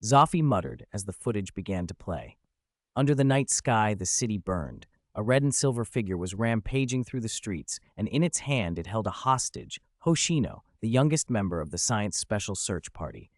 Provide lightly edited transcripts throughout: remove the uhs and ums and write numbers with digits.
Zoffy muttered as the footage began to play. Under the night sky, the city burned. A red and silver figure was rampaging through the streets, and in its hand it held a hostage, Hoshino, the youngest member of the Science Special Search Party.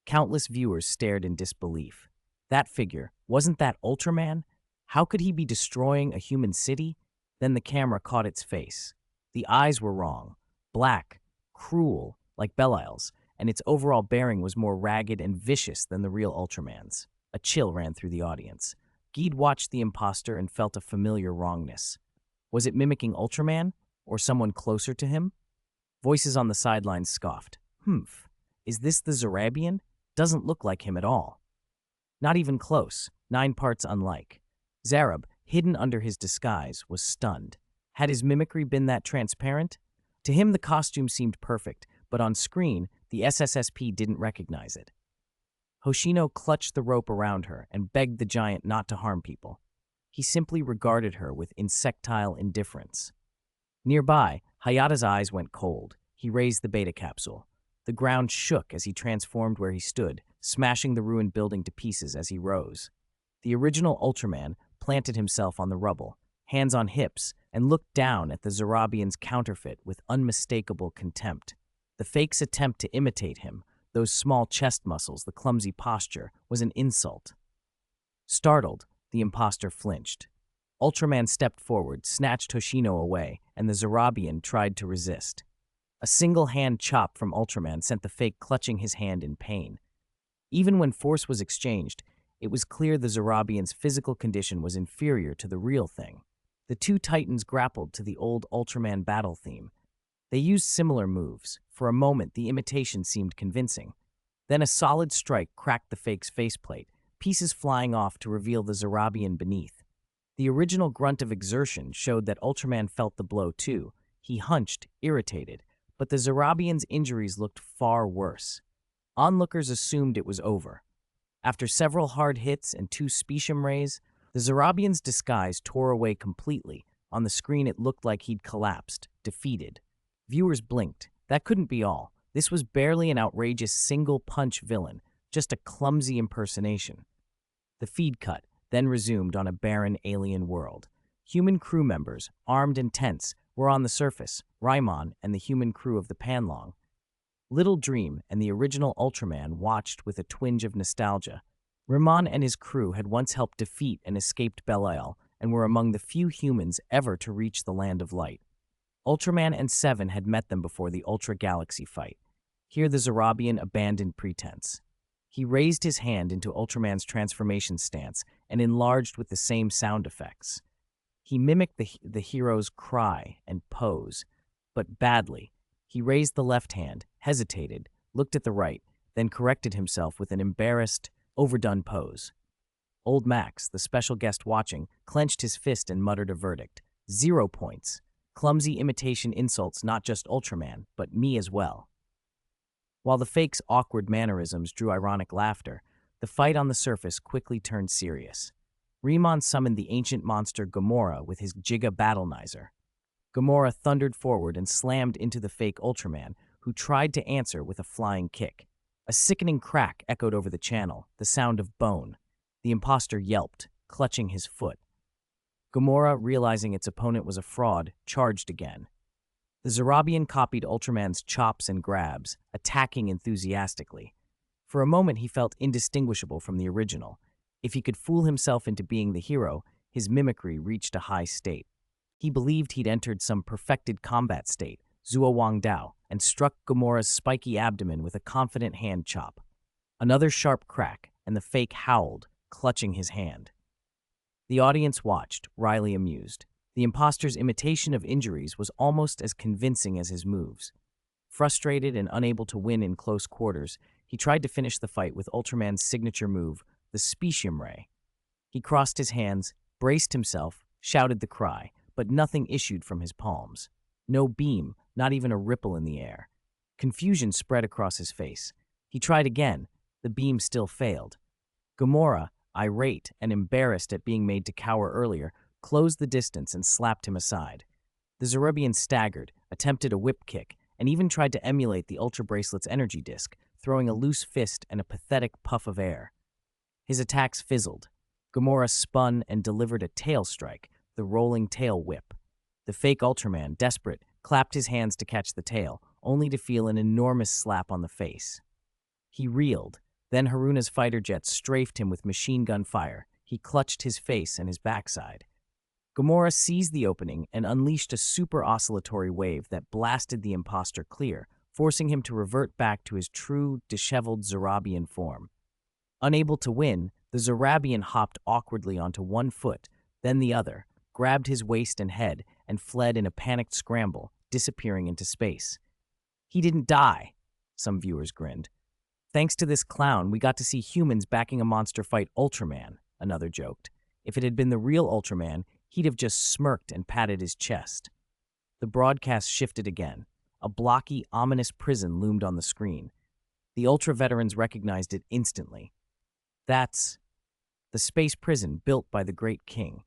Countless viewers stared in disbelief. That figure, wasn't that Ultraman? How could he be destroying a human city? Then the camera caught its face. The eyes were wrong. Black, cruel, like Belial's, and its overall bearing was more ragged and vicious than the real Ultraman's. A chill ran through the audience. Geed watched the imposter and felt a familiar wrongness. Was it mimicking Ultraman, or someone closer to him? Voices on the sidelines scoffed. Humph, is this the Zarabian? Doesn't look like him at all. Not even close, 9 parts unlike. Zarab, hidden under his disguise, was stunned. Had his mimicry been that transparent? To him the costume seemed perfect, but on screen, the SSSP didn't recognize it. Hoshino clutched the rope around her and begged the giant not to harm people. He simply regarded her with insectile indifference. Nearby, Hayata's eyes went cold. He raised the beta capsule. The ground shook as he transformed where he stood, smashing the ruined building to pieces as he rose. The original Ultraman planted himself on the rubble, hands on hips, and looked down at the Zarabian's counterfeit with unmistakable contempt. The fake's attempt to imitate him, those small chest muscles, the clumsy posture, was an insult. Startled, the imposter flinched. Ultraman stepped forward, snatched Hoshino away, and the Zarabian tried to resist. A single hand chop from Ultraman sent the fake clutching his hand in pain. Even when force was exchanged, it was clear the Zarabian's physical condition was inferior to the real thing. The two titans grappled to the old Ultraman battle theme. They used similar moves. For a moment, the imitation seemed convincing. Then a solid strike cracked the fake's faceplate, pieces flying off to reveal the Zarabian beneath. The original grunt of exertion showed that Ultraman felt the blow too. He hunched, irritated, but the Zarabian's injuries looked far worse. Onlookers assumed it was over. After several hard hits and 2 specium rays, the Zarabian's disguise tore away completely. On the screen it looked like he'd collapsed, defeated. Viewers blinked. That couldn't be all. This was barely an outrageous single-punch villain, just a clumsy impersonation. The feed cut, then resumed on a barren alien world. Human crew members, armed and tense, were on the surface, Raimon and the human crew of the Panlong. Little Dream and the original Ultraman watched with a twinge of nostalgia. Raimon and his crew had once helped defeat an escaped Belial and were among the few humans ever to reach the Land of Light. Ultraman and Seven had met them before the Ultra Galaxy fight. Here the Zarabian abandoned pretense. He raised his hand into Ultraman's transformation stance and enlarged with the same sound effects. He mimicked the hero's cry and pose, but badly. He raised the left hand, hesitated, looked at the right, then corrected himself with an embarrassed, overdone pose. Old Max, the special guest watching, clenched his fist and muttered a verdict. 0 points. Clumsy imitation insults not just Ultraman, but me as well. While the fake's awkward mannerisms drew ironic laughter, the fight on the surface quickly turned serious. Raimon summoned the ancient monster Gamora with his Giga Battlenizer. Gamora thundered forward and slammed into the fake Ultraman, who tried to answer with a flying kick. A sickening crack echoed over the channel, the sound of bone. The imposter yelped, clutching his foot. Gamora, realizing its opponent was a fraud, charged again. The Zarabian copied Ultraman's chops and grabs, attacking enthusiastically. For a moment he felt indistinguishable from the original. If he could fool himself into being the hero, his mimicry reached a high state. He believed he'd entered some perfected combat state, Zuo Wang Dao, and struck Gamora's spiky abdomen with a confident hand chop. Another sharp crack, and the fake howled, clutching his hand. The audience watched, wryly amused. The imposter's imitation of injuries was almost as convincing as his moves. Frustrated and unable to win in close quarters, he tried to finish the fight with Ultraman's signature move, the Specium Ray. He crossed his hands, braced himself, shouted the cry, but nothing issued from his palms. No beam, not even a ripple in the air. Confusion spread across his face. He tried again. The beam still failed. Gamora, irate and embarrassed at being made to cower earlier, closed the distance and slapped him aside. The Zarabian staggered, attempted a whip kick, and even tried to emulate the Ultra Bracelet's energy disc, throwing a loose fist and a pathetic puff of air. His attacks fizzled. Gamora spun and delivered a tail strike, the rolling tail whip. The fake Ultraman, desperate, clapped his hands to catch the tail, only to feel an enormous slap on the face. He reeled. Then Haruna's fighter jets strafed him with machine gun fire. He clutched his face and his backside. Gamora seized the opening and unleashed a super oscillatory wave that blasted the imposter clear, forcing him to revert back to his true, disheveled Zarabian form. Unable to win, the Zarabian hopped awkwardly onto one foot, then the other, grabbed his waist and head, and fled in a panicked scramble, disappearing into space. He didn't die, some viewers grinned. Thanks to this clown, we got to see humans backing a monster fight Ultraman, another joked. If it had been the real Ultraman, he'd have just smirked and patted his chest. The broadcast shifted again. A blocky, ominous prison loomed on the screen. The Ultra veterans recognized it instantly. That's the space prison built by the Great King.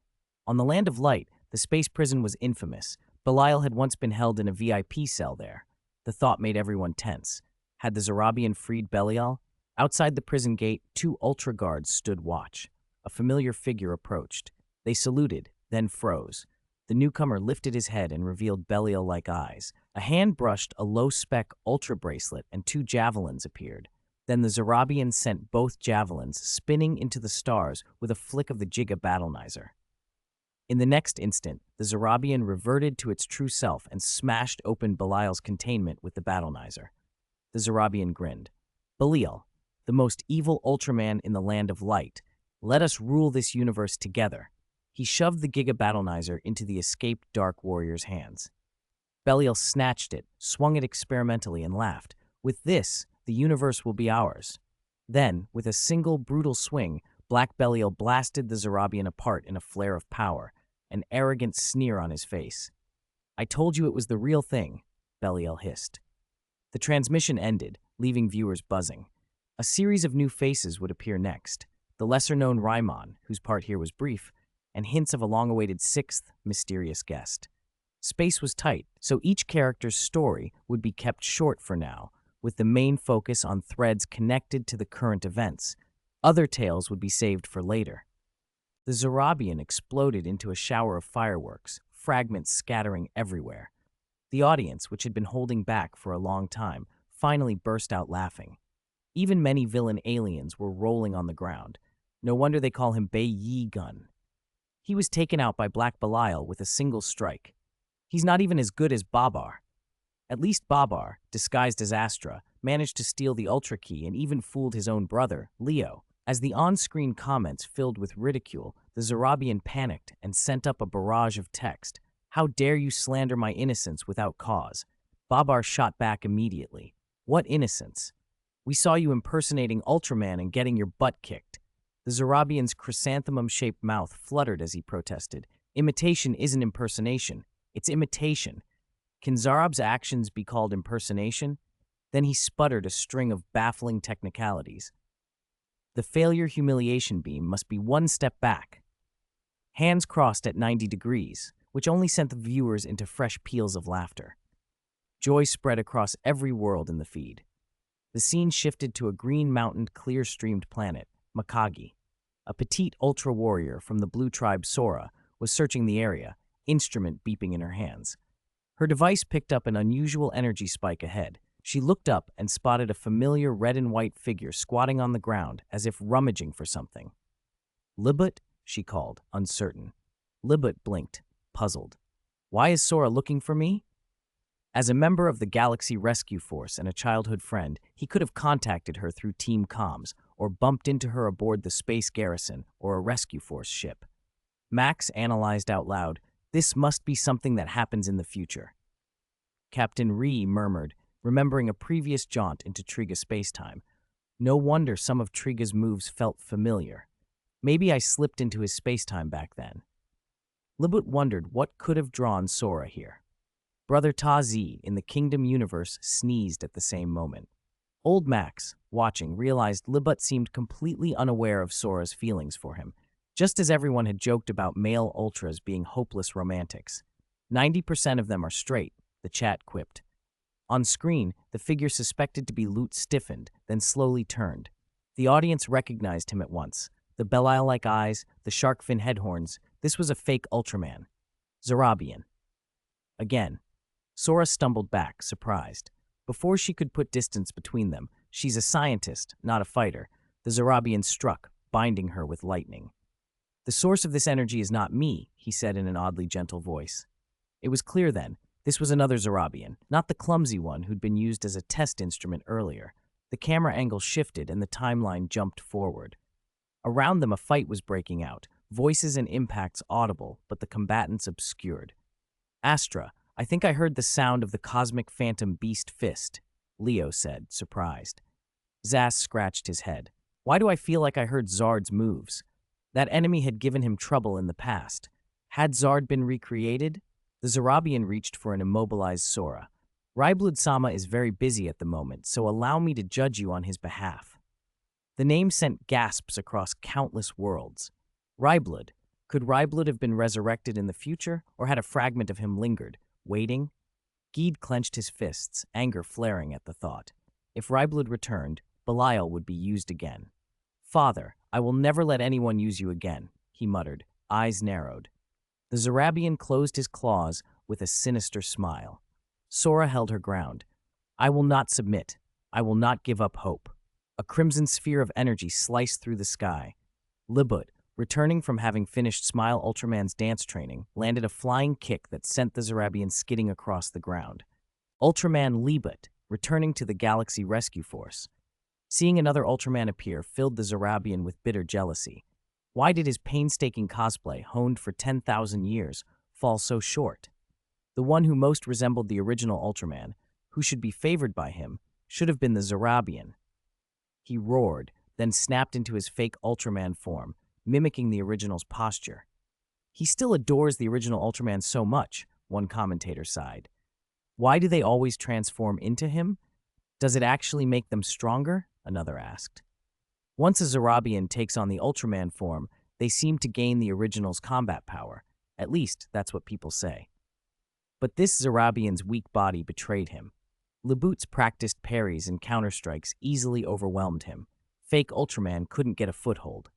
On the Land of Light, the space prison was infamous. Belial had once been held in a VIP cell there. The thought made everyone tense. Had the Zarabian freed Belial? Outside the prison gate, 2 Ultra guards stood watch. A familiar figure approached. They saluted, then froze. The newcomer lifted his head and revealed Belial-like eyes. A hand brushed a low-spec Ultra bracelet and 2 javelins appeared. Then the Zarabian sent both javelins spinning into the stars with a flick of the Giga Battlenizer. In the next instant, the Zarabian reverted to its true self and smashed open Belial's containment with the Battlenizer. The Zarabian grinned. Belial, the most evil Ultraman in the Land of Light, let us rule this universe together. He shoved the Giga Battlenizer into the escaped Dark Warrior's hands. Belial snatched it, swung it experimentally, and laughed. With this, the universe will be ours. Then, with a single brutal swing, Black Belial blasted the Zarabian apart in a flare of power, an arrogant sneer on his face. I told you it was the real thing, Belial hissed. The transmission ended, leaving viewers buzzing. A series of new faces would appear next. The lesser-known Raimon, whose part here was brief, and hints of a long-awaited 6th mysterious guest. Space was tight, so each character's story would be kept short for now, with the main focus on threads connected to the current events. Other tales would be saved for later. The Zarabian exploded into a shower of fireworks, fragments scattering everywhere. The audience, which had been holding back for a long time, finally burst out laughing. Even many villain aliens were rolling on the ground. No wonder they call him Bai-Yi Gun. He was taken out by Black Belial with a single strike. He's not even as good as Babar. At least Babar, disguised as Astra, managed to steal the Ultra Key and even fooled his own brother, Leo. As the on-screen comments filled with ridicule, the Zarabian panicked and sent up a barrage of text. How dare you slander my innocence without cause? Babar shot back immediately. What innocence? We saw you impersonating Ultraman and getting your butt kicked. The Zarabian's chrysanthemum-shaped mouth fluttered as he protested. Imitation isn't impersonation. It's imitation. Can Zarab's actions be called impersonation? Then he sputtered a string of baffling technicalities. The failure humiliation beam must be one step back. Hands crossed at 90 degrees, which only sent the viewers into fresh peals of laughter. Joy spread across every world in the feed. The scene shifted to a green-mountained, clear-streamed planet, Makagi. A petite ultra-warrior from the blue tribe Sora was searching the area, instrument beeping in her hands. Her device picked up an unusual energy spike ahead. She looked up and spotted a familiar red and white figure squatting on the ground as if rummaging for something. Libut, she called, uncertain. Libut blinked, puzzled. Why is Sora looking for me? As a member of the Galaxy Rescue Force and a childhood friend, he could have contacted her through Team Comms or bumped into her aboard the Space Garrison or a Rescue Force ship. Max analyzed out loud, this must be something that happens in the future. Captain Ree murmured, remembering a previous jaunt into Triga spacetime. No wonder some of Triga's moves felt familiar. Maybe I slipped into his spacetime back then. Libut wondered what could have drawn Sora here. Brother Tazi in the Kingdom universe sneezed at the same moment. Old Max, watching, realized Libut seemed completely unaware of Sora's feelings for him, just as everyone had joked about male ultras being hopeless romantics. 90% of them are straight, the chat quipped. On screen, the figure suspected to be Loot stiffened, then slowly turned. The audience recognized him at once. The Belial-like eyes, the shark fin head horns. This was a fake Ultraman. Zarabian. Again. Sora stumbled back, surprised. Before she could put distance between them, she's a scientist, not a fighter. The Zarabian struck, binding her with lightning. The source of this energy is not me, he said in an oddly gentle voice. It was clear then, this was another Zarabian, not the clumsy one who'd been used as a test instrument earlier. The camera angle shifted and the timeline jumped forward. Around them a fight was breaking out, voices and impacts audible, but the combatants obscured. Astra, I think I heard the sound of the cosmic phantom beast fist, Leo said, surprised. Zaz scratched his head. Why do I feel like I heard Zard's moves? That enemy had given him trouble in the past. Had Zard been recreated? The Zarabian reached for an immobilized Sora. Ryblud-sama is very busy at the moment, so allow me to judge you on his behalf. The name sent gasps across countless worlds. Ryblud. Could Ryblud have been resurrected in the future, or had a fragment of him lingered, waiting? Geed clenched his fists, anger flaring at the thought. If Ryblud returned, Belial would be used again. Father, I will never let anyone use you again, he muttered, eyes narrowed. The Zarabian closed his claws with a sinister smile. Sora held her ground. I will not submit. I will not give up hope. A crimson sphere of energy sliced through the sky. Libut, returning from having finished Smile Ultraman's dance training, landed a flying kick that sent the Zarabian skidding across the ground. Ultraman Libut, returning to the Galaxy Rescue Force. Seeing another Ultraman appear filled the Zarabian with bitter jealousy. Why did his painstaking cosplay, honed for 10,000 years, fall so short? The one who most resembled the original Ultraman, who should be favored by him, should have been the Zarabian. He roared, then snapped into his fake Ultraman form, mimicking the original's posture. He still adores the original Ultraman so much, one commentator sighed. Why do they always transform into him? Does it actually make them stronger? Another asked. Once a Zarabian takes on the Ultraman form, they seem to gain the original's combat power. At least, that's what people say. But this Zarabian's weak body betrayed him. Libut's practiced parries and counterstrikes easily overwhelmed him. Fake Ultraman couldn't get a foothold.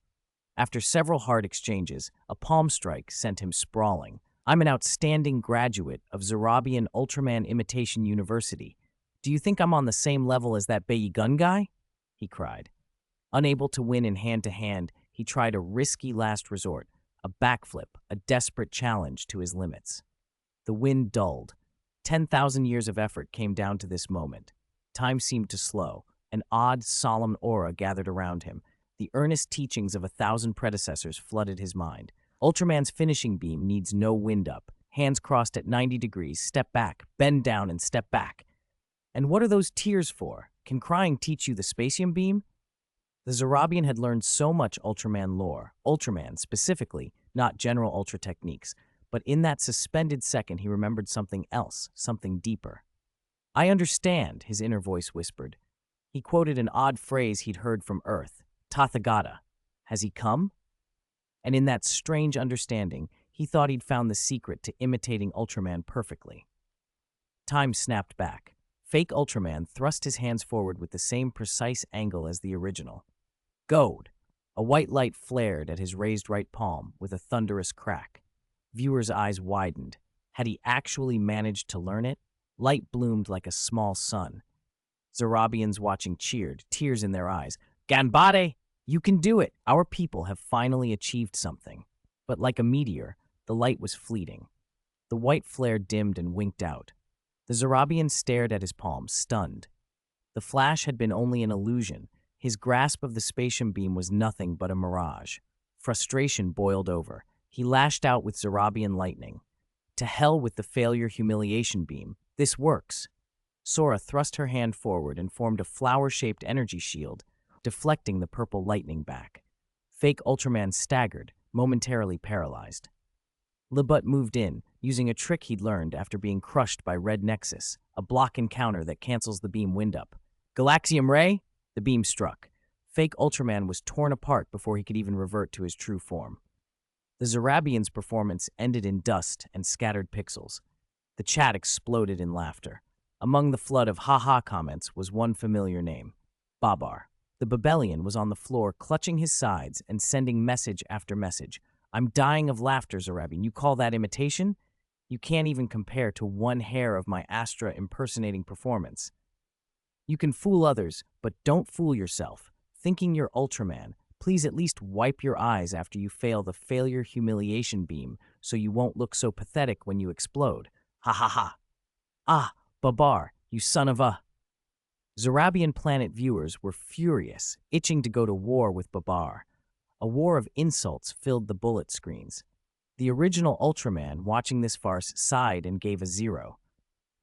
After several hard exchanges, a palm strike sent him sprawling. I'm an outstanding graduate of Zarabian Ultraman Imitation University. Do you think I'm on the same level as that Bayi Gun guy? He cried. Unable to win in hand-to-hand, he tried a risky last resort, a backflip, a desperate challenge to his limits. The wind dulled. 10,000 years of effort came down to this moment. Time seemed to slow. An odd, solemn aura gathered around him. The earnest teachings of 1,000 predecessors flooded his mind. Ultraman's finishing beam needs no wind up. Hands crossed at 90 degrees, step back, bend down and step back. And what are those tears for? Can crying teach you the Spacium beam? The Zarabian had learned so much Ultraman lore, Ultraman specifically, not general Ultra techniques, but in that suspended second he remembered something else, something deeper. I understand, his inner voice whispered. He quoted an odd phrase he'd heard from Earth, Tathagata. Has he come? And in that strange understanding, he thought he'd found the secret to imitating Ultraman perfectly. Time snapped back. Fake Ultraman thrust his hands forward with the same precise angle as the original. Goad! A white light flared at his raised right palm with a thunderous crack. Viewers' eyes widened. Had he actually managed to learn it? Light bloomed like a small sun. Zarabians watching cheered, tears in their eyes. Ganbare! You can do it! Our people have finally achieved something. But like a meteor, the light was fleeting. The white flare dimmed and winked out. The Zarabian stared at his palm, stunned. The flash had been only an illusion. His grasp of the Spacium beam was nothing but a mirage. Frustration boiled over. He lashed out with Zarabian lightning. To hell with the failure humiliation beam. This works. Sora thrust her hand forward and formed a flower-shaped energy shield, deflecting the purple lightning back. Fake Ultraman staggered, momentarily paralyzed. Libut moved in, using a trick he'd learned after being crushed by Red Nexus, a block encounter that cancels the beam wind-up. Galaxium Ray? The beam struck. Fake Ultraman was torn apart before he could even revert to his true form. The Zarabian's performance ended in dust and scattered pixels. The chat exploded in laughter. Among the flood of ha-ha comments was one familiar name, Babar. The Babelian was on the floor, clutching his sides and sending message after message. I'm dying of laughter, Zarabian. You call that imitation? You can't even compare to one hair of my Astra impersonating performance. You can fool others, but don't fool yourself. Thinking you're Ultraman, please at least wipe your eyes after you fail the failure humiliation beam so you won't look so pathetic when you explode. Ha ha ha. Ah, Babar, you son of a… Zarabian planet viewers were furious, itching to go to war with Babar. A war of insults filled the bullet screens. The original Ultraman, watching this farce, sighed and gave a 0.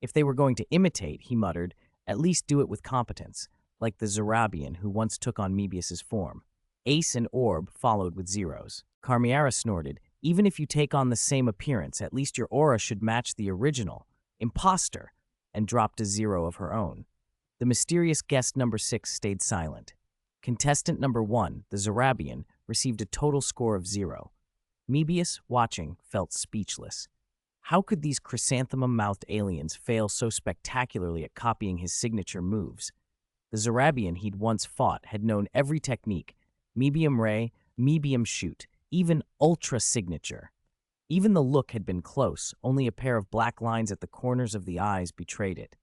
If they were going to imitate, he muttered, at least do it with competence, like the Zarabian who once took on Mebius's form. Ace and Orb followed with 0s. Carmiara snorted, even if you take on the same appearance, at least your aura should match the original. Imposter, and dropped a 0 of her own. The mysterious guest number 6 stayed silent. Contestant number 1, the Zarabian, received a total score of 0. Mebius, watching, felt speechless. How could these chrysanthemum-mouthed aliens fail so spectacularly at copying his signature moves? The Zarabian he'd once fought had known every technique: Mebium Ray, Mebium Shoot, even Ultra Signature. Even the look had been close, only a pair of black lines at the corners of the eyes betrayed it.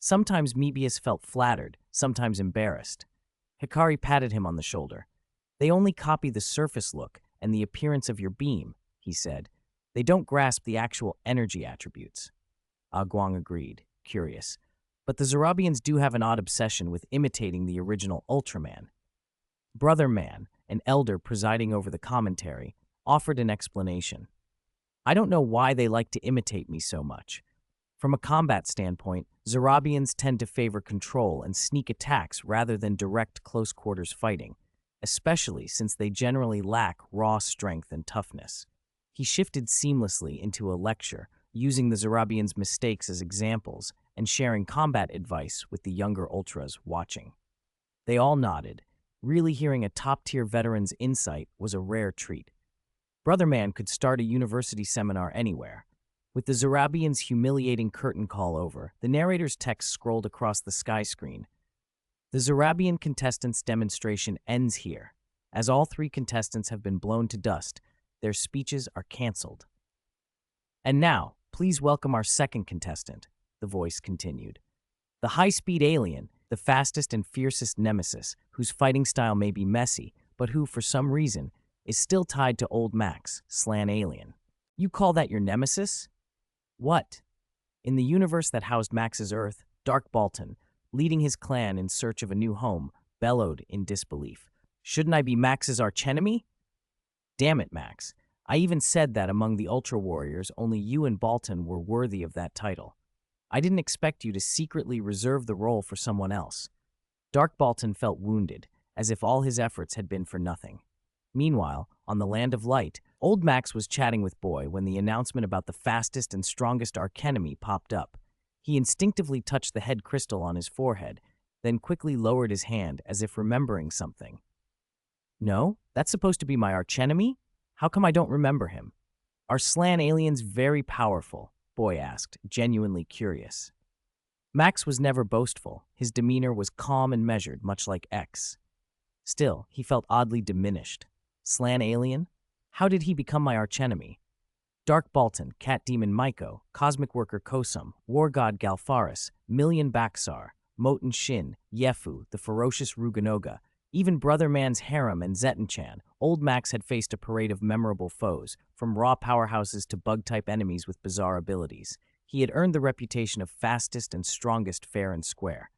Sometimes Mebius felt flattered, sometimes embarrassed. Hikari patted him on the shoulder. They only copy the surface look and the appearance of your beam, he said. They don't grasp the actual energy attributes. Guang agreed, curious. But the Zarabians do have an odd obsession with imitating the original Ultraman. Brother Man, an elder presiding over the commentary, offered an explanation. I don't know why they like to imitate me so much. From a combat standpoint, Zarabians tend to favor control and sneak attacks rather than direct close-quarters fighting, especially since they generally lack raw strength and toughness. He shifted seamlessly into a lecture, using the Zarabians' mistakes as examples and sharing combat advice with the younger Ultras watching. They all nodded. Really hearing a top-tier veteran's insight was a rare treat. Brother Man could start a university seminar anywhere. With the Zarabians' humiliating curtain call over, the narrator's text scrolled across the sky screen. The Zarabian contestants' demonstration ends here. As all 3 contestants have been blown to dust, their speeches are canceled. And now, please welcome our second contestant, the voice continued. The high-speed alien, the fastest and fiercest nemesis, whose fighting style may be messy, but who, for some reason, is still tied to old Max, Slan Alien. You call that your nemesis? What? In the universe that housed Max's Earth, Dark Baltan, leading his clan in search of a new home, bellowed in disbelief. Shouldn't I be Max's archenemy? Damn it, Max. I even said that among the Ultra Warriors, only you and Baltan were worthy of that title. I didn't expect you to secretly reserve the role for someone else. Dark Baltan felt wounded, as if all his efforts had been for nothing. Meanwhile, on the Land of Light, old Max was chatting with Boy when the announcement about the fastest and strongest archenemy popped up. He instinctively touched the head crystal on his forehead, then quickly lowered his hand as if remembering something. No, that's supposed to be my archenemy? How come I don't remember him? Are Slan aliens very powerful? Boy asked, genuinely curious. Max was never boastful. His demeanor was calm and measured, much like X. Still, he felt oddly diminished. Slan alien? How did he become my archenemy? Dark Baltan, Cat Demon Maiko, Cosmic Worker Kosum, War God Galfaris, Million Baxar, Moten Shin, Yefu, the ferocious Ruganoga, even Brother Man's harem and Zetan-chan, old Max had faced a parade of memorable foes, from raw powerhouses to bug-type enemies with bizarre abilities. He had earned the reputation of fastest and strongest fair and square.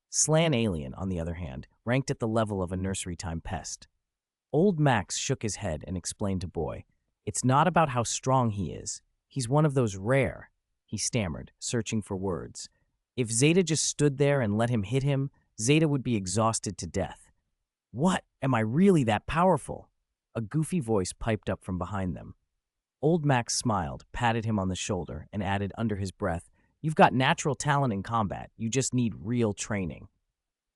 Slan Alien, on the other hand, ranked at the level of a nursery-time pest. Old Max shook his head and explained to Boy, "It's not about how strong he is. He's one of those rare," he stammered, searching for words. "If Zeta just stood there and let him hit him, Zeta would be exhausted to death." "What? Am I really that powerful?" A goofy voice piped up from behind them. Old Max smiled, patted him on the shoulder, and added under his breath, "You've got natural talent in combat. You just need real training."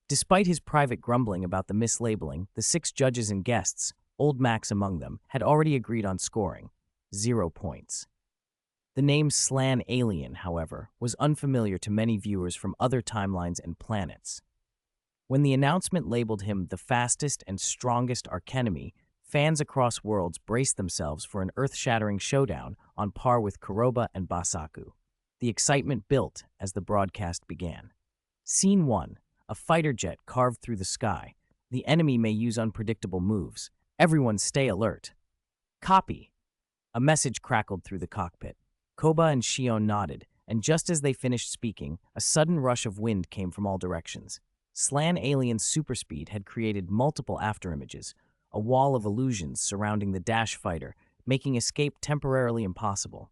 Despite his private grumbling about the mislabeling, the 6 judges and guests, old Max among them, had already agreed on scoring 0 points. The name Slan Alien, however, was unfamiliar to many viewers from other timelines and planets. When the announcement labeled him the fastest and strongest archenemy, fans across worlds braced themselves for an earth-shattering showdown on par with Kuroba and Basaku. The excitement built as the broadcast began. Scene 1. A fighter jet carved through the sky. The enemy may use unpredictable moves. Everyone stay alert. Copy. A message crackled through the cockpit. Koba and Shion nodded, and just as they finished speaking, a sudden rush of wind came from all directions. Slan Alien's superspeed had created multiple afterimages, a wall of illusions surrounding the Dash fighter, making escape temporarily impossible.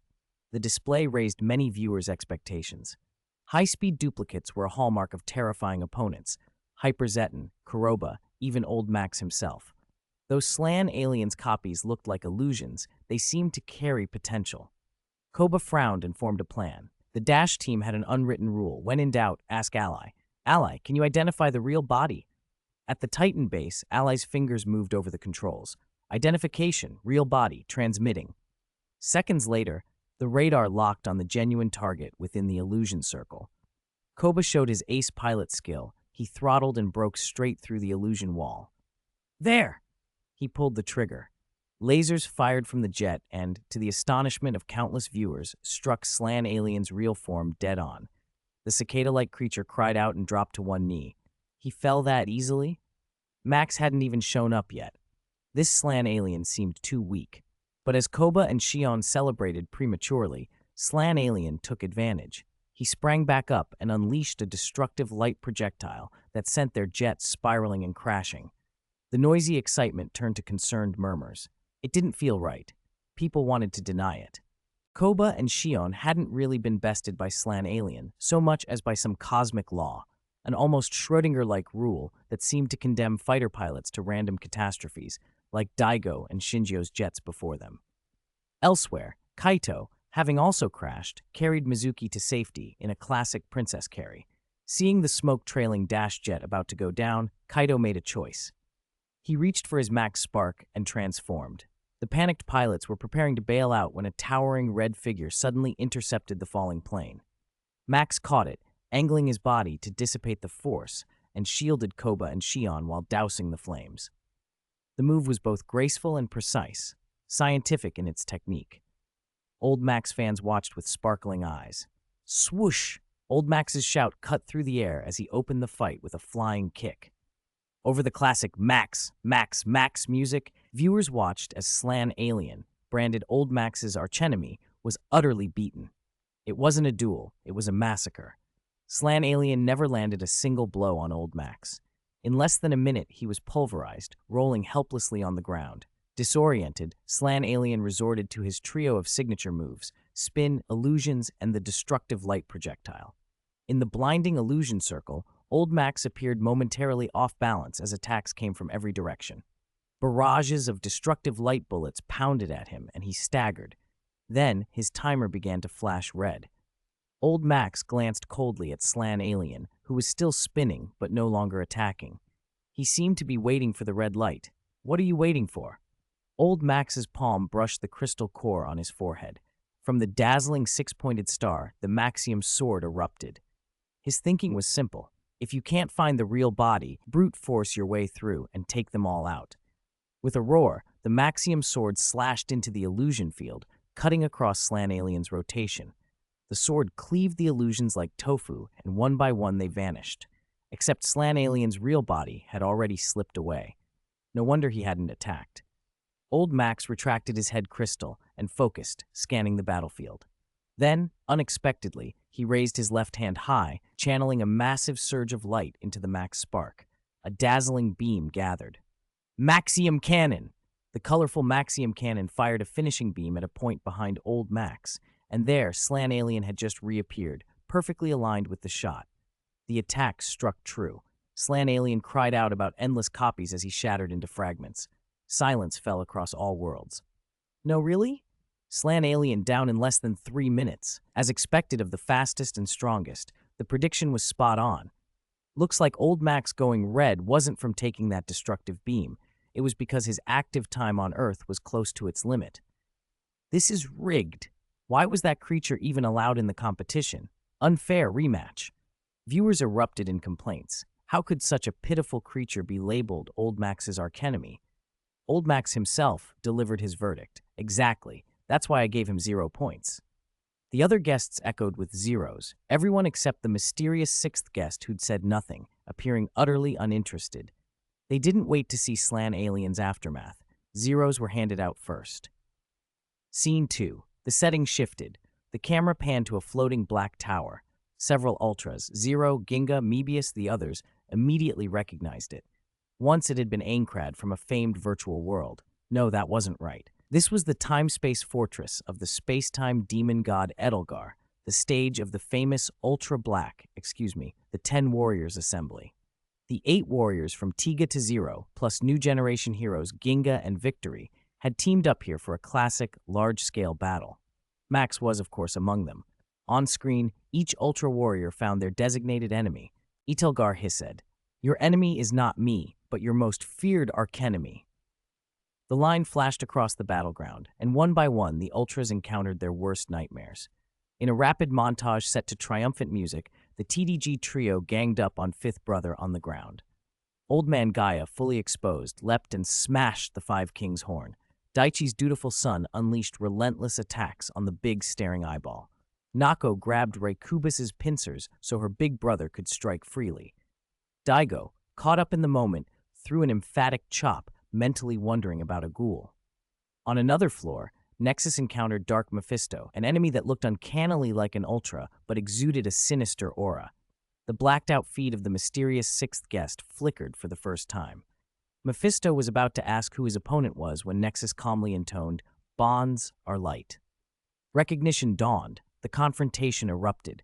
The display raised many viewers' expectations. High-speed duplicates were a hallmark of terrifying opponents. Hyper Zeton, Kuroba, even Old Max himself. Though Slan Alien's copies looked like illusions, they seemed to carry potential. Koba frowned and formed a plan. The Dash team had an unwritten rule: when in doubt, ask Ally. Ally, can you identify the real body? At the Titan base, Ally's fingers moved over the controls. Identification, real body, transmitting. Seconds later, the radar locked on the genuine target within the illusion circle. Koba showed his ace pilot skill. He throttled and broke straight through the illusion wall. There! He pulled the trigger. Lasers fired from the jet and, to the astonishment of countless viewers, struck Slan Alien's real form dead on. The cicada-like creature cried out and dropped to one knee. He fell that easily? Max hadn't even shown up yet. This Slan Alien seemed too weak. But as Koba and Shion celebrated prematurely, Slan Alien took advantage. He sprang back up and unleashed a destructive light projectile that sent their jet spiraling and crashing. The noisy excitement turned to concerned murmurs. It didn't feel right. People wanted to deny it. Koba and Shion hadn't really been bested by Slan Alien so much as by some cosmic law, an almost Schrödinger-like rule that seemed to condemn fighter pilots to random catastrophes, like Daigo and Shinjio's jets before them. Elsewhere, Kaito, having also crashed, carried Mizuki to safety in a classic princess carry. Seeing the smoke-trailing Dash jet about to go down, Kaito made a choice. He reached for his Max Spark and transformed. The panicked pilots were preparing to bail out when a towering red figure suddenly intercepted the falling plane. Max caught it, angling his body to dissipate the force, and shielded Koba and Shion while dousing the flames. The move was both graceful and precise, scientific in its technique. Old Max fans watched with sparkling eyes. Swoosh! Old Max's shout cut through the air as he opened the fight with a flying kick. Over the classic Max, Max, Max music, viewers watched as Slan Alien, branded Old Max's archenemy, was utterly beaten. It wasn't a duel, it was a massacre. Slan Alien never landed a single blow on Old Max. In less than a minute, he was pulverized, rolling helplessly on the ground. Disoriented, Slan Alien resorted to his trio of signature moves: spin, illusions, and the destructive light projectile. In the blinding illusion circle, Old Max appeared momentarily off balance as attacks came from every direction. Barrages of destructive light bullets pounded at him, and he staggered. Then, his timer began to flash red. Old Max glanced coldly at Slan Alien, who was still spinning but no longer attacking. He seemed to be waiting for the red light. What are you waiting for? Old Max's palm brushed the crystal core on his forehead. From the dazzling six-pointed star, the Maxium sword erupted. His thinking was simple. If you can't find the real body, brute force your way through and take them all out. With a roar, the Maxium sword slashed into the illusion field, cutting across Slan Alien's rotation. The sword cleaved the illusions like tofu, and one by one they vanished. Except Slan Alien's real body had already slipped away. No wonder he hadn't attacked. Old Max retracted his head crystal and focused, scanning the battlefield. Then, unexpectedly, he raised his left hand high, channeling a massive surge of light into the Max Spark. A dazzling beam gathered. Maxium Cannon! The colorful Maxium Cannon fired a finishing beam at a point behind Old Max, and there Slan Alien had just reappeared, perfectly aligned with the shot. The attack struck true. Slan Alien cried out about endless copies as he shattered into fragments. Silence fell across all worlds. No, really? Slan Alien down in less than 3 minutes. As expected of the fastest and strongest, the prediction was spot on. Looks like Old Max going red wasn't from taking that destructive beam. It was because his active time on Earth was close to its limit. This is rigged. Why was that creature even allowed in the competition? Unfair rematch. Viewers erupted in complaints. How could such a pitiful creature be labeled Old Max's archenemy? Old Max himself delivered his verdict. Exactly. That's why I gave him 0 points. The other guests echoed with zeros, everyone except the mysterious sixth guest who'd said nothing, appearing utterly uninterested. They didn't wait to see Slan Alien's aftermath. Zeros were handed out first. Scene 2. The setting shifted. The camera panned to a floating black tower. Several Ultras, Zero, Ginga, Mebius, the others, immediately recognized it. Once it had been Aincrad from a famed virtual world. No, that wasn't right. This was the time-space fortress of the space-time demon god Edelgar, the stage of the famous the 10 Warriors Assembly. The 8 warriors from Tiga to Zero, plus new generation heroes Ginga and Victory, had teamed up here for a classic, large-scale battle. Max was, of course, among them. On screen, each Ultra Warrior found their designated enemy. Etelgar hissed, "Your enemy is not me, but your most feared archenemy." The line flashed across the battleground, and one by one the Ultras encountered their worst nightmares. In a rapid montage set to triumphant music, the TDG trio ganged up on Fifth Brother on the ground. Old Man Gaia, fully exposed, leapt and smashed the Five Kings' horn. Daichi's dutiful son unleashed relentless attacks on the big staring eyeball. Nako grabbed Raikubus's pincers so her big brother could strike freely. Daigo, caught up in the moment, threw an emphatic chop, mentally wondering about a ghoul. On another floor, Nexus encountered Dark Mephisto, an enemy that looked uncannily like an Ultra but exuded a sinister aura. The blacked-out feed of the mysterious sixth guest flickered for the first time. Mephisto was about to ask who his opponent was when Nexus calmly intoned, "Bonds are light." Recognition dawned. The confrontation erupted.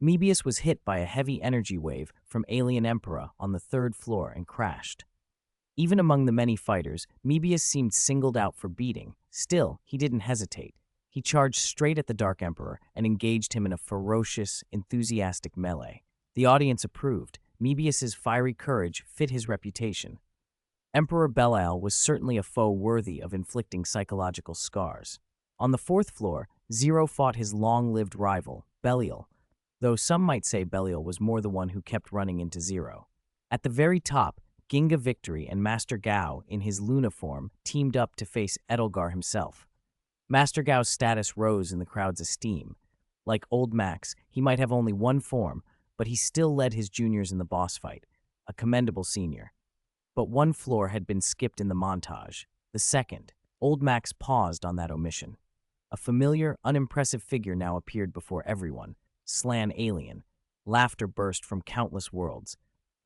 Mebius was hit by a heavy energy wave from Alien Emperor on the 3rd floor and crashed. Even among the many fighters, Mebius seemed singled out for beating. Still, he didn't hesitate. He charged straight at the Dark Emperor and engaged him in a ferocious, enthusiastic melee. The audience approved. Mebius's fiery courage fit his reputation. Emperor Belial was certainly a foe worthy of inflicting psychological scars. On the 4th floor, Zero fought his long-lived rival, Belial, though some might say Belial was more the one who kept running into Zero. At the very top, Ginga Victory and Master Gao, in his Luna form, teamed up to face Edelgar himself. Master Gao's status rose in the crowd's esteem. Like Old Max, he might have only one form, but he still led his juniors in the boss fight, a commendable senior. But one floor had been skipped in the montage. The second. Old Max paused on that omission. A familiar, unimpressive figure now appeared before everyone. Slan Alien. Laughter burst from countless worlds.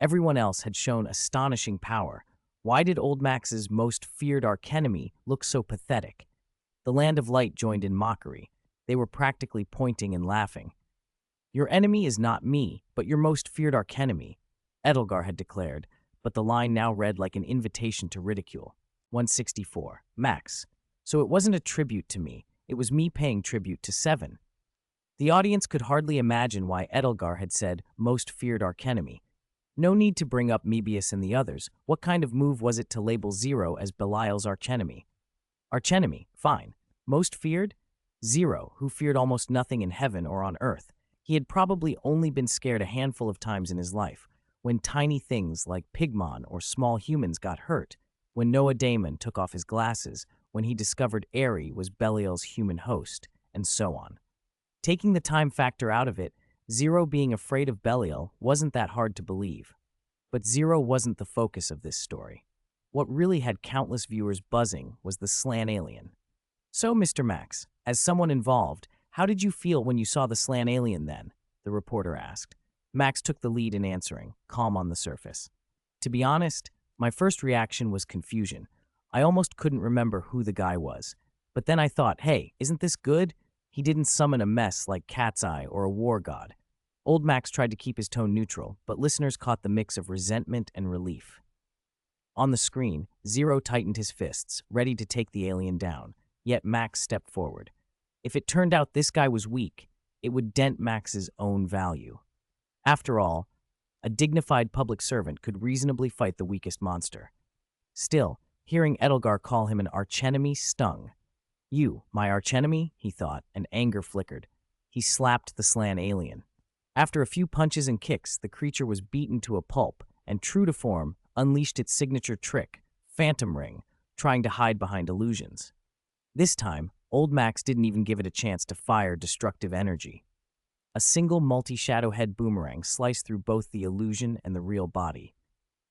Everyone else had shown astonishing power. Why did Old Max's most feared archenemy look so pathetic? The Land of Light joined in mockery. They were practically pointing and laughing. "Your enemy is not me, but your most feared archenemy," Edelgar had declared, but the line now read like an invitation to ridicule. 164. Max. So it wasn't a tribute to me. It was me paying tribute to 7. The audience could hardly imagine why Edelgar had said, "most feared archenemy." No need to bring up Mebius and the others. What kind of move was it to label Zero as Belial's archenemy? Archenemy, fine. Most feared? Zero, who feared almost nothing in heaven or on earth. He had probably only been scared a handful of times in his life, when tiny things like Pigmon or small humans got hurt, when Noah Damon took off his glasses, when he discovered Eri was Belial's human host, and so on. Taking the time factor out of it, Zero being afraid of Belial wasn't that hard to believe. But Zero wasn't the focus of this story. What really had countless viewers buzzing was the Slan Alien. "So, Mr. Max, as someone involved, how did you feel when you saw the Slan Alien then?" the reporter asked. Max took the lead in answering, calm on the surface. "To be honest, my first reaction was confusion. I almost couldn't remember who the guy was. But then I thought, hey, isn't this good? He didn't summon a mess like Cat's Eye or a war god." Old Max tried to keep his tone neutral, but listeners caught the mix of resentment and relief. On the screen, Zero tightened his fists, ready to take the alien down, yet Max stepped forward. If it turned out this guy was weak, it would dent Max's own value. After all, a dignified public servant could reasonably fight the weakest monster. Still, hearing Edelgar call him an archenemy stung. "You, my archenemy?" he thought, and anger flickered. He slapped the Slan Alien. After a few punches and kicks, the creature was beaten to a pulp and, true to form, unleashed its signature trick, Phantom Ring, trying to hide behind illusions. This time, old Max didn't even give it a chance to fire destructive energy. A single multi-shadow head boomerang sliced through both the illusion and the real body.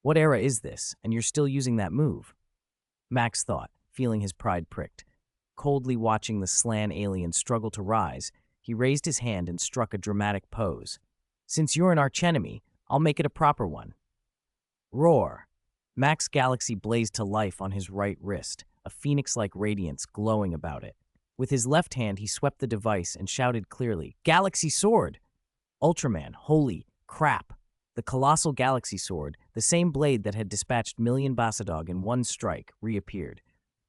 What era is this, and you're still using that move? Max thought, feeling his pride pricked. Coldly watching the slan alien struggle to rise, he raised his hand and struck a dramatic pose. Since you're an archenemy, I'll make it a proper one. Roar! Max Galaxy blazed to life on his right wrist, a phoenix-like radiance glowing about it. With his left hand, he swept the device and shouted clearly, Galaxy Sword! Ultraman, holy crap! The colossal Galaxy Sword, the same blade that had dispatched Million Bassadog in one strike, reappeared.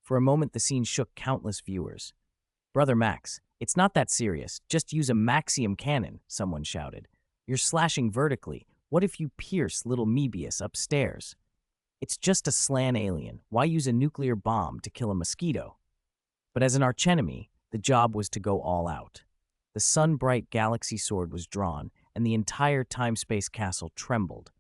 For a moment, the scene shook countless viewers. Brother Max, it's not that serious. Just use a Maxium cannon, someone shouted. You're slashing vertically. What if you pierce little Mebius upstairs? It's just a slan alien. Why use a nuclear bomb to kill a mosquito? But as an archenemy, the job was to go all out. The sun-bright Galaxy Sword was drawn, and the entire time-space castle trembled.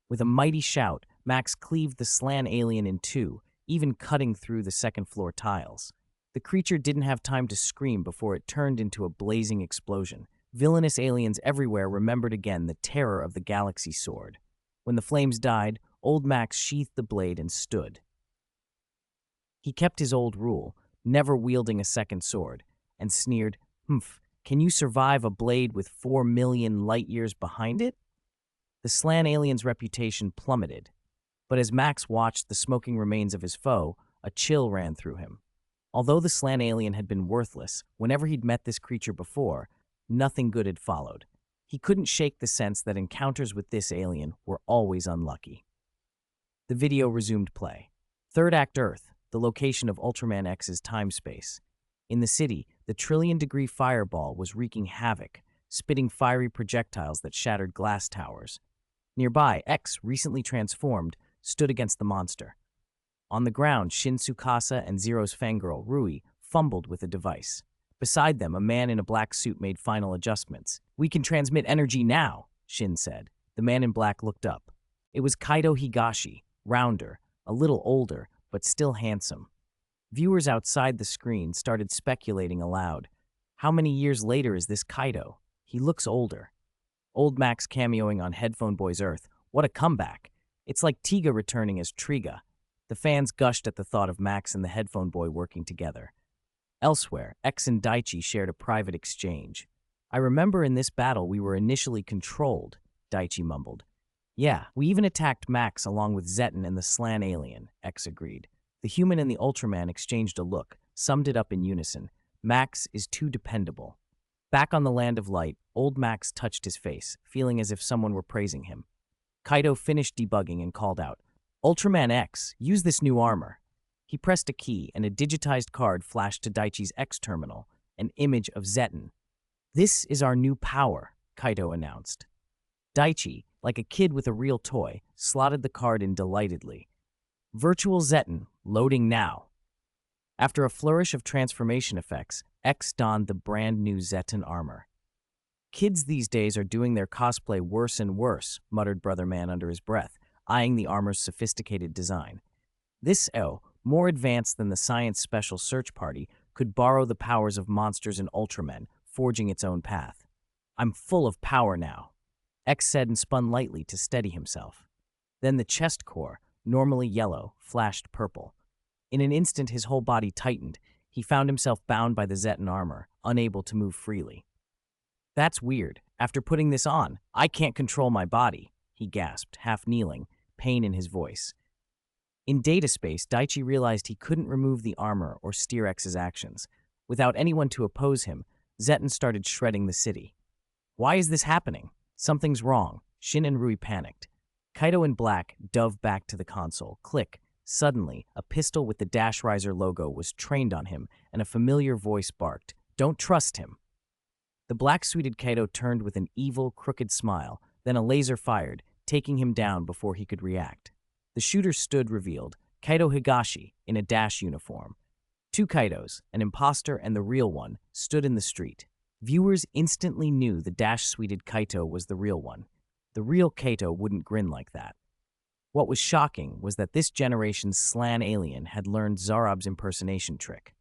With a mighty shout, Max cleaved the slan alien in two, even cutting through the second-floor tiles. The creature didn't have time to scream before it turned into a blazing explosion. Villainous aliens everywhere remembered again the terror of the Galaxy Sword. When the flames died, old Max sheathed the blade and stood. He kept his old rule, never wielding a second sword, and sneered, "Humph, can you survive a blade with 4 million light-years behind it?" The slan alien's reputation plummeted, but as Max watched the smoking remains of his foe, a chill ran through him. Although the slan alien had been worthless, whenever he'd met this creature before, nothing good had followed. He couldn't shake the sense that encounters with this alien were always unlucky. The video resumed play. Third Act Earth, the location of Ultraman X's time-space. In the city, the trillion-degree fireball was wreaking havoc, spitting fiery projectiles that shattered glass towers. Nearby, X, recently transformed, stood against the monster. On the ground, Shin Tsukasa and Zero's fangirl, Rui, fumbled with a device. Beside them, a man in a black suit made final adjustments. "We can transmit energy now," Shin said. The man in black looked up. It was Kaido Higashi, rounder, a little older, but still handsome. Viewers outside the screen started speculating aloud. How many years later is this Kaido? He looks older. Old Max cameoing on Headphone Boy's Earth. What a comeback. It's like Tiga returning as Triga. The fans gushed at the thought of Max and the Headphone Boy working together. Elsewhere, X and Daichi shared a private exchange. "I remember in this battle we were initially controlled," Daichi mumbled. "Yeah, we even attacked Max along with Zeton and the slan alien," X agreed. The human and the Ultraman exchanged a look, summed it up in unison. Max is too dependable. Back on the Land of Light, old Max touched his face, feeling as if someone were praising him. Kaido finished debugging and called out, "Ultraman X, use this new armor." He pressed a key and a digitized card flashed to Daichi's X terminal, an image of Zeton. "This is our new power," Kaido announced. Daichi, like a kid with a real toy, slotted the card in delightedly. "Virtual Zeton, loading now." After a flourish of transformation effects, X donned the brand new Zeton armor. "Kids these days are doing their cosplay worse and worse," muttered Brother Man under his breath, eyeing the armor's sophisticated design. This more advanced than the Science Special Search Party, could borrow the powers of monsters and Ultramen, forging its own path. "I'm full of power now," X said and spun lightly to steady himself. Then the chest core, normally yellow, flashed purple. In an instant his whole body tightened. He found himself bound by the Zeton armor, unable to move freely. "That's weird. After putting this on, I can't control my body," he gasped, half kneeling, pain in his voice. In data space, Daichi realized he couldn't remove the armor or steer X's actions. Without anyone to oppose him, Zeton started shredding the city. "Why is this happening? Something's wrong." Shin and Rui panicked. Kaido in black dove back to the console. Click. Suddenly, a pistol with the Dash Riser logo was trained on him, and a familiar voice barked, "Don't trust him." The black-suited Kaido turned with an evil, crooked smile, then a laser fired, taking him down before he could react. The shooter stood revealed, Kaido Higashi, in a Dash uniform. Two Kaidos, an imposter and the real one, stood in the street. Viewers instantly knew the dash-suited Kaito was the real one. The real Kaito wouldn't grin like that. What was shocking was that this generation's slan alien had learned Zarob's impersonation trick.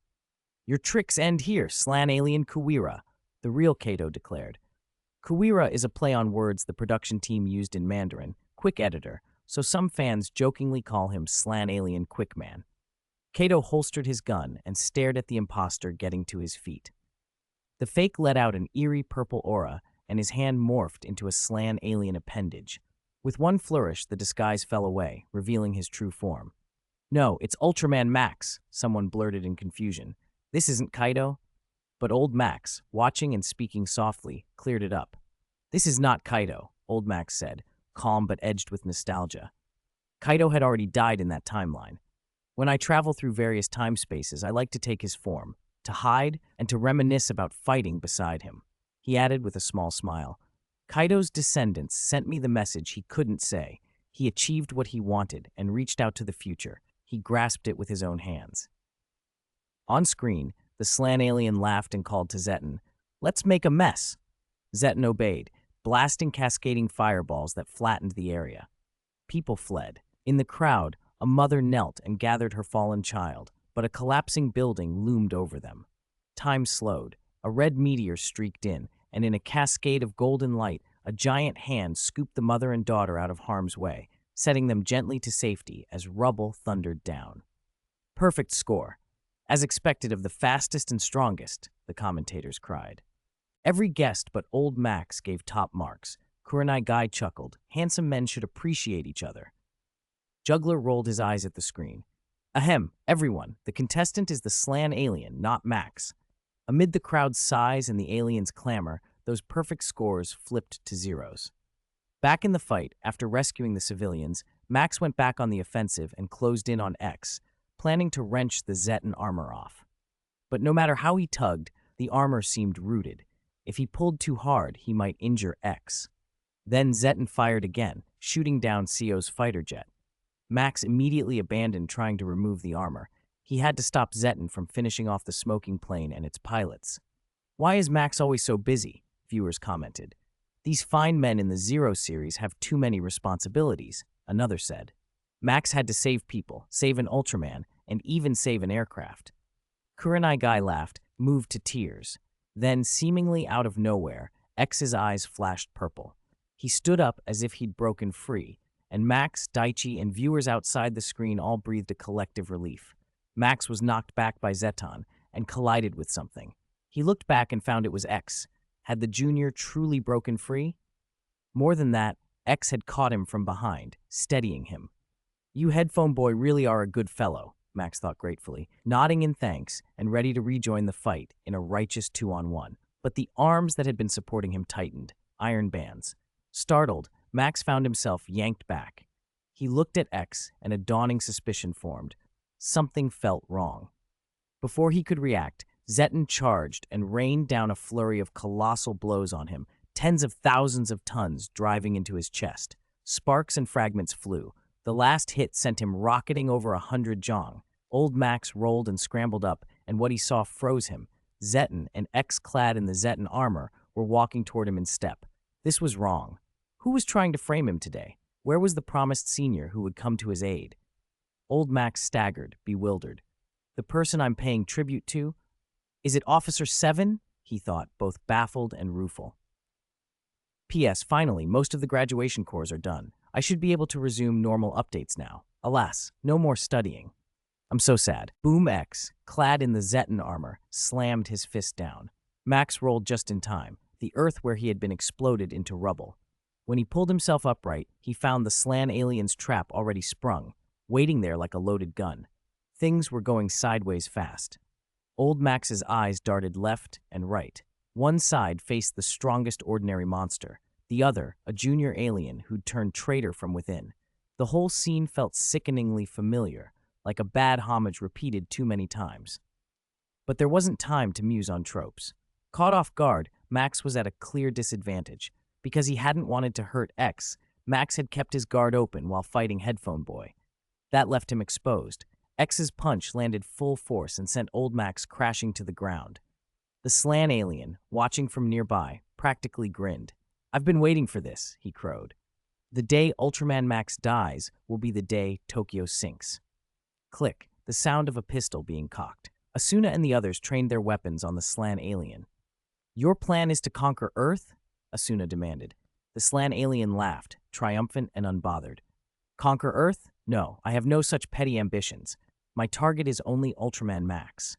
"Your tricks end here, slan alien Kuwira," the real Kaito declared. Kuwira is a play on words the production team used in Mandarin, quick editor, so some fans jokingly call him slan alien Quickman. Kaito holstered his gun and stared at the imposter getting to his feet. The fake let out an eerie purple aura, and his hand morphed into a slan alien appendage. With one flourish, the disguise fell away, revealing his true form. "No, it's Ultraman Max," someone blurted in confusion. "This isn't Kaito." But old Max, watching and speaking softly, cleared it up. "This is not Kaito," old Max said, calm but edged with nostalgia. Kaito had already died in that timeline. "When I travel through various time spaces, I like to take his form, to hide and to reminisce about fighting beside him." He added with a small smile, "Kaito's descendants sent me the message he couldn't say. He achieved what he wanted and reached out to the future. He grasped it with his own hands." On screen, the slan alien laughed and called to Zeton, "Let's make a mess." Zeton obeyed, blasting cascading fireballs that flattened the area. People fled. In the crowd, a mother knelt and gathered her fallen child, but a collapsing building loomed over them. Time slowed. A red meteor streaked in, and in a cascade of golden light, a giant hand scooped the mother and daughter out of harm's way, setting them gently to safety as rubble thundered down. "Perfect score. As expected of the fastest and strongest," the commentators cried. Every guest but old Max gave top marks. Kurenai Guy chuckled, "Handsome men should appreciate each other." Juggler rolled his eyes at the screen. "Ahem, everyone, the contestant is the slan alien, not Max." Amid the crowd's sighs and the alien's clamor, those perfect scores flipped to zeros. Back in the fight, after rescuing the civilians, Max went back on the offensive and closed in on X, planning to wrench the Zeton armor off. But no matter how he tugged, the armor seemed rooted. If he pulled too hard, he might injure X. Then Zeton fired again, shooting down Sio's fighter jet. Max immediately abandoned trying to remove the armor. He had to stop Zeton from finishing off the smoking plane and its pilots. "Why is Max always so busy?" viewers commented. "These fine men in the Zero series have too many responsibilities," another said. Max had to save people, save an Ultraman, and even save an aircraft. Kurenai Guy laughed, moved to tears. Then, seemingly out of nowhere, X's eyes flashed purple. He stood up as if he'd broken free, and Max, Daichi, and viewers outside the screen all breathed a collective relief. Max was knocked back by Zeton and collided with something. He looked back and found it was X. Had the junior truly broken free? More than that, X had caught him from behind, steadying him. "You headphone boy really are a good fellow," Max thought gratefully, nodding in thanks and ready to rejoin the fight in a righteous 2-on-1. But the arms that had been supporting him tightened, iron bands. Startled, Max found himself yanked back. He looked at X, and a dawning suspicion formed. Something felt wrong. Before he could react, Zeton charged and rained down a flurry of colossal blows on him, tens of thousands of tons driving into his chest. Sparks and fragments flew. The last hit sent him rocketing over 100 jong. Old Max rolled and scrambled up, and what he saw froze him. Zeton, and X clad in the Zeton armor, were walking toward him in step. This was wrong. Who was trying to frame him today? Where was the promised senior who would come to his aid? Old Max staggered, bewildered. The person I'm paying tribute to? Is it Officer 7? He thought, both baffled and rueful. P.S. Finally, most of the graduation courses are done. I should be able to resume normal updates now. Alas, no more studying. I'm so sad. Boom X, clad in the Zeton armor, slammed his fist down. Max rolled just in time, the earth where he had been exploded into rubble. When he pulled himself upright, he found the slan alien's trap already sprung, waiting there like a loaded gun. Things were going sideways fast. Old Max's eyes darted left and right. One side faced the strongest ordinary monster, the other, a junior alien who'd turned traitor from within. The whole scene felt sickeningly familiar, like a bad homage repeated too many times. But there wasn't time to muse on tropes. Caught off guard, Max was at a clear disadvantage. Because he hadn't wanted to hurt X, Max had kept his guard open while fighting Headphone Boy. That left him exposed. X's punch landed full force and sent old Max crashing to the ground. The slan alien, watching from nearby, practically grinned. "I've been waiting for this," he crowed. "The day Ultraman Max dies will be the day Tokyo sinks." Click, the sound of a pistol being cocked. Asuna and the others trained their weapons on the slan alien. "Your plan is to conquer Earth?" Asuna demanded. The slan alien laughed, triumphant and unbothered. "Conquer Earth? No, I have no such petty ambitions. My target is only Ultraman Max."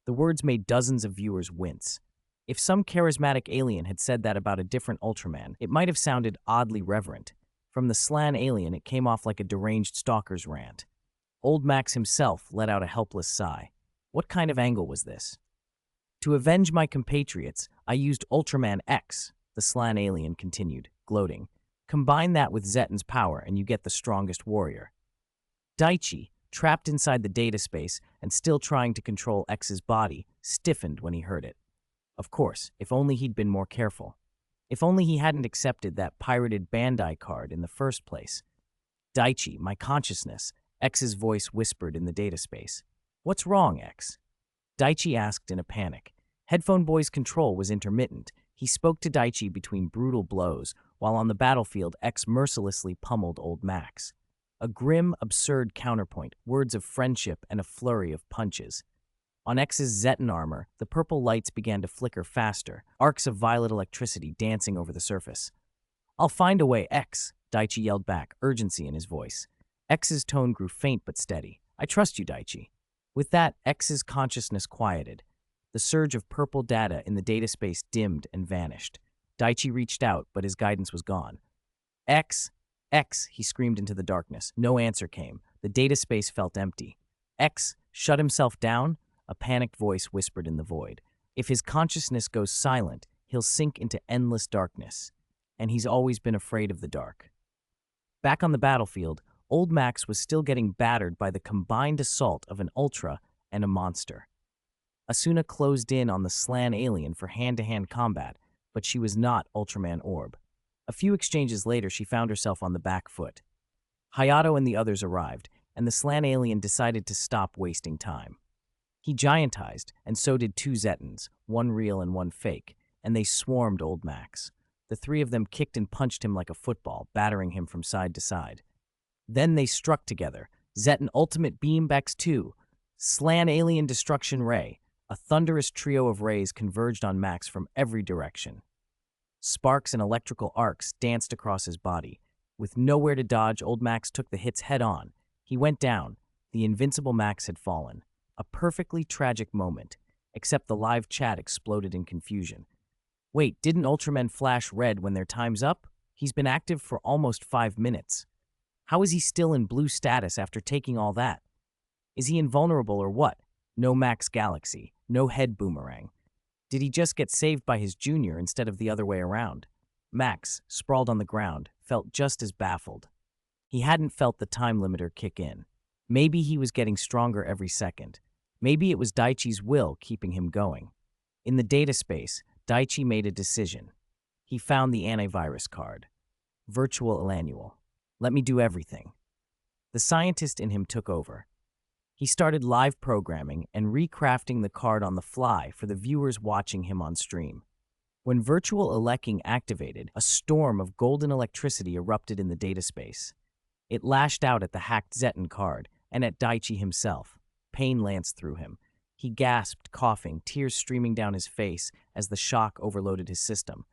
The words made dozens of viewers wince. If some charismatic alien had said that about a different Ultraman, it might have sounded oddly reverent. From the slan alien, it came off like a deranged stalker's rant. Old Max himself let out a helpless sigh. What kind of angle was this? "To avenge my compatriots, I used Ultraman X," the slan alien continued, gloating. "Combine that with Zetten's power and you get the strongest warrior." Daichi, trapped inside the data space and still trying to control X's body, stiffened when he heard it. Of course, if only he'd been more careful. If only he hadn't accepted that pirated Bandai card in the first place. "Daichi, my consciousness," X's voice whispered in the data space. "What's wrong, X?" Daichi asked in a panic. Headphone Boy's control was intermittent. He spoke to Daichi between brutal blows, while on the battlefield X mercilessly pummeled Old Max. A grim, absurd counterpoint, words of friendship and a flurry of punches. On X's Zetten armor, the purple lights began to flicker faster, arcs of violet electricity dancing over the surface. "I'll find a way, X," Daichi yelled back, urgency in his voice. X's tone grew faint but steady. "I trust you, Daichi." With that, X's consciousness quieted. The surge of purple data in the data space dimmed and vanished. Daichi reached out, but his guidance was gone. "X, X," he screamed into the darkness. No answer came. The data space felt empty. "X, shut himself down?" A panicked voice whispered in the void. "If his consciousness goes silent, he'll sink into endless darkness. And he's always been afraid of the dark." Back on the battlefield, Old Max was still getting battered by the combined assault of an Ultra and a monster. Asuna closed in on the slan alien for hand-to-hand combat, but she was not Ultraman Orb. A few exchanges later, she found herself on the back foot. Hayato and the others arrived, and the slan alien decided to stop wasting time. He giantized, and so did two Zettens, one real and one fake, and they swarmed Old Max. The three of them kicked and punched him like a football, battering him from side to side. Then they struck together. Zetten Ultimate Beam X2, Slan Alien Destruction Ray. A thunderous trio of rays converged on Max from every direction. Sparks and electrical arcs danced across his body. With nowhere to dodge, Old Max took the hits head-on. He went down. The invincible Max had fallen. A perfectly tragic moment, except the live chat exploded in confusion. "Wait, didn't Ultraman flash red when their time's up? He's been active for almost 5 minutes. How is he still in blue status after taking all that? Is he invulnerable or what? No Max Galaxy, no head boomerang. Did he just get saved by his junior instead of the other way around?" Max, sprawled on the ground, felt just as baffled. He hadn't felt the time limiter kick in. Maybe he was getting stronger every second. Maybe it was Daichi's will keeping him going. In the data space, Daichi made a decision. He found the antivirus card. Virtual Elanuel. Let me do everything. The scientist in him took over. He started live programming and recrafting the card on the fly for the viewers watching him on stream. When Virtual Elecking activated, a storm of golden electricity erupted in the data space. It lashed out at the hacked Zetten card and at Daichi himself. Pain lanced through him. He gasped, coughing, tears streaming down his face as the shock overloaded his system.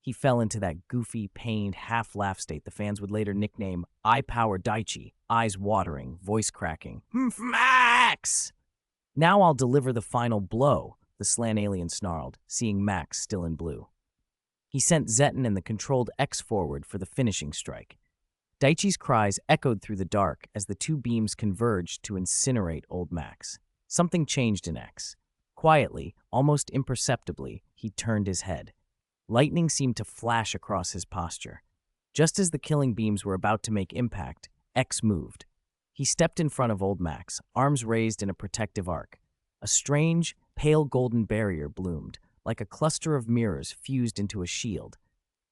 He fell into that goofy, pained, half-laugh state the fans would later nickname Eye Power Daichi, eyes watering, voice cracking. "Max! Now I'll deliver the final blow," the slan alien snarled, seeing Max still in blue. He sent Zetten and the controlled X forward for the finishing strike. Daichi's cries echoed through the dark as the two beams converged to incinerate Old Max. Something changed in X. Quietly, almost imperceptibly, he turned his head. Lightning seemed to flash across his posture. Just as the killing beams were about to make impact, X moved. He stepped in front of Old Max, arms raised in a protective arc. A strange, pale golden barrier bloomed, like a cluster of mirrors fused into a shield.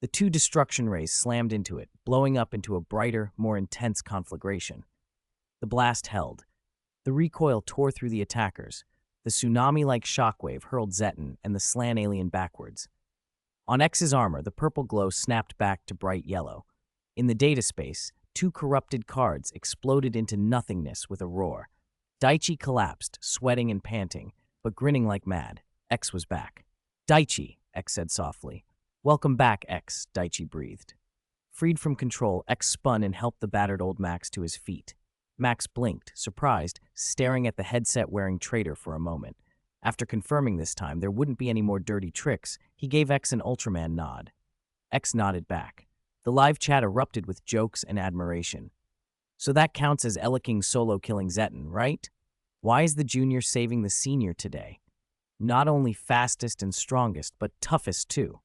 The two destruction rays slammed into it, blowing up into a brighter, more intense conflagration. The blast held. The recoil tore through the attackers. The tsunami-like shockwave hurled Zeton and the slan alien backwards. On X's armor, the purple glow snapped back to bright yellow. In the data space, two corrupted cards exploded into nothingness with a roar. Daichi collapsed, sweating and panting, but grinning like mad. X was back. "Daichi," X said softly. "Welcome back, X," Daichi breathed. Freed from control, X spun and helped the battered old Max to his feet. Max blinked, surprised, staring at the headset-wearing traitor for a moment. After confirming this time there wouldn't be any more dirty tricks, he gave X an Ultraman nod. X nodded back. The live chat erupted with jokes and admiration. "So that counts as King solo killing Zeton, right? Why is the junior saving the senior today? Not only fastest and strongest, but toughest too."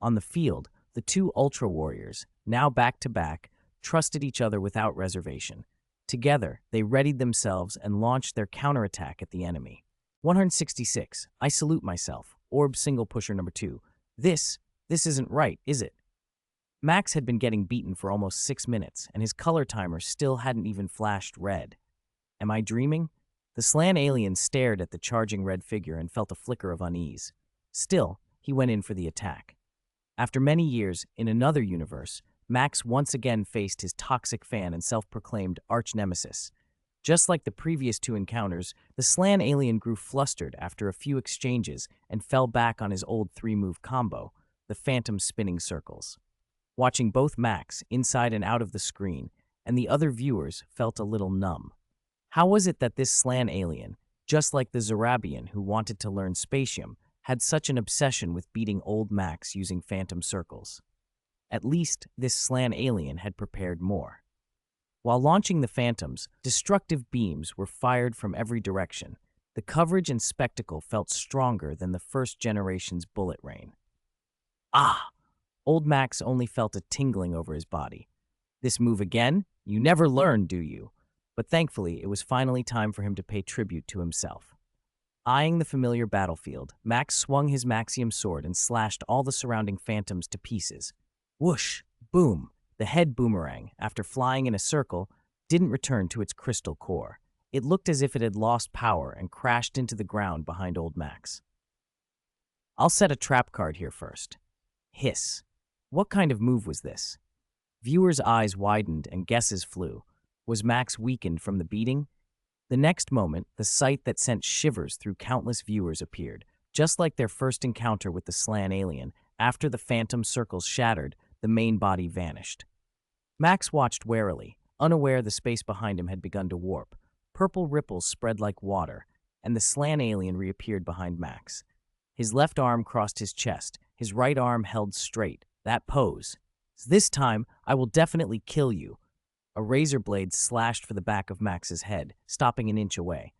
On the field, the two Ultra Warriors, now back-to-back, trusted each other without reservation. Together, they readied themselves and launched their counterattack at the enemy. 166. I salute myself. Orb single pusher number 2. This isn't right, is it? Max had been getting beaten for almost 6 minutes, and his color timer still hadn't even flashed red. Am I dreaming? The slan alien stared at the charging red figure and felt a flicker of unease. Still, he went in for the attack. After many years, in another universe, Max once again faced his toxic fan and self-proclaimed arch-nemesis. Just like the previous two encounters, the slan alien grew flustered after a few exchanges and fell back on his old 3-move combo, the phantom spinning circles. Watching both Max, inside and out of the screen, and the other viewers felt a little numb. How was it that this slan alien, just like the Zarabian who wanted to learn spatium, had such an obsession with beating old Max using phantom circles? At least, this slan alien had prepared more. While launching the phantoms, destructive beams were fired from every direction. The coverage and spectacle felt stronger than the first generation's bullet rain. Ah! Old Max only felt a tingling over his body. This move again? You never learn, do you? But thankfully, it was finally time for him to pay tribute to himself. Eyeing the familiar battlefield, Max swung his Maxium sword and slashed all the surrounding phantoms to pieces. Whoosh! Boom! The head boomerang, after flying in a circle, didn't return to its crystal core. It looked as if it had lost power and crashed into the ground behind old Max. I'll set a trap card here first. Hiss. What kind of move was this? Viewers' eyes widened and guesses flew. Was Max weakened from the beating? The next moment, the sight that sent shivers through countless viewers appeared. Just like their first encounter with the slan alien, after the phantom circles shattered, the main body vanished. Max watched warily, unaware the space behind him had begun to warp. Purple ripples spread like water, and the slan alien reappeared behind Max. His left arm crossed his chest, his right arm held straight. That pose. This time, I will definitely kill you. A razor blade slashed for the back of Max's head, stopping an inch away.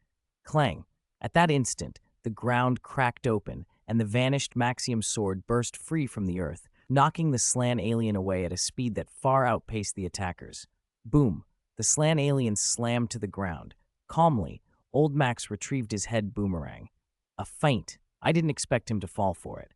Clang. At that instant, the ground cracked open, and the vanished Maxium sword burst free from the earth, knocking the slan alien away at a speed that far outpaced the attackers. Boom. The slan alien slammed to the ground. Calmly, old Max retrieved his head boomerang. A feint. I didn't expect him to fall for it.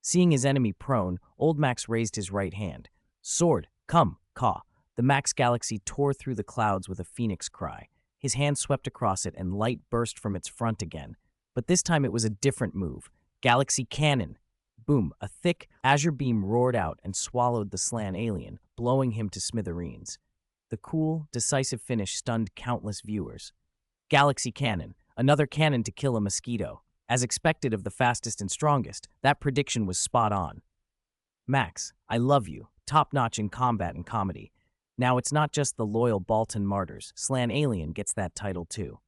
Seeing his enemy prone, old Max raised his right hand. Sword, come, caw. The Max Galaxy tore through the clouds with a phoenix cry. His hand swept across it and light burst from its front again. But this time it was a different move. Galaxy Cannon. Boom, a thick azure beam roared out and swallowed the slan alien, blowing him to smithereens. The cool, decisive finish stunned countless viewers. Galaxy Cannon, another cannon to kill a mosquito. As expected of the fastest and strongest, that prediction was spot on. Max, I love you, top-notch in combat and comedy. Now it's not just the loyal Baltan martyrs, slan alien gets that title too.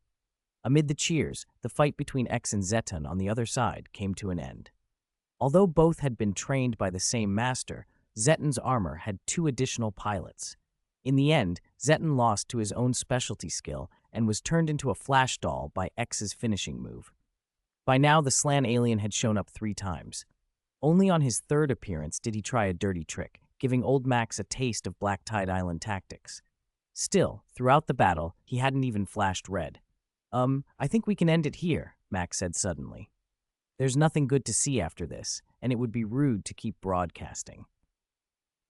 Amid the cheers, the fight between X and Zeton on the other side came to an end. Although both had been trained by the same master, Zeton's armor had 2 additional pilots. In the end, Zeton lost to his own specialty skill and was turned into a flash doll by X's finishing move. By now, the slan alien had shown up 3 times. Only on his 3rd appearance did he try a dirty trick, giving old Max a taste of Black Tide Island tactics. Still, throughout the battle, he hadn't even flashed red. I think we can end it here, Max said suddenly. There's nothing good to see after this, and it would be rude to keep broadcasting.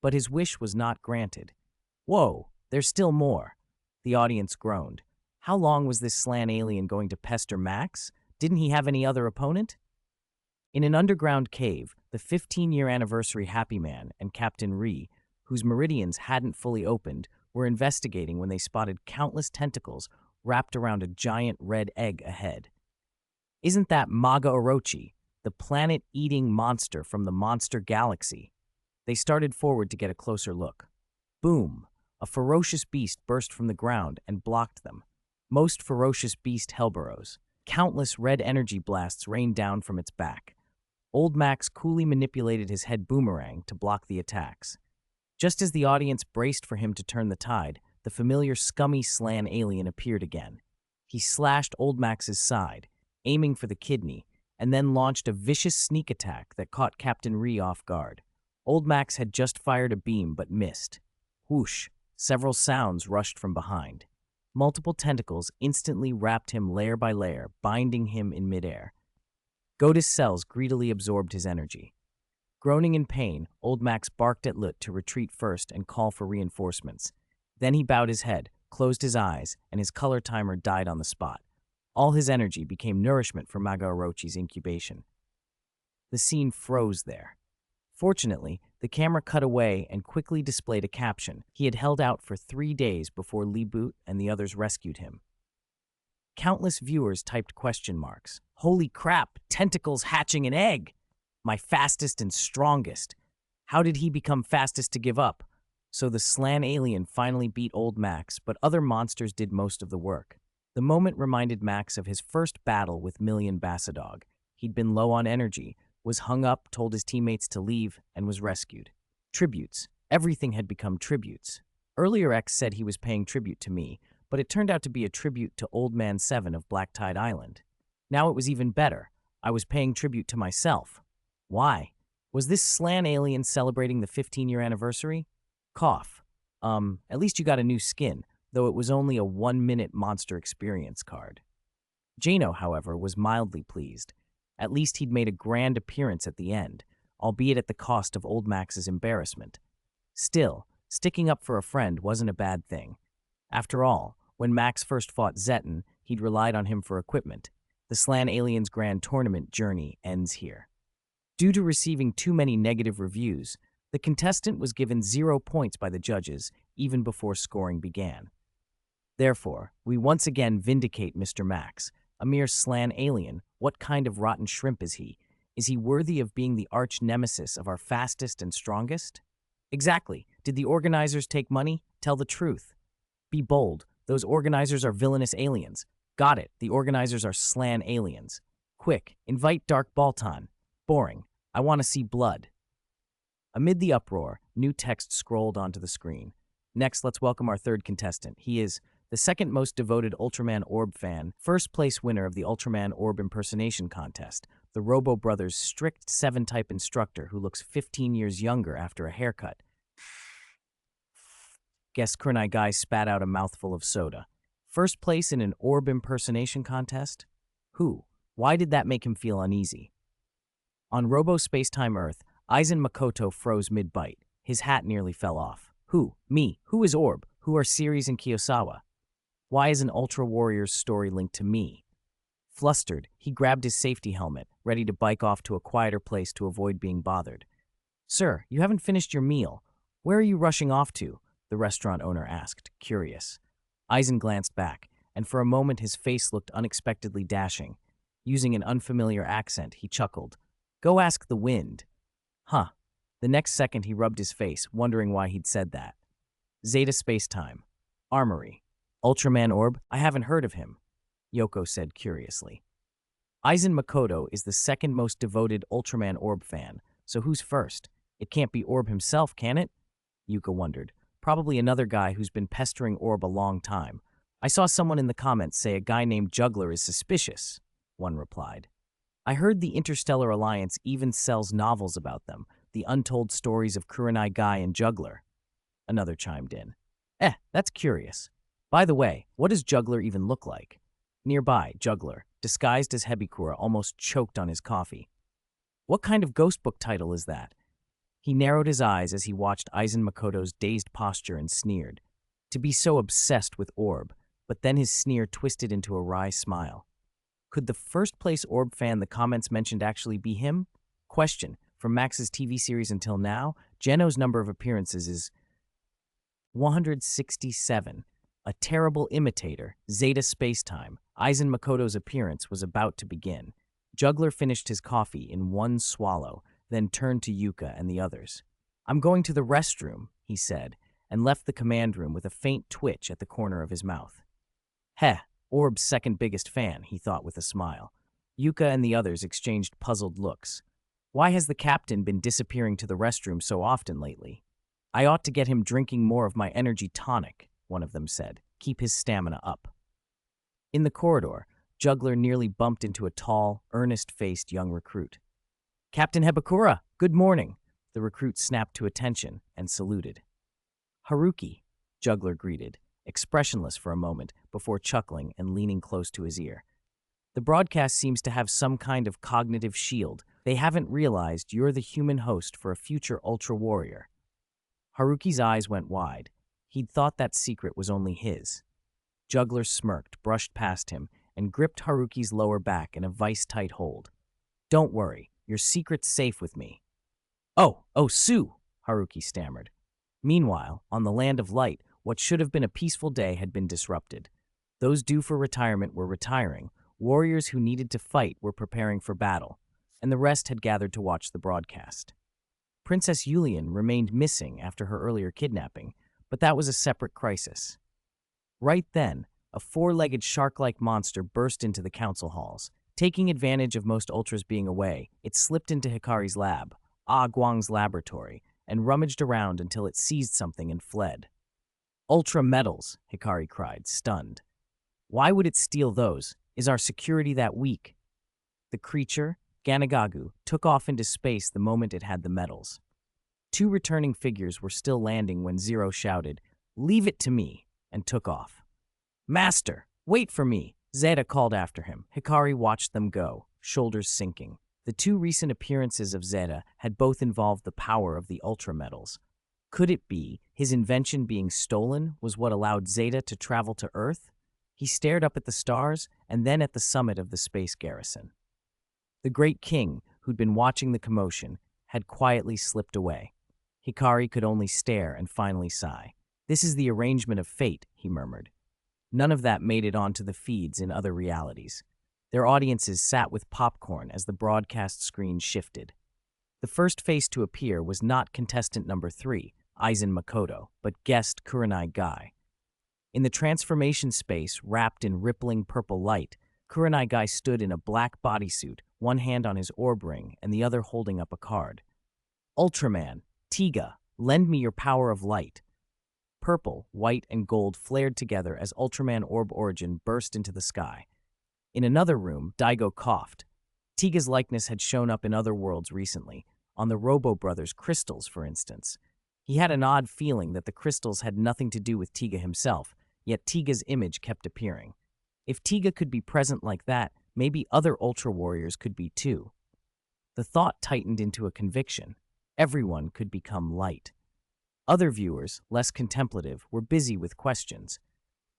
But his wish was not granted. Whoa, there's still more. The audience groaned. How long was this slan alien going to pester Max? Didn't he have any other opponent? In an underground cave, the 15-year anniversary Happy Man and Captain Ri, whose meridians hadn't fully opened, were investigating when they spotted countless tentacles wrapped around a giant red egg ahead. Isn't that Maga Orochi, the planet-eating monster from the Monster Galaxy? They started forward to get a closer look. Boom! A ferocious beast burst from the ground and blocked them. Most ferocious beast hellburrows. Countless red energy blasts rained down from its back. Old Max coolly manipulated his head boomerang to block the attacks. Just as the audience braced for him to turn the tide, the familiar scummy slan alien appeared again. He slashed Old Max's side, aiming for the kidney, and then launched a vicious sneak attack that caught Captain Ri off guard. Old Max had just fired a beam but missed. Whoosh! Several sounds rushed from behind. Multiple tentacles instantly wrapped him layer by layer, binding him in midair. Godus cells greedily absorbed his energy. Groaning in pain, Old Max barked at Lut to retreat first and call for reinforcements. Then he bowed his head, closed his eyes, and his color timer died on the spot. All his energy became nourishment for Maga Orochi's incubation. The scene froze there. Fortunately, the camera cut away and quickly displayed a caption. He had held out for 3 days before Li Boot and the others rescued him. Countless viewers typed question marks. Holy crap, tentacles hatching an egg! My fastest and strongest. How did he become fastest to give up? So the slan alien finally beat Old Max, but other monsters did most of the work. The moment reminded Max of his first battle with Million Bassadog. He'd been low on energy, was hung up, told his teammates to leave, and was rescued. Tributes. Everything had become tributes. Earlier X said he was paying tribute to me, but it turned out to be a tribute to Old Man 7 of Black Tide Island. Now it was even better. I was paying tribute to myself. Why? Was this slan alien celebrating the 15-year anniversary? Cough. At least you got a new skin, though it was only a 1-minute monster experience card. Jano, however, was mildly pleased. At least he'd made a grand appearance at the end, albeit at the cost of Old Max's embarrassment. Still, sticking up for a friend wasn't a bad thing. After all, when Max first fought Zeton, he'd relied on him for equipment. The slan alien's grand tournament journey ends here. Due to receiving too many negative reviews, the contestant was given 0 points by the judges even before scoring began. Therefore, we once again vindicate Mr. Max. A mere slan alien, what kind of rotten shrimp is he? Is he worthy of being the arch nemesis of our fastest and strongest? Exactly. Did the organizers take money? Tell the truth. Be bold. Those organizers are villainous aliens. Got it. The organizers are slan aliens. Quick, invite Dark Baltan. Boring. I want to see blood. Amid the uproar, new text scrolled onto the screen. Next, let's welcome our third contestant. He is the second most devoted Ultraman Orb fan, first place winner of the Ultraman Orb impersonation contest, the Robo Brothers' strict 7-type instructor who looks 15 years younger after a haircut. Guess Kurenai Guy spat out a mouthful of soda. First place in an orb impersonation contest? Who? Why did that make him feel uneasy? On Robo Spacetime Earth, Aizen Makoto froze mid-bite. His hat nearly fell off. Who? Me. Who is Orb? Who are Ceres and Kiyosawa? Why is an Ultra Warrior's story linked to me? Flustered, he grabbed his safety helmet, ready to bike off to a quieter place to avoid being bothered. Sir, you haven't finished your meal. Where are you rushing off to? The restaurant owner asked, curious. Aizen glanced back, and for a moment his face looked unexpectedly dashing. Using an unfamiliar accent, he chuckled. Go ask the wind. Huh. The next second he rubbed his face, wondering why he'd said that. Zeta Spacetime. Armory. Ultraman Orb? I haven't heard of him, Yoko said curiously. Aizen Makoto is the second most devoted Ultraman Orb fan, so who's first? It can't be Orb himself, can it? Yuka wondered. Probably another guy who's been pestering Orb a long time. I saw someone in the comments say a guy named Juggler is suspicious, one replied. I heard the Interstellar Alliance even sells novels about them, the untold stories of Kurenai Guy and Juggler. Another chimed in. That's curious. By the way, what does Juggler even look like? Nearby, Juggler, disguised as Hebikura, almost choked on his coffee. What kind of ghost book title is that? He narrowed his eyes as he watched Aizen Makoto's dazed posture and sneered. To be so obsessed with Orb, but then his sneer twisted into a wry smile. Could the first place Orb fan the comments mentioned actually be him? Question. From Max's TV series until now, Geno's number of appearances is 167. A terrible imitator, Zeta Spacetime. Aizen Makoto's appearance was about to begin. Juggler finished his coffee in one swallow, then turned to Yuka and the others. I'm going to the restroom, he said, and left the command room with a faint twitch at the corner of his mouth. Heh, Orb's second biggest fan, he thought with a smile. Yuka and the others exchanged puzzled looks. Why has the captain been disappearing to the restroom so often lately? I ought to get him drinking more of my energy tonic, one of them said. Keep his stamina up. In the corridor, Juggler nearly bumped into a tall, earnest-faced young recruit. Captain Hebakura, good morning. The recruit snapped to attention and saluted. Haruki, Juggler greeted, expressionless for a moment before chuckling and leaning close to his ear. The broadcast seems to have some kind of cognitive shield. They haven't realized you're the human host for a future Ultra Warrior. Haruki's eyes went wide. He'd thought that secret was only his. Juggler smirked, brushed past him, and gripped Haruki's lower back in a vice-tight hold. Don't worry, your secret's safe with me. Oh, Sue, Haruki stammered. Meanwhile, on the Land of Light, what should have been a peaceful day had been disrupted. Those due for retirement were retiring, warriors who needed to fight were preparing for battle, and the rest had gathered to watch the broadcast. Princess Yulian remained missing after her earlier kidnapping, but that was a separate crisis. Right then, a four-legged shark-like monster burst into the council halls. Taking advantage of most Ultras being away, it slipped into Hikari's lab, Guang's laboratory, and rummaged around until it seized something and fled. Ultra metals, Hikari cried, stunned. Why would it steal those? Is our security that weak? The creature, Ganagagu, took off into space the moment it had the metals. Two returning figures were still landing when Zero shouted, Leave it to me, and took off. Master, wait for me, Zeta called after him. Hikari watched them go, shoulders sinking. The two recent appearances of Zeta had both involved the power of the Ultra metals. Could it be his invention being stolen was what allowed Zeta to travel to Earth? He stared up at the stars and then at the summit of the space garrison. The great king, who'd been watching the commotion, had quietly slipped away. Hikari could only stare and finally sigh. This is the arrangement of fate, he murmured. None of that made it onto the feeds in other realities. Their audiences sat with popcorn as the broadcast screen shifted. The first face to appear was not contestant number 3, Aizen Makoto, but guest Kurenai Guy. In the transformation space wrapped in rippling purple light, Kurenai Guy stood in a black bodysuit, one hand on his orb ring and the other holding up a card. Ultraman, Tiga, lend me your power of light. Purple, white, and gold flared together as Ultraman Orb Origin burst into the sky. In another room, Daigo coughed. Tiga's likeness had shown up in other worlds recently, on the Robo Brothers crystals, for instance. He had an odd feeling that the crystals had nothing to do with Tiga himself, yet Tiga's image kept appearing. If Tiga could be present like that, maybe other Ultra Warriors could be too. The thought tightened into a conviction. Everyone could become light. Other viewers, less contemplative, were busy with questions.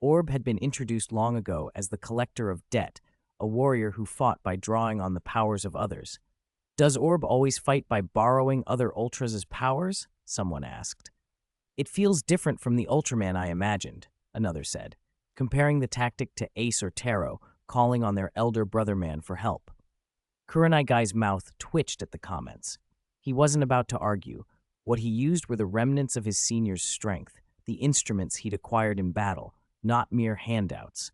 Orb had been introduced long ago as the collector of debt, a warrior who fought by drawing on the powers of others. Does Orb always fight by borrowing other Ultras' powers? Someone asked. It feels different from the Ultraman I imagined, another said, comparing the tactic to Ace or Taro, calling on their elder brother man for help. Kurenai Guy's mouth twitched at the comments. He wasn't about to argue. What he used were the remnants of his senior's strength, the instruments he'd acquired in battle, not mere handouts.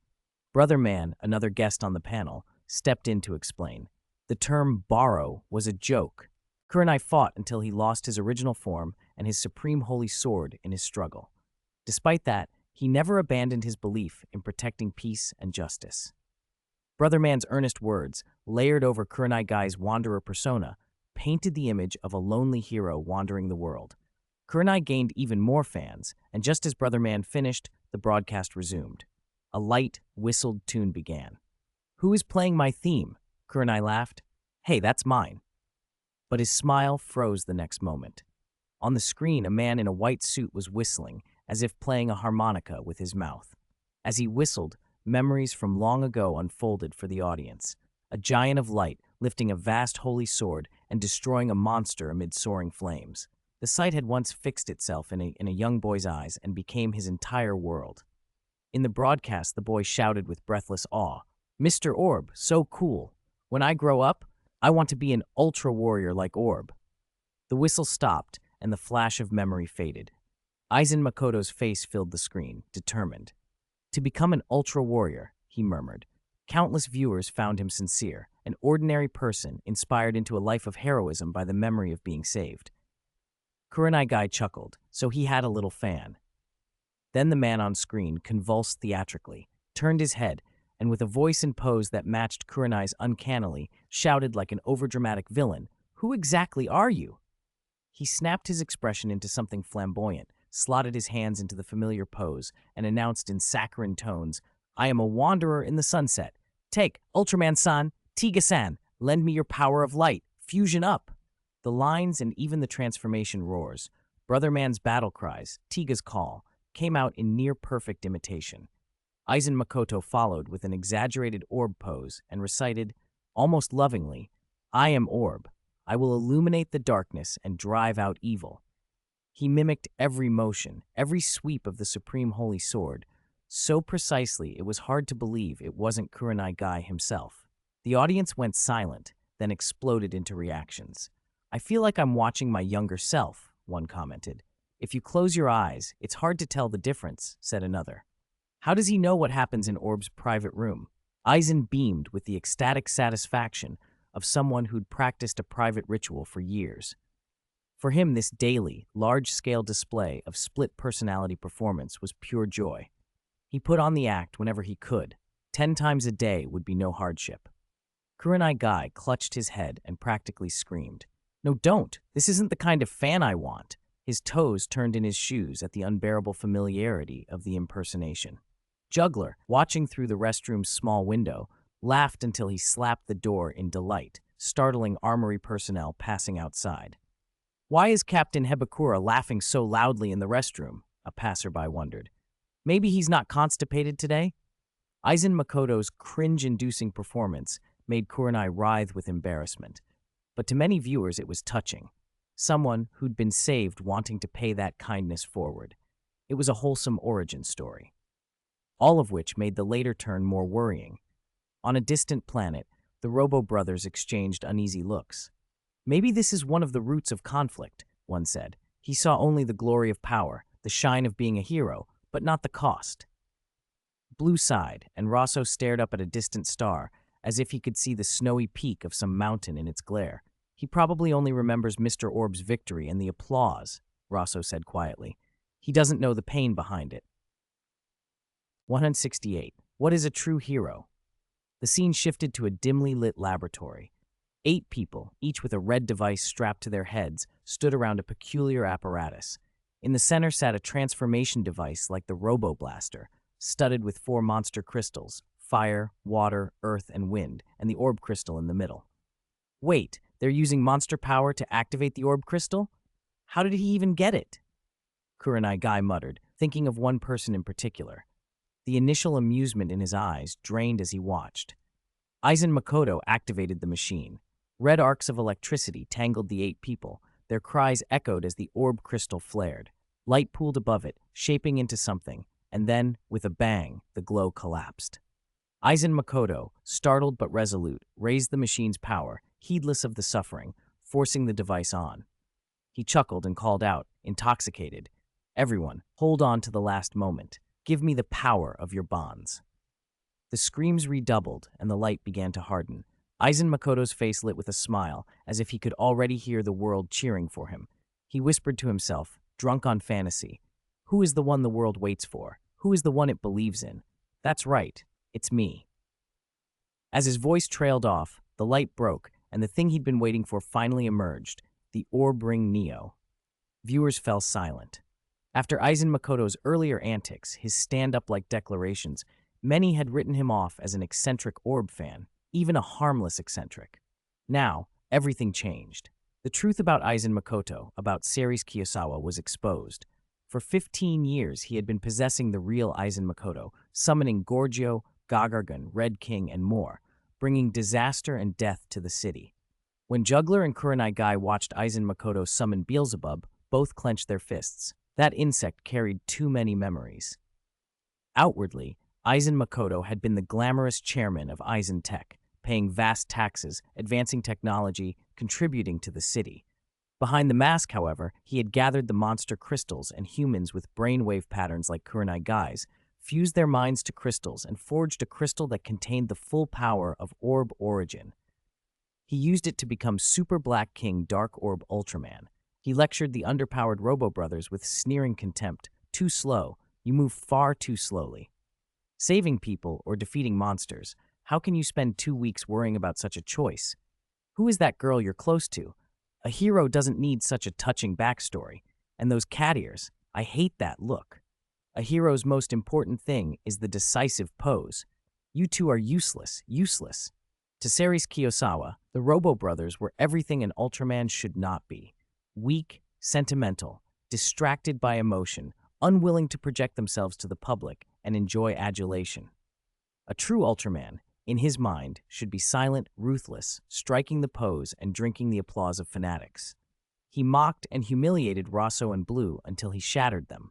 Brother Man, another guest on the panel, stepped in to explain. The term borrow was a joke. Kurenai fought until he lost his original form and his supreme holy sword in his struggle. Despite that, he never abandoned his belief in protecting peace and justice. Brother Man's earnest words, layered over Kurenai Guy's wanderer persona, painted the image of a lonely hero wandering the world. Kurenai gained even more fans, and just as Brother Man finished, the broadcast resumed. A light, whistled tune began. Who is playing my theme? Kurenai laughed. Hey, that's mine. But his smile froze the next moment. On the screen, a man in a white suit was whistling, as if playing a harmonica with his mouth. As he whistled, memories from long ago unfolded for the audience. A giant of light lifting a vast holy sword and destroying a monster amid soaring flames. The sight had once fixed itself in a young boy's eyes and became his entire world. In the broadcast, the boy shouted with breathless awe, "Mr. Orb, so cool. When I grow up, I want to be an ultra warrior like Orb." The whistle stopped, and the flash of memory faded. Aizen Makoto's face filled the screen, determined. "To become an ultra warrior," he murmured. Countless viewers found him sincere, an ordinary person inspired into a life of heroism by the memory of being saved. Kurenai Guy chuckled, so he had a little fan. Then the man on screen convulsed theatrically, turned his head, and with a voice and pose that matched Kurenai's uncannily, shouted like an overdramatic villain, "Who exactly are you?" He snapped his expression into something flamboyant, slotted his hands into the familiar pose, and announced in saccharine tones, "I am a wanderer in the sunset. Take, Ultraman-san, Tiga-san, lend me your power of light, fusion up." The lines and even the transformation roars, Brother Man's battle cries, Tiga's call, came out in near-perfect imitation. Aizen Makoto followed with an exaggerated orb pose and recited, almost lovingly, "I am Orb. I will illuminate the darkness and drive out evil." He mimicked every motion, every sweep of the supreme holy sword, so precisely it was hard to believe it wasn't Kurenai Guy himself. The audience went silent, then exploded into reactions. "I feel like I'm watching my younger self," one commented. "If you close your eyes, it's hard to tell the difference," said another. "How does he know what happens in Orb's private room?" Aizen beamed with the ecstatic satisfaction of someone who'd practiced a private ritual for years. For him, this daily, large-scale display of split personality performance was pure joy. He put on the act whenever he could. 10 times a day would be no hardship. Kurenai Guy clutched his head and practically screamed, "No, don't! This isn't the kind of fan I want!" His toes turned in his shoes at the unbearable familiarity of the impersonation. Juggler, watching through the restroom's small window, laughed until he slapped the door in delight, startling armory personnel passing outside. "Why is Captain Hebakura laughing so loudly in the restroom?" a passerby wondered. "Maybe he's not constipated today?" Aizen Makoto's cringe-inducing performance made Kurenai writhe with embarrassment, but to many viewers it was touching. Someone who'd been saved wanting to pay that kindness forward. It was a wholesome origin story. All of which made the later turn more worrying. On a distant planet, the Robo brothers exchanged uneasy looks. "Maybe this is one of the roots of conflict," one said. "He saw only the glory of power, the shine of being a hero, but not the cost." Blue sighed, and Rosso stared up at a distant star, as if he could see the snowy peak of some mountain in its glare. "He probably only remembers Mr. Orb's victory and the applause," Rosso said quietly. "He doesn't know the pain behind it." 168. What is a true hero? The scene shifted to a dimly lit laboratory. 8 people, each with a red device strapped to their heads, stood around a peculiar apparatus. In the center sat a transformation device like the Robo Blaster, studded with 4 monster crystals, fire, water, earth, and wind, and the orb crystal in the middle. "Wait, they're using monster power to activate the orb crystal? How did he even get it?" Kurenai Guy muttered, thinking of one person in particular. The initial amusement in his eyes drained as he watched. Aizen Makoto activated the machine. Red arcs of electricity tangled the 8 people. Their cries echoed as the orb crystal flared. Light pooled above it, shaping into something, and then, with a bang, the glow collapsed. Aizen Makoto, startled but resolute, raised the machine's power, heedless of the suffering, forcing the device on. He chuckled and called out, intoxicated, "Everyone, hold on to the last moment. Give me the power of your bonds." The screams redoubled, and the light began to harden. Aizen Makoto's face lit with a smile, as if he could already hear the world cheering for him. He whispered to himself, drunk on fantasy, "Who is the one the world waits for? Who is the one it believes in? That's right, it's me." As his voice trailed off, the light broke, and the thing he'd been waiting for finally emerged, the Orb Ring Neo. Viewers fell silent. After Aizen Makoto's earlier antics, his stand-up-like declarations, many had written him off as an eccentric Orb fan, even a harmless eccentric. Now, everything changed. The truth about Aizen Makoto, about Series Kiyosawa, was exposed. For 15 years, he had been possessing the real Aizen Makoto, summoning Gorgio, Gagargan, Red King, and more, bringing disaster and death to the city. When Juggler and Kurenai Guy watched Aizen Makoto summon Beelzebub, both clenched their fists. That insect carried too many memories. Outwardly, Aizen Makoto had been the glamorous chairman of Aizen Tech, paying vast taxes, advancing technology, contributing to the city. Behind the mask, however, he had gathered the monster crystals, and humans with brainwave patterns like Kurenai Guy's fused their minds to crystals and forged a crystal that contained the full power of Orb Origin. He used it to become Super Black King Dark Orb Ultraman. He lectured the underpowered Robo Brothers with sneering contempt. Too slow. You move far too slowly. Saving people or defeating monsters. How can you spend 2 weeks worrying about such a choice? Who is that girl you're close to? A hero doesn't need such a touching backstory. And those cat ears, I hate that look. A hero's most important thing is the decisive pose. You two are useless, useless. To Ceres Kiyosawa, the Robo Brothers were everything an Ultraman should not be. Weak, sentimental, distracted by emotion, unwilling to project themselves to the public and enjoy adulation. A true Ultraman, in his mind, should be silent, ruthless, striking the pose and drinking the applause of fanatics. He mocked and humiliated Rosso and Blue until he shattered them.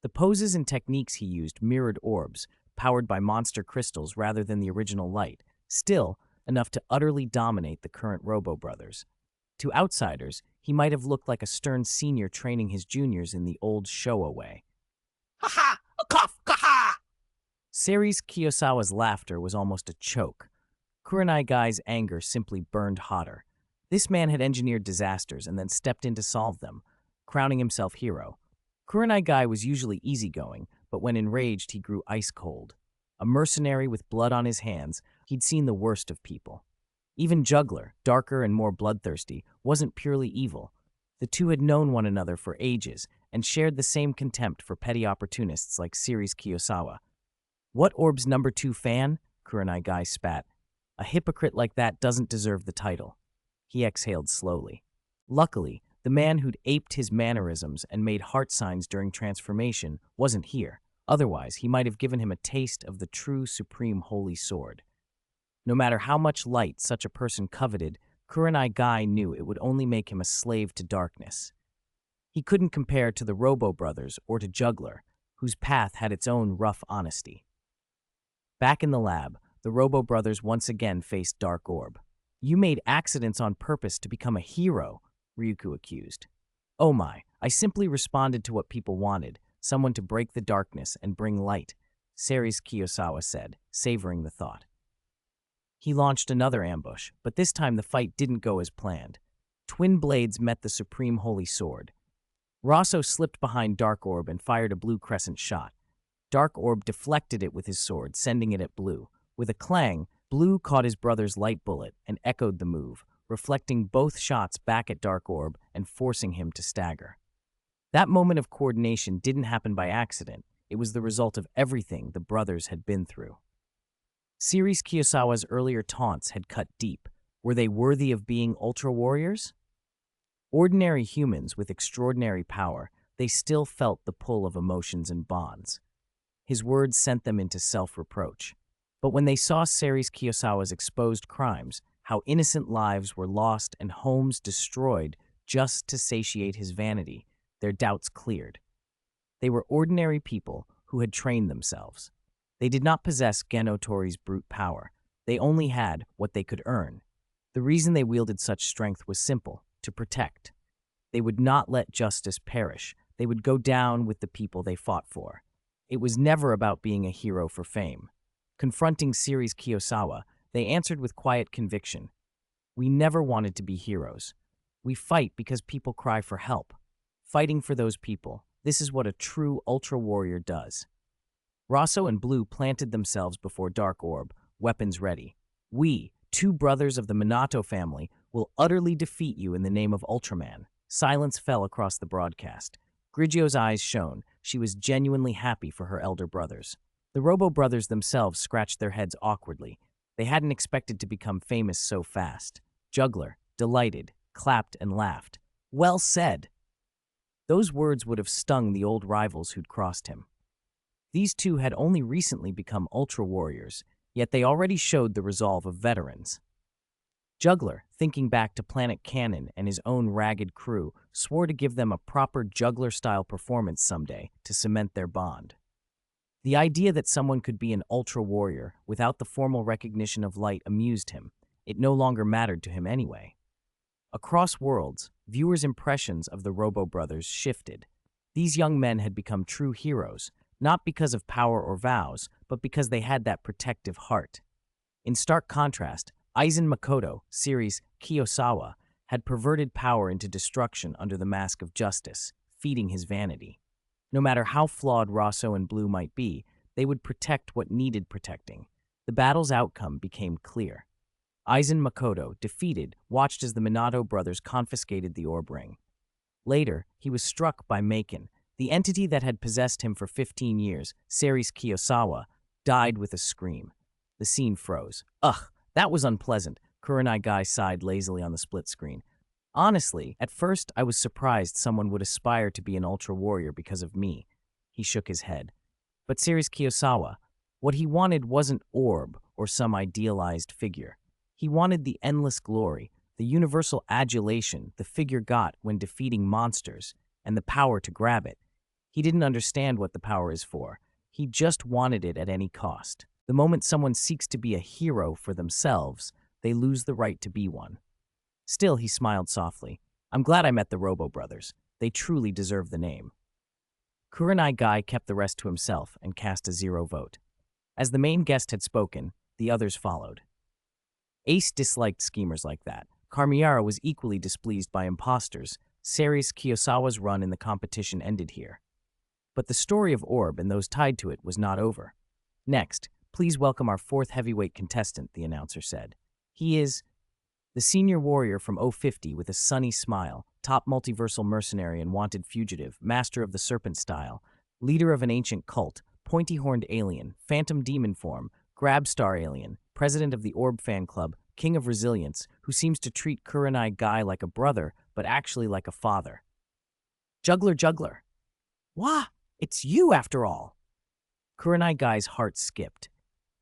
The poses and techniques he used mirrored orbs, powered by monster crystals rather than the original light, still enough to utterly dominate the current Robo Brothers. To outsiders, he might have looked like a stern senior training his juniors in the old Showa way. Ha-ha! A cough! Ha-ha! Ceres Kiyosawa's laughter was almost a choke. Kurenai Guy's anger simply burned hotter. This man had engineered disasters and then stepped in to solve them, crowning himself hero. Kurenai Guy was usually easygoing, but when enraged he grew ice cold. A mercenary with blood on his hands, he'd seen the worst of people. Even Juggler, darker and more bloodthirsty, wasn't purely evil. The two had known one another for ages and shared the same contempt for petty opportunists like Ceres Kiyosawa. What Orb's number 2 fan? Kurenai Guy spat. A hypocrite like that doesn't deserve the title. He exhaled slowly. Luckily, the man who'd aped his mannerisms and made heart signs during transformation wasn't here. Otherwise, he might have given him a taste of the true supreme holy sword. No matter how much light such a person coveted, Kurenai Guy knew it would only make him a slave to darkness. He couldn't compare to the Robo Brothers or to Juggler, whose path had its own rough honesty. Back in the lab, the Robo Brothers once again faced Dark Orb. You made accidents on purpose to become a hero, Ryuku accused. Oh my, I simply responded to what people wanted, someone to break the darkness and bring light, Ceres Kiyosawa said, savoring the thought. He launched another ambush, but this time the fight didn't go as planned. Twin blades met the supreme holy sword. Rosso slipped behind Dark Orb and fired a blue crescent shot. Dark Orb deflected it with his sword, sending it at Blue. With a clang, Blue caught his brother's light bullet and echoed the move, reflecting both shots back at Dark Orb and forcing him to stagger. That moment of coordination didn't happen by accident. It was the result of everything the brothers had been through. Ceres Kiyosawa's earlier taunts had cut deep. Were they worthy of being Ultra Warriors? Ordinary humans with extraordinary power, they still felt the pull of emotions and bonds. His words sent them into self-reproach. But when they saw Ceres Kiyosawa's exposed crimes, how innocent lives were lost and homes destroyed just to satiate his vanity, their doubts cleared. They were ordinary people who had trained themselves. They did not possess Gen Otori's brute power. They only had what they could earn. The reason they wielded such strength was simple: to protect. They would not let justice perish. They would go down with the people they fought for. It was never about being a hero for fame. Confronting Ceres Kiyosawa, they answered with quiet conviction. We never wanted to be heroes. We fight because people cry for help. Fighting for those people, this is what a true Ultra Warrior does. Rosso and Blue planted themselves before Dark Orb, weapons ready. We, 2 brothers of the Minato family, will utterly defeat you in the name of Ultraman. Silence fell across the broadcast. Grigio's eyes shone. She was genuinely happy for her elder brothers. The Robo Brothers themselves scratched their heads awkwardly. They hadn't expected to become famous so fast. Juggler, delighted, clapped and laughed. Well said! Those words would have stung the old rivals who'd crossed him. These two had only recently become ultra warriors, yet they already showed the resolve of veterans. Juggler, thinking back to Planet Cannon and his own ragged crew, swore to give them a proper juggler-style performance someday to cement their bond. The idea that someone could be an ultra warrior without the formal recognition of light amused him. It no longer mattered to him anyway. Across worlds, viewers' impressions of the Robo Brothers shifted. These young men had become true heroes, not because of power or vows, but because they had that protective heart. In stark contrast, Aizen Makoto, series Kiyosawa, had perverted power into destruction under the mask of justice, feeding his vanity. No matter how flawed Rosso and Blue might be, they would protect what needed protecting. The battle's outcome became clear. Aizen Makoto, defeated, watched as the Minato brothers confiscated the orb ring. Later, he was struck by Maken. The entity that had possessed him for 15 years, Series Kiyosawa, died with a scream. The scene froze. Ugh, that was unpleasant, Kurenai Guy sighed lazily on the split screen. Honestly, at first I was surprised someone would aspire to be an ultra warrior because of me. He shook his head. But Series Kiyosawa, what he wanted wasn't orb or some idealized figure. He wanted the endless glory, the universal adulation the figure got when defeating monsters, and the power to grab it. He didn't understand what the power is for. He just wanted it at any cost. The moment someone seeks to be a hero for themselves, they lose the right to be one. Still, he smiled softly. I'm glad I met the Robo Brothers. They truly deserve the name. Kurenai Guy kept the rest to himself and cast a 0 vote. As the main guest had spoken, the others followed. Ace disliked schemers like that. Carmiara was equally displeased by imposters. Series Kiyosawa's run in the competition ended here. But the story of Orb and those tied to it was not over. Next, please welcome our fourth heavyweight contestant, the announcer said. He is the senior warrior from 050 with a sunny smile, top multiversal mercenary and wanted fugitive, master of the serpent style, leader of an ancient cult, pointy-horned alien, phantom demon form, grab star alien, president of the Orb fan club, king of resilience, who seems to treat Kurenai Guy like a brother, but actually like a father. Juggler. Wah! It's you after all! Kurenai Guy's heart skipped.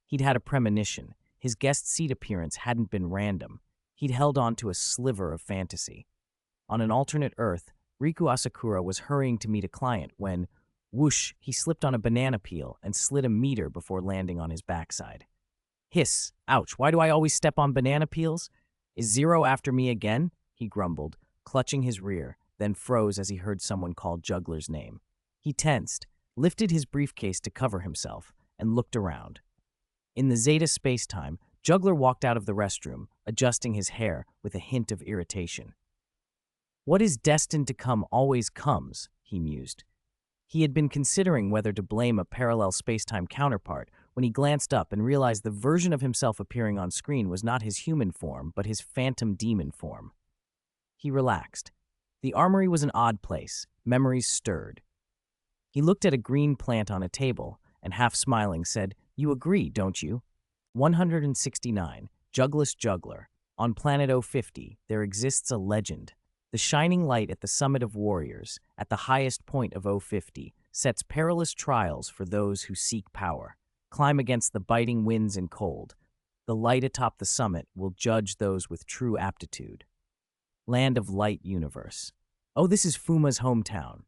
He'd had a premonition. His guest seat appearance hadn't been random. He'd held on to a sliver of fantasy. On an alternate Earth, Riku Asakura was hurrying to meet a client when, whoosh, he slipped on a banana peel and slid a meter before landing on his backside. Hiss, ouch, why do I always step on banana peels? Is 0 after me again? He grumbled, clutching his rear, then froze as he heard someone call Juggler's name. He tensed, lifted his briefcase to cover himself, and looked around. In the Zeta space-time, Juggler walked out of the restroom, adjusting his hair with a hint of irritation. What is destined to come always comes, he mused. He had been considering whether to blame a parallel space-time counterpart when he glanced up and realized the version of himself appearing on screen was not his human form, but his phantom demon form. He relaxed. The armory was an odd place. Memories stirred. He looked at a green plant on a table and, half smiling, said, You agree, don't you? 169. Jugless Juggler. On planet 050, there exists a legend. The shining light at the summit of warriors, at the highest point of 050, sets perilous trials for those who seek power. Climb against the biting winds and cold. The light atop the summit will judge those with true aptitude. Land of Light Universe. Oh, this is Fuma's hometown.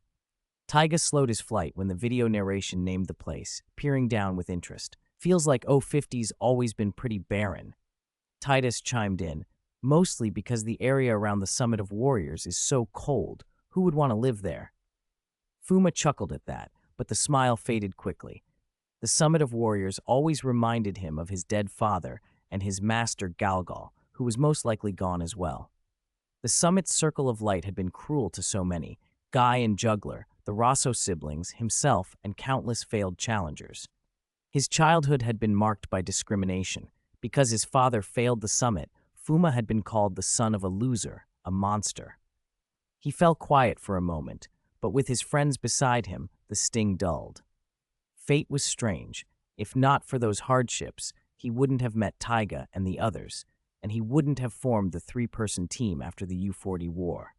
Taiga slowed his flight when the video narration named the place, peering down with interest. Feels like 050's always been pretty barren. Titus chimed in, mostly because the area around the Summit of Warriors is so cold. Who would want to live there? Fuma chuckled at that, but the smile faded quickly. The Summit of Warriors always reminded him of his dead father and his master Galgal, who was most likely gone as well. The Summit's circle of light had been cruel to so many, Guy and Juggler, the Rosso siblings, himself, and countless failed challengers. His childhood had been marked by discrimination. Because his father failed the summit, Fuma had been called the son of a loser, a monster. He fell quiet for a moment, but with his friends beside him, the sting dulled. Fate was strange. If not for those hardships, he wouldn't have met Taiga and the others, and he wouldn't have formed the 3-person team after the U-40 war.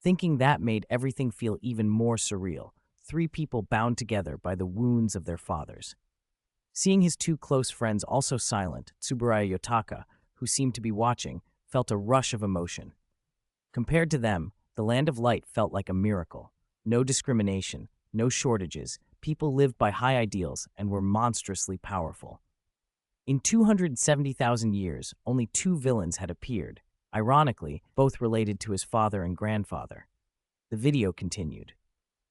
Thinking that made everything feel even more surreal. three people bound together by the wounds of their fathers. Seeing his two close friends also silent, Tsuburaya Yotaka, who seemed to be watching, felt a rush of emotion. Compared to them, the Land of Light felt like a miracle. No discrimination, no shortages, people lived by high ideals and were monstrously powerful. In 270,000 years, only two villains had appeared, ironically, both related to his father and grandfather. The video continued.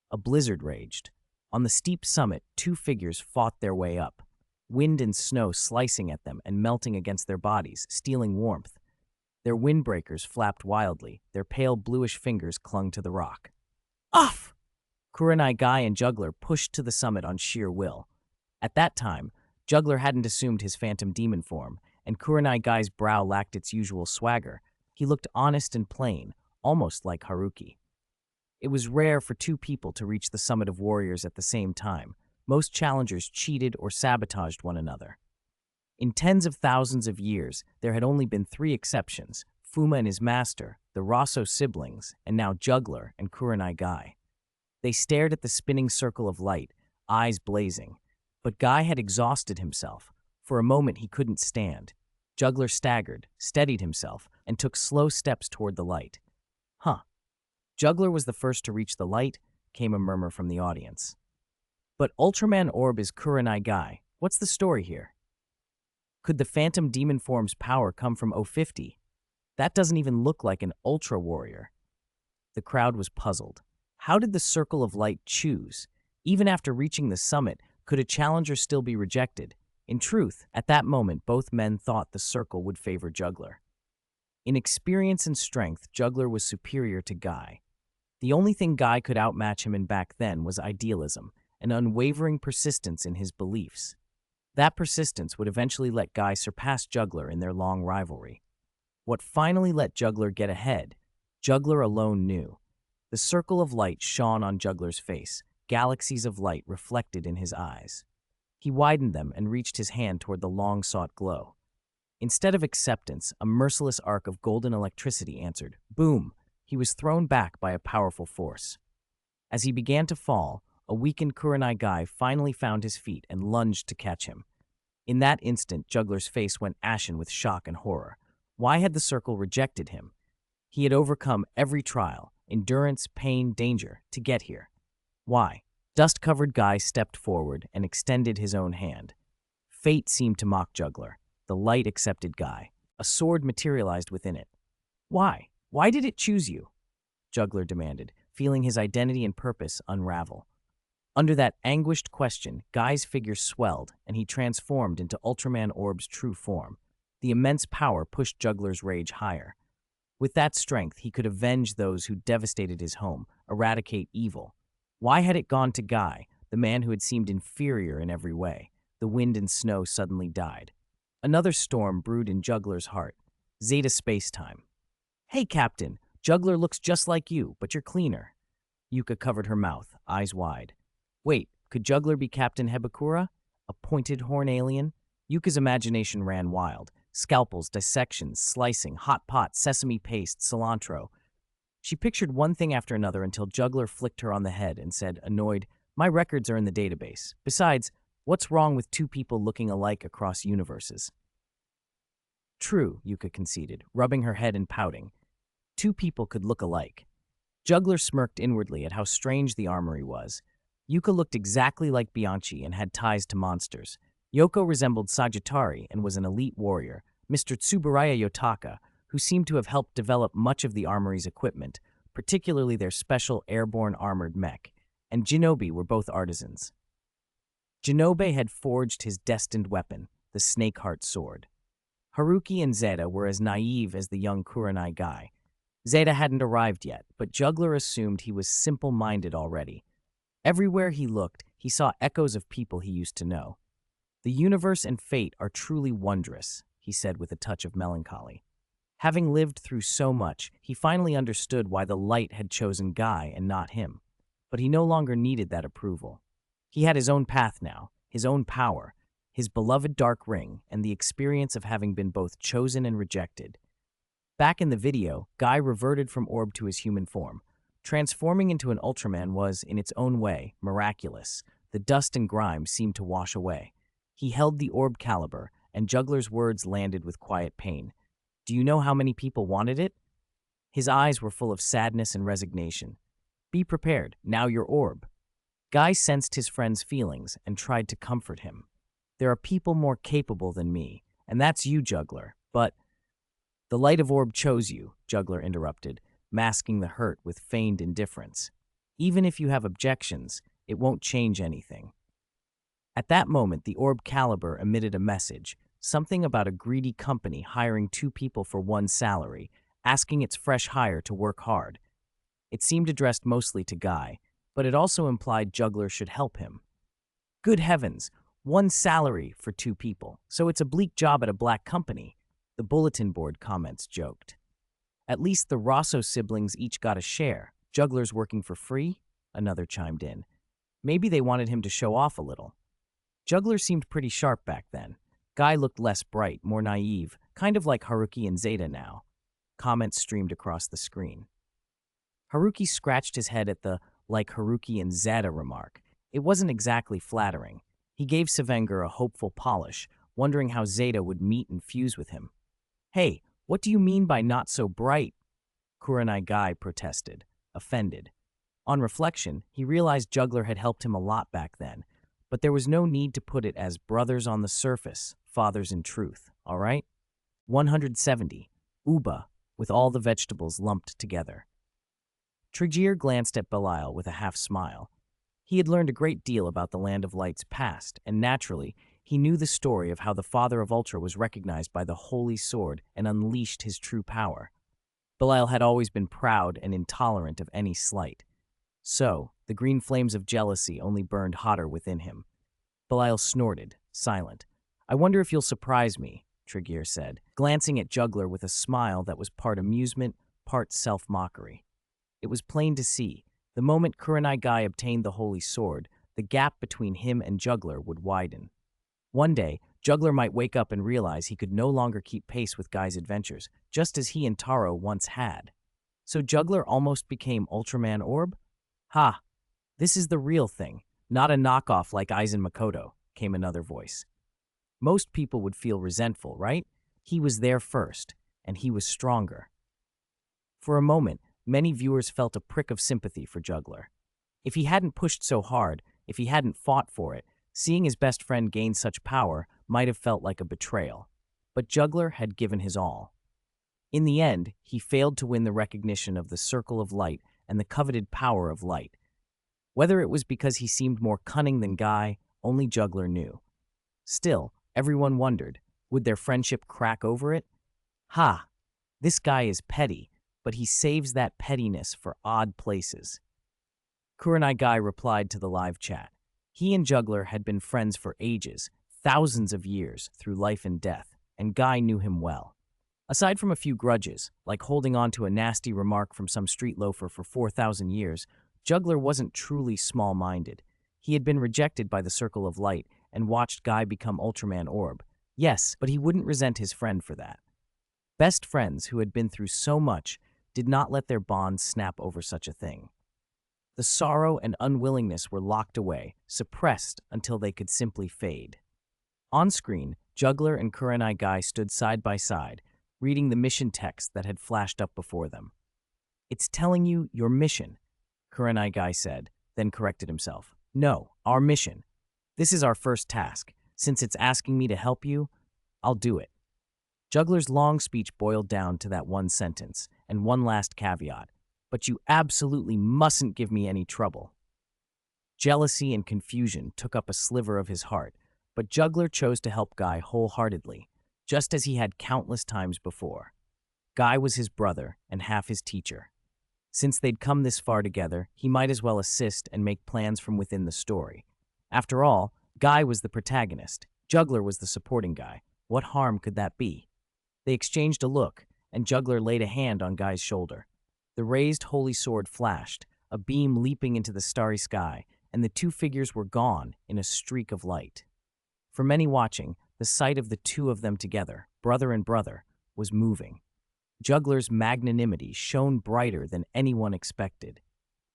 A blizzard raged. On the steep summit, two figures fought their way up, wind and snow slicing at them and melting against their bodies, stealing warmth. Their windbreakers flapped wildly, their pale bluish fingers clung to the rock. Off! Kurenai Guy and Juggler pushed to the summit on sheer will. At that time, Juggler hadn't assumed his phantom demon form, and Kurenai Guy's brow lacked its usual swagger. He looked honest and plain, almost like Haruki. It was rare for two people to reach the summit of warriors at the same time. Most challengers cheated or sabotaged one another. In tens of thousands of years, there had only been three exceptions: Fuma and his master, the Rosso siblings, and now Juggler and Kurenai Guy. They stared at the spinning circle of light, eyes blazing. But Guy had exhausted himself. For a moment he couldn't stand. Juggler staggered, steadied himself, and took slow steps toward the light. Huh. Juggler was the first to reach the light, came a murmur from the audience. But Ultraman Orb is Kurenai Guy. What's the story here? Could the phantom demon form's power come from O50? That doesn't even look like an Ultra Warrior. The crowd was puzzled. How did the Circle of Light choose? Even after reaching the summit, could a challenger still be rejected? In truth, at that moment, both men thought the circle would favor Juggler. In experience and strength, Juggler was superior to Guy. The only thing Guy could outmatch him in back then was idealism, an unwavering persistence in his beliefs. That persistence would eventually let Guy surpass Juggler in their long rivalry. What finally let Juggler get ahead, Juggler alone knew. The circle of light shone on Juggler's face, galaxies of light reflected in his eyes. He widened them and reached his hand toward the long-sought glow. Instead of acceptance, a merciless arc of golden electricity answered. Boom! He was thrown back by a powerful force. As he began to fall, a weakened Kurenai Guy finally found his feet and lunged to catch him. In that instant, Juggler's face went ashen with shock and horror. Why had the circle rejected him? He had overcome every trial, endurance, pain, danger, to get here. Why? Dust-covered Guy stepped forward and extended his own hand. Fate seemed to mock Juggler. The light accepted Guy. A sword materialized within it. Why? Why did it choose you? Juggler demanded, feeling his identity and purpose unravel. Under that anguished question, Guy's figure swelled, and he transformed into Ultraman Orb's true form. The immense power pushed Juggler's rage higher. With that strength, he could avenge those who devastated his home, eradicate evil. Why had it gone to Guy, the man who had seemed inferior in every way? The wind and snow suddenly died. Another storm brewed in Juggler's heart. Zeta Spacetime. Hey, Captain, Juggler looks just like you, but you're cleaner. Yuka covered her mouth, eyes wide. Wait, could Juggler be Captain Hebakura? A pointed horn alien? Yuka's imagination ran wild. Scalpels, dissections, slicing, hot pot, sesame paste, cilantro. She pictured one thing after another until Juggler flicked her on the head and said, annoyed, my records are in the database. Besides, what's wrong with two people looking alike across universes? True, Yuka conceded, rubbing her head and pouting. Two people could look alike. Juggler smirked inwardly at how strange the armory was. Yuka looked exactly like Bianchi and had ties to monsters. Yoko resembled Sagittari and was an elite warrior. Mr. Tsuburaya Yotaka, who seemed to have helped develop much of the armory's equipment, particularly their special airborne armored mech, and Jinobe were both artisans. Jinobe had forged his destined weapon, the Snakeheart sword. Haruki and Zeta were as naive as the young Kurenai Guy. Zeta hadn't arrived yet, but Juggler assumed he was simple-minded already. Everywhere he looked, he saw echoes of people he used to know. The universe and fate are truly wondrous, he said with a touch of melancholy. Having lived through so much, he finally understood why the light had chosen Guy and not him. But he no longer needed that approval. He had his own path now, his own power, his beloved dark ring, and the experience of having been both chosen and rejected. Back in the video, Guy reverted from Orb to his human form. Transforming into an Ultraman was, in its own way, miraculous. The dust and grime seemed to wash away. He held the orb caliber, and Juggler's words landed with quiet pain. Do you know how many people wanted it? His eyes were full of sadness and resignation. Be prepared, now your orb. Guy sensed his friend's feelings and tried to comfort him. There are people more capable than me, and that's you, Juggler, but— The light of orb chose you, Juggler interrupted, masking the hurt with feigned indifference. Even if you have objections, it won't change anything. At that moment, the orb caliber emitted a message, something about a greedy company hiring 2 people for 1 salary, asking its fresh hire to work hard. It seemed addressed mostly to Guy, but it also implied Juggler should help him. Good heavens, 1 salary for 2 people, so it's a bleak job at a black company, the bulletin board comments joked. At least the Rosso siblings each got a share. Juggler's working for free? Another chimed in. Maybe they wanted him to show off a little. Juggler seemed pretty sharp back then. Guy looked less bright, more naive, kind of like Haruki and Zeta now. Comments streamed across the screen. Haruki scratched his head at the like Haruki and Zeta remark. It wasn't exactly flattering. He gave Savenger a hopeful polish, wondering how Zeta would meet and fuse with him. Hey, what do you mean by not so bright? Kurenai Guy protested, offended. On reflection, he realized Juggler had helped him a lot back then, but there was no need to put it as brothers on the surface, fathers in truth, all right? 170. Uba, with all the vegetables lumped together. Trigir glanced at Belial with a half-smile. He had learned a great deal about the Land of Light's past, and naturally, he knew the story of how the Father of Ultra was recognized by the Holy Sword and unleashed his true power. Belial had always been proud and intolerant of any slight. So, the green flames of jealousy only burned hotter within him. Belial snorted, silent. I wonder if you'll surprise me, Trigir said, glancing at Juggler with a smile that was part amusement, part self-mockery. It was plain to see, the moment Kurenai Guy obtained the Holy Sword, the gap between him and Juggler would widen. One day, Juggler might wake up and realize he could no longer keep pace with Guy's adventures, just as he and Taro once had. So Juggler almost became Ultraman Orb? Ha! This is the real thing, not a knockoff like Aizen Makoto, came another voice. Most people would feel resentful, right? He was there first, and he was stronger. For a moment, many viewers felt a prick of sympathy for Juggler. If he hadn't pushed so hard, if he hadn't fought for it, seeing his best friend gain such power might have felt like a betrayal. But Juggler had given his all. In the end, he failed to win the recognition of the Circle of Light and the coveted power of light. Whether it was because he seemed more cunning than Guy, only Juggler knew. Still, everyone wondered, would their friendship crack over it? Ha! This guy is petty, but he saves that pettiness for odd places. Kurenai Guy replied to the live chat. He and Juggler had been friends for ages, thousands of years, through life and death, and Guy knew him well. Aside from a few grudges, like holding on to a nasty remark from some street loafer for 4,000 years, Juggler wasn't truly small-minded. He had been rejected by the Circle of Light and watched Guy become Ultraman Orb. Yes, but he wouldn't resent his friend for that. Best friends who had been through so much did not let their bonds snap over such a thing. The sorrow and unwillingness were locked away, suppressed until they could simply fade. On screen, Juggler and Kurenai Guy stood side by side, reading the mission text that had flashed up before them. It's telling you your mission, Kurenai Guy said, then corrected himself. No, our mission. This is our first task. Since it's asking me to help you, I'll do it. Juggler's long speech boiled down to that one sentence, and one last caveat. But you absolutely mustn't give me any trouble. Jealousy and confusion took up a sliver of his heart, but Juggler chose to help Guy wholeheartedly, just as he had countless times before. Guy was his brother and half his teacher. Since they'd come this far together, he might as well assist and make plans from within the story. After all, Guy was the protagonist. Juggler was the supporting guy. What harm could that be? They exchanged a look, and Juggler laid a hand on Guy's shoulder. The raised holy sword flashed, a beam leaping into the starry sky, and the 2 figures were gone in a streak of light. For many watching, the sight of the 2 of them together, brother and brother, was moving. Juggler's magnanimity shone brighter than anyone expected.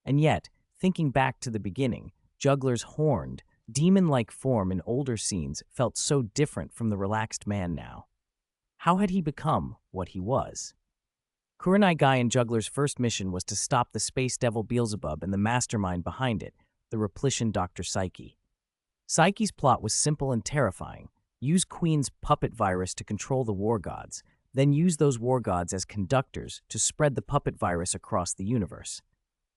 And yet, thinking back to the beginning, Juggler's horned, demon-like form in older scenes felt so different from the relaxed man now. How had he become what he was? Kurenai Guy and Juggler's first mission was to stop the space devil Beelzebub and the mastermind behind it, the Replician Dr. Psyche. Psyche's plot was simple and terrifying. Use Queen's puppet virus to control the war gods, then use those war gods as conductors to spread the puppet virus across the universe.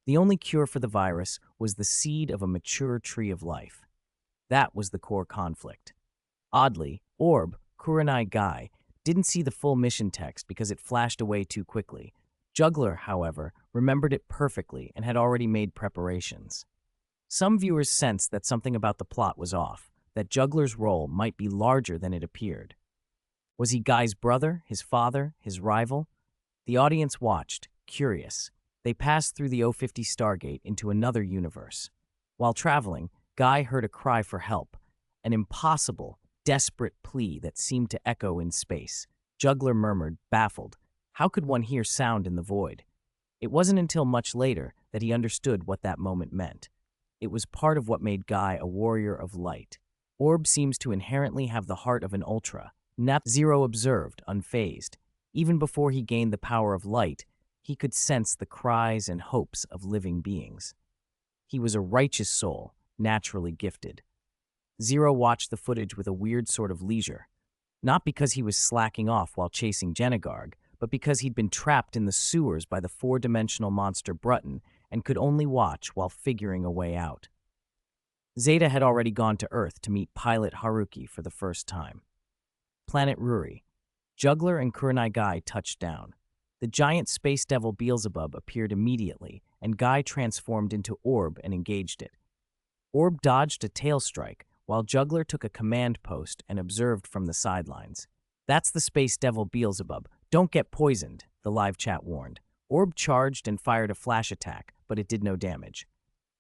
The only cure for the virus was the seed of a mature tree of life. That was the core conflict. Oddly, Kurenai Guy, didn't see the full mission text because it flashed away too quickly. Juggler, however, remembered it perfectly and had already made preparations. Some viewers sensed that something about the plot was off, that Juggler's role might be larger than it appeared. Was he Guy's brother, his father, his rival? The audience watched, curious. They passed through the O50 Stargate into another universe. While traveling, Guy heard a cry for help, an impossible, desperate plea that seemed to echo in space. Juggler murmured, baffled, how could one hear sound in the void? It wasn't until much later that he understood what that moment meant. It was part of what made Guy a warrior of light. Orb seems to inherently have the heart of an Ultra. Zero observed, unfazed. Even before he gained the power of light, he could sense the cries and hopes of living beings. He was a righteous soul, naturally gifted. Zero watched the footage with a weird sort of leisure. Not because he was slacking off while chasing Genegarg, but because he'd been trapped in the sewers by the four-dimensional monster Brutton and could only watch while figuring a way out. Zeta had already gone to Earth to meet pilot Haruki for the first time. Planet Ruri. Juggler and Kurenai Guy touched down. The giant space devil Beelzebub appeared immediately, and Guy transformed into Orb and engaged it. Orb dodged a tail strike, while Juggler took a command post and observed from the sidelines. That's the space devil Beelzebub. Don't get poisoned, the live chat warned. Orb charged and fired a flash attack, but it did no damage.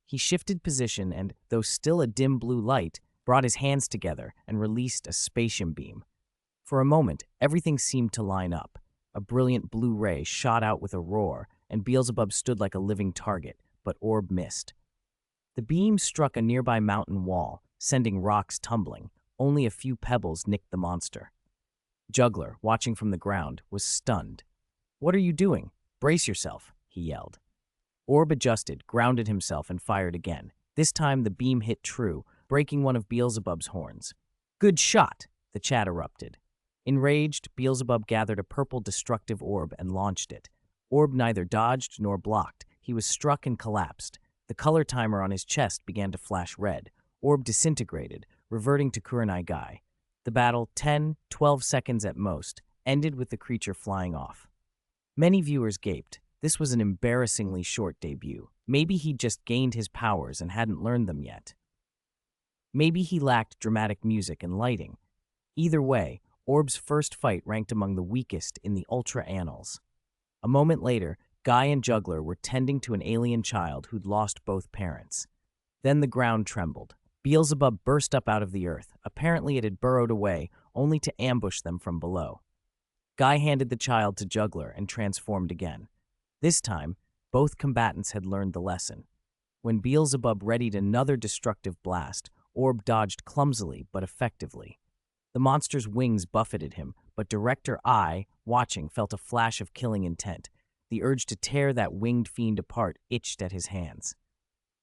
He shifted position and, though still a dim blue light, brought his hands together and released a spatium beam. For a moment, everything seemed to line up. A brilliant blue ray shot out with a roar, and Beelzebub stood like a living target, but Orb missed. The beam struck a nearby mountain wall, sending rocks tumbling. Only a few pebbles nicked the monster. Juggler, watching from the ground, was stunned. "What are you doing? Brace yourself," he yelled. Orb adjusted, grounded himself, and fired again. This time the beam hit true, breaking one of Beelzebub's horns. "Good shot," the chat erupted. Enraged, Beelzebub gathered a purple destructive orb and launched it. Orb neither dodged nor blocked. He was struck and collapsed. The color timer on his chest began to flash red. Orb disintegrated, reverting to Kurenai Guy. The battle, 10, 12 seconds at most, ended with the creature flying off. Many viewers gaped. This was an embarrassingly short debut. Maybe he'd just gained his powers and hadn't learned them yet. Maybe he lacked dramatic music and lighting. Either way, Orb's first fight ranked among the weakest in the Ultra annals. A moment later, Guy and Juggler were tending to an alien child who'd lost both parents. Then the ground trembled. Beelzebub burst up out of the earth. Apparently it had burrowed away, only to ambush them from below. Guy handed the child to Juggler and transformed again. This time, both combatants had learned the lesson. When Beelzebub readied another destructive blast, Orb dodged clumsily but effectively. The monster's wings buffeted him, but Director I, watching, felt a flash of killing intent. The urge to tear that winged fiend apart itched at his hands.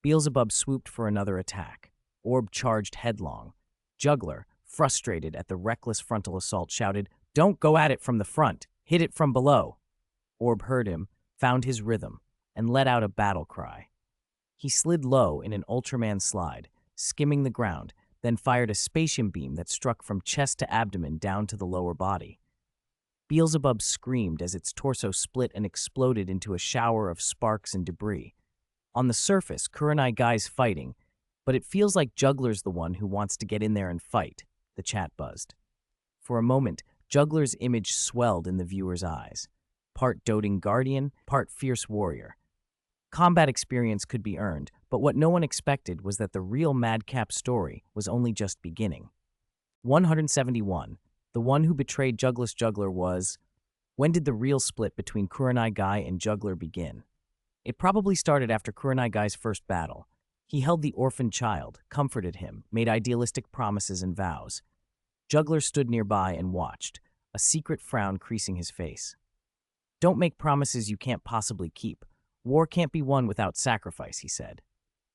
Beelzebub swooped for another attack. Orb charged headlong. Juggler, frustrated at the reckless frontal assault, shouted, "Don't go at it from the front. Hit it from below." Orb heard him, found his rhythm, and let out a battle cry. He slid low in an Ultraman slide, skimming the ground, then fired a spatium beam that struck from chest to abdomen down to the lower body. Beelzebub screamed as its torso split and exploded into a shower of sparks and debris. On the surface, Kurenai Guy's fighting, but it feels like Juggler's the one who wants to get in there and fight, the chat buzzed. For a moment, Juggler's image swelled in the viewer's eyes. Part doting guardian, part fierce warrior. Combat experience could be earned, but what no one expected was that the real madcap story was only just beginning. 171. The one who betrayed Juggler was... When did the real split between Kurenai Guy and Juggler begin? It probably started after Kurenai Guy's first battle. He held the orphan child, comforted him, made idealistic promises and vows. Juggler stood nearby and watched, a secret frown creasing his face. Don't make promises you can't possibly keep. War can't be won without sacrifice, he said.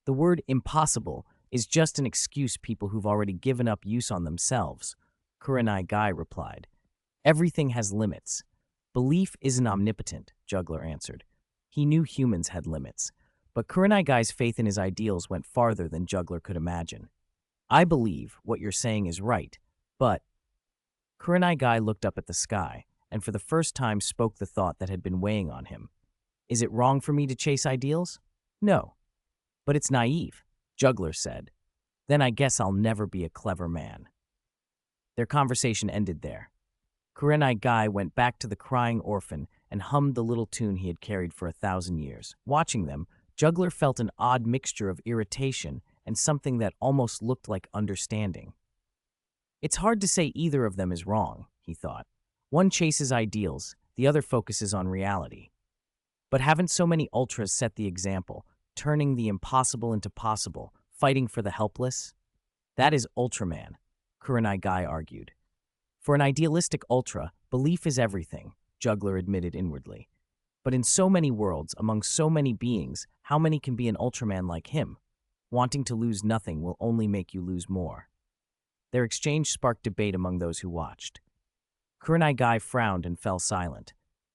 The word impossible is just an excuse people who've already given up use on themselves, Kurenai Guy replied. Everything has limits. Belief isn't omnipotent, Juggler answered. He knew humans had limits, but Kurenai Guy's faith in his ideals went farther than Juggler could imagine. I believe what you're saying is right, but Kurenai Guy looked up at the sky and for the first time spoke the thought that had been weighing on him. Is it wrong for me to chase ideals? No. But it's naive, Juggler said. Then I guess I'll never be a clever man. Their conversation ended there. Kurenai Guy went back to the crying orphan and hummed the little tune he had carried for 1,000 years. Watching them, Juggler felt an odd mixture of irritation and something that almost looked like understanding. It's hard to say either of them is wrong, he thought. One chases ideals, the other focuses on reality. But haven't so many ultras set the example, turning the impossible into possible, fighting for the helpless? That is Ultraman, Kurenai Guy argued. For an idealistic ultra, belief is everything, Juggler admitted inwardly. But in so many worlds, among so many beings, how many can be an Ultraman like him? Wanting to lose nothing will only make you lose more. Their exchange sparked debate among those who watched. Kurenai Guy frowned and fell silent.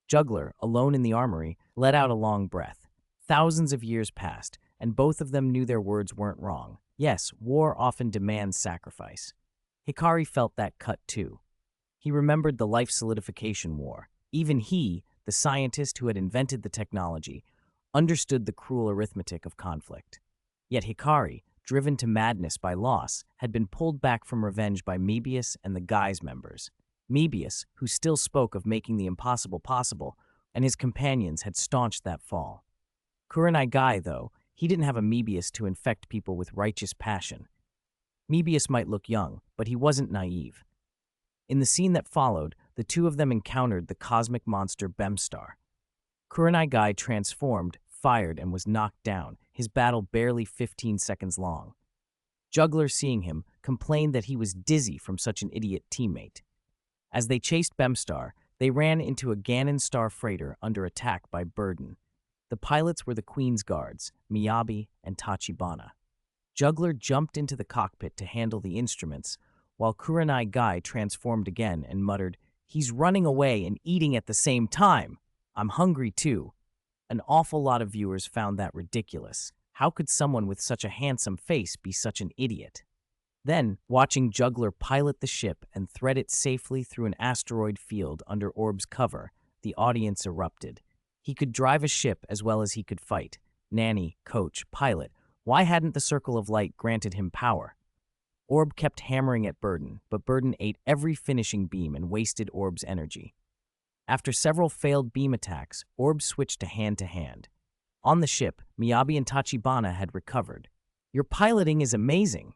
Juggler, alone in the armory, let out a long breath. Thousands of years passed, and both of them knew their words weren't wrong. Yes, war often demands sacrifice. Hikari felt that cut too. He remembered the life solidification war. Even he, the scientist who had invented the technology, understood the cruel arithmetic of conflict. Yet Hikari, driven to madness by loss, had been pulled back from revenge by Mebius and the Guy's members. Mebius, who still spoke of making the impossible possible, and his companions had staunched that fall. Kurenai Guy, though, he didn't have a Mebius to infect people with righteous passion. Mebius might look young, but he wasn't naive. In the scene that followed, the two of them encountered the cosmic monster Bemstar. Kurenai Guy transformed, fired, and was knocked down, his battle barely 15 seconds long. Juggler, seeing him, complained that he was dizzy from such an idiot teammate. As they chased Bemstar, they ran into a Ganon Star freighter under attack by Burden. The pilots were the Queen's guards, Miyabi and Tachibana. Juggler jumped into the cockpit to handle the instruments, while Kurenai Guy transformed again and muttered, "He's running away and eating at the same time. I'm hungry too." An awful lot of viewers found that ridiculous. How could someone with such a handsome face be such an idiot? Then, watching Juggler pilot the ship and thread it safely through an asteroid field under Orb's cover, the audience erupted. He could drive a ship as well as he could fight. Nanny, coach, pilot. Why hadn't the Circle of Light granted him power? Orb kept hammering at Burden, but Burden ate every finishing beam and wasted Orb's energy. After several failed beam attacks, Orb switched to hand. On the ship, Miyabi and Tachibana had recovered. "Your piloting is amazing."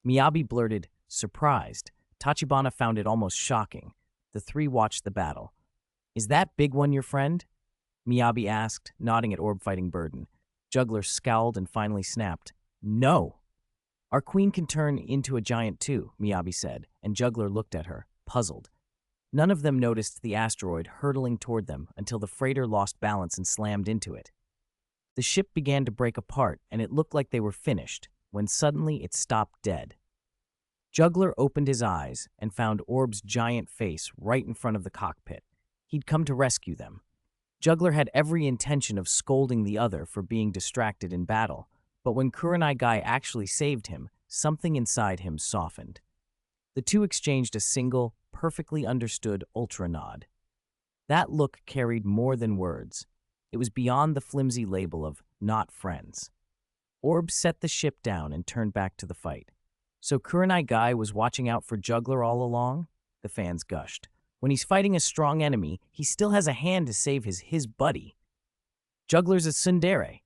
Miyabi blurted, surprised. Tachibana found it almost shocking. The three watched the battle. "Is that big one your friend?" Miyabi asked, nodding at Orb fighting Burden. Juggler scowled and finally snapped, "No." "Our queen can turn into a giant too," Miyabi said, and Juggler looked at her, puzzled. None of them noticed the asteroid hurtling toward them until the freighter lost balance and slammed into it. The ship began to break apart, and it looked like they were finished, when suddenly it stopped dead. Juggler opened his eyes and found Orb's giant face right in front of the cockpit. He'd come to rescue them. Juggler had every intention of scolding the other for being distracted in battle, but when Kurenai Guy actually saved him, something inside him softened. The two exchanged a single, perfectly understood ultra nod. That look carried more than words. It was beyond the flimsy label of not friends. Orb set the ship down and turned back to the fight. "So Kurenai Guy was watching out for Juggler all along?" The fans gushed. "When he's fighting a strong enemy, he still has a hand to save his buddy. Juggler's a tsundere.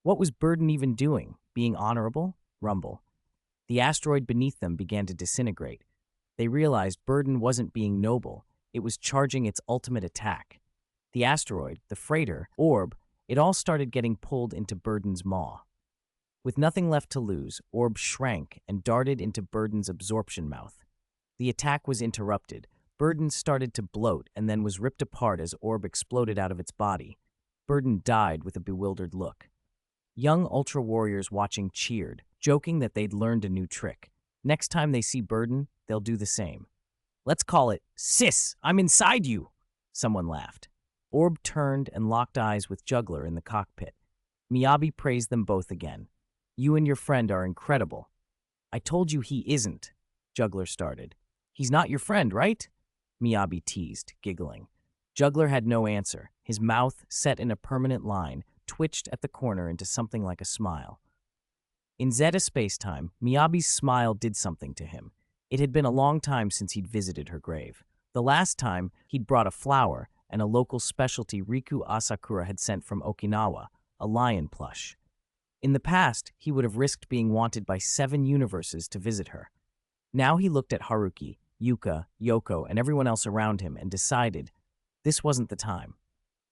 What was Burden even doing? Being honorable?" Rumble. The asteroid beneath them began to disintegrate. They realized Burden wasn't being noble. It was charging its ultimate attack. The asteroid, the freighter, Orb, It all started getting pulled into Burden's maw. With nothing left to lose, Orb shrank and darted into Burden's absorption mouth. The attack was interrupted. Burden started to bloat and then was ripped apart as Orb exploded out of its body. Burden died with a bewildered look. Young Ultra Warriors watching cheered, joking that they'd learned a new trick. Next time they see Burden, they'll do the same. "Let's call it, Sis, I'm inside you!" Someone laughed. Orb turned and locked eyes with Juggler in the cockpit. Miyabi praised them both again. "You and your friend are incredible." "I told you he isn't," Juggler started. "He's not your friend, right?" Miyabi teased, giggling. Juggler had no answer. His mouth, set in a permanent line, twitched at the corner into something like a smile. In Zeta spacetime, Miyabi's smile did something to him. It had been a long time since he'd visited her grave. The last time, he'd brought a flower and a local specialty Riku Asakura had sent from Okinawa, a lion plush. In the past, he would have risked being wanted by 7 universes to visit her. Now he looked at Haruki, Yuka, Yoko, and everyone else around him and decided this wasn't the time.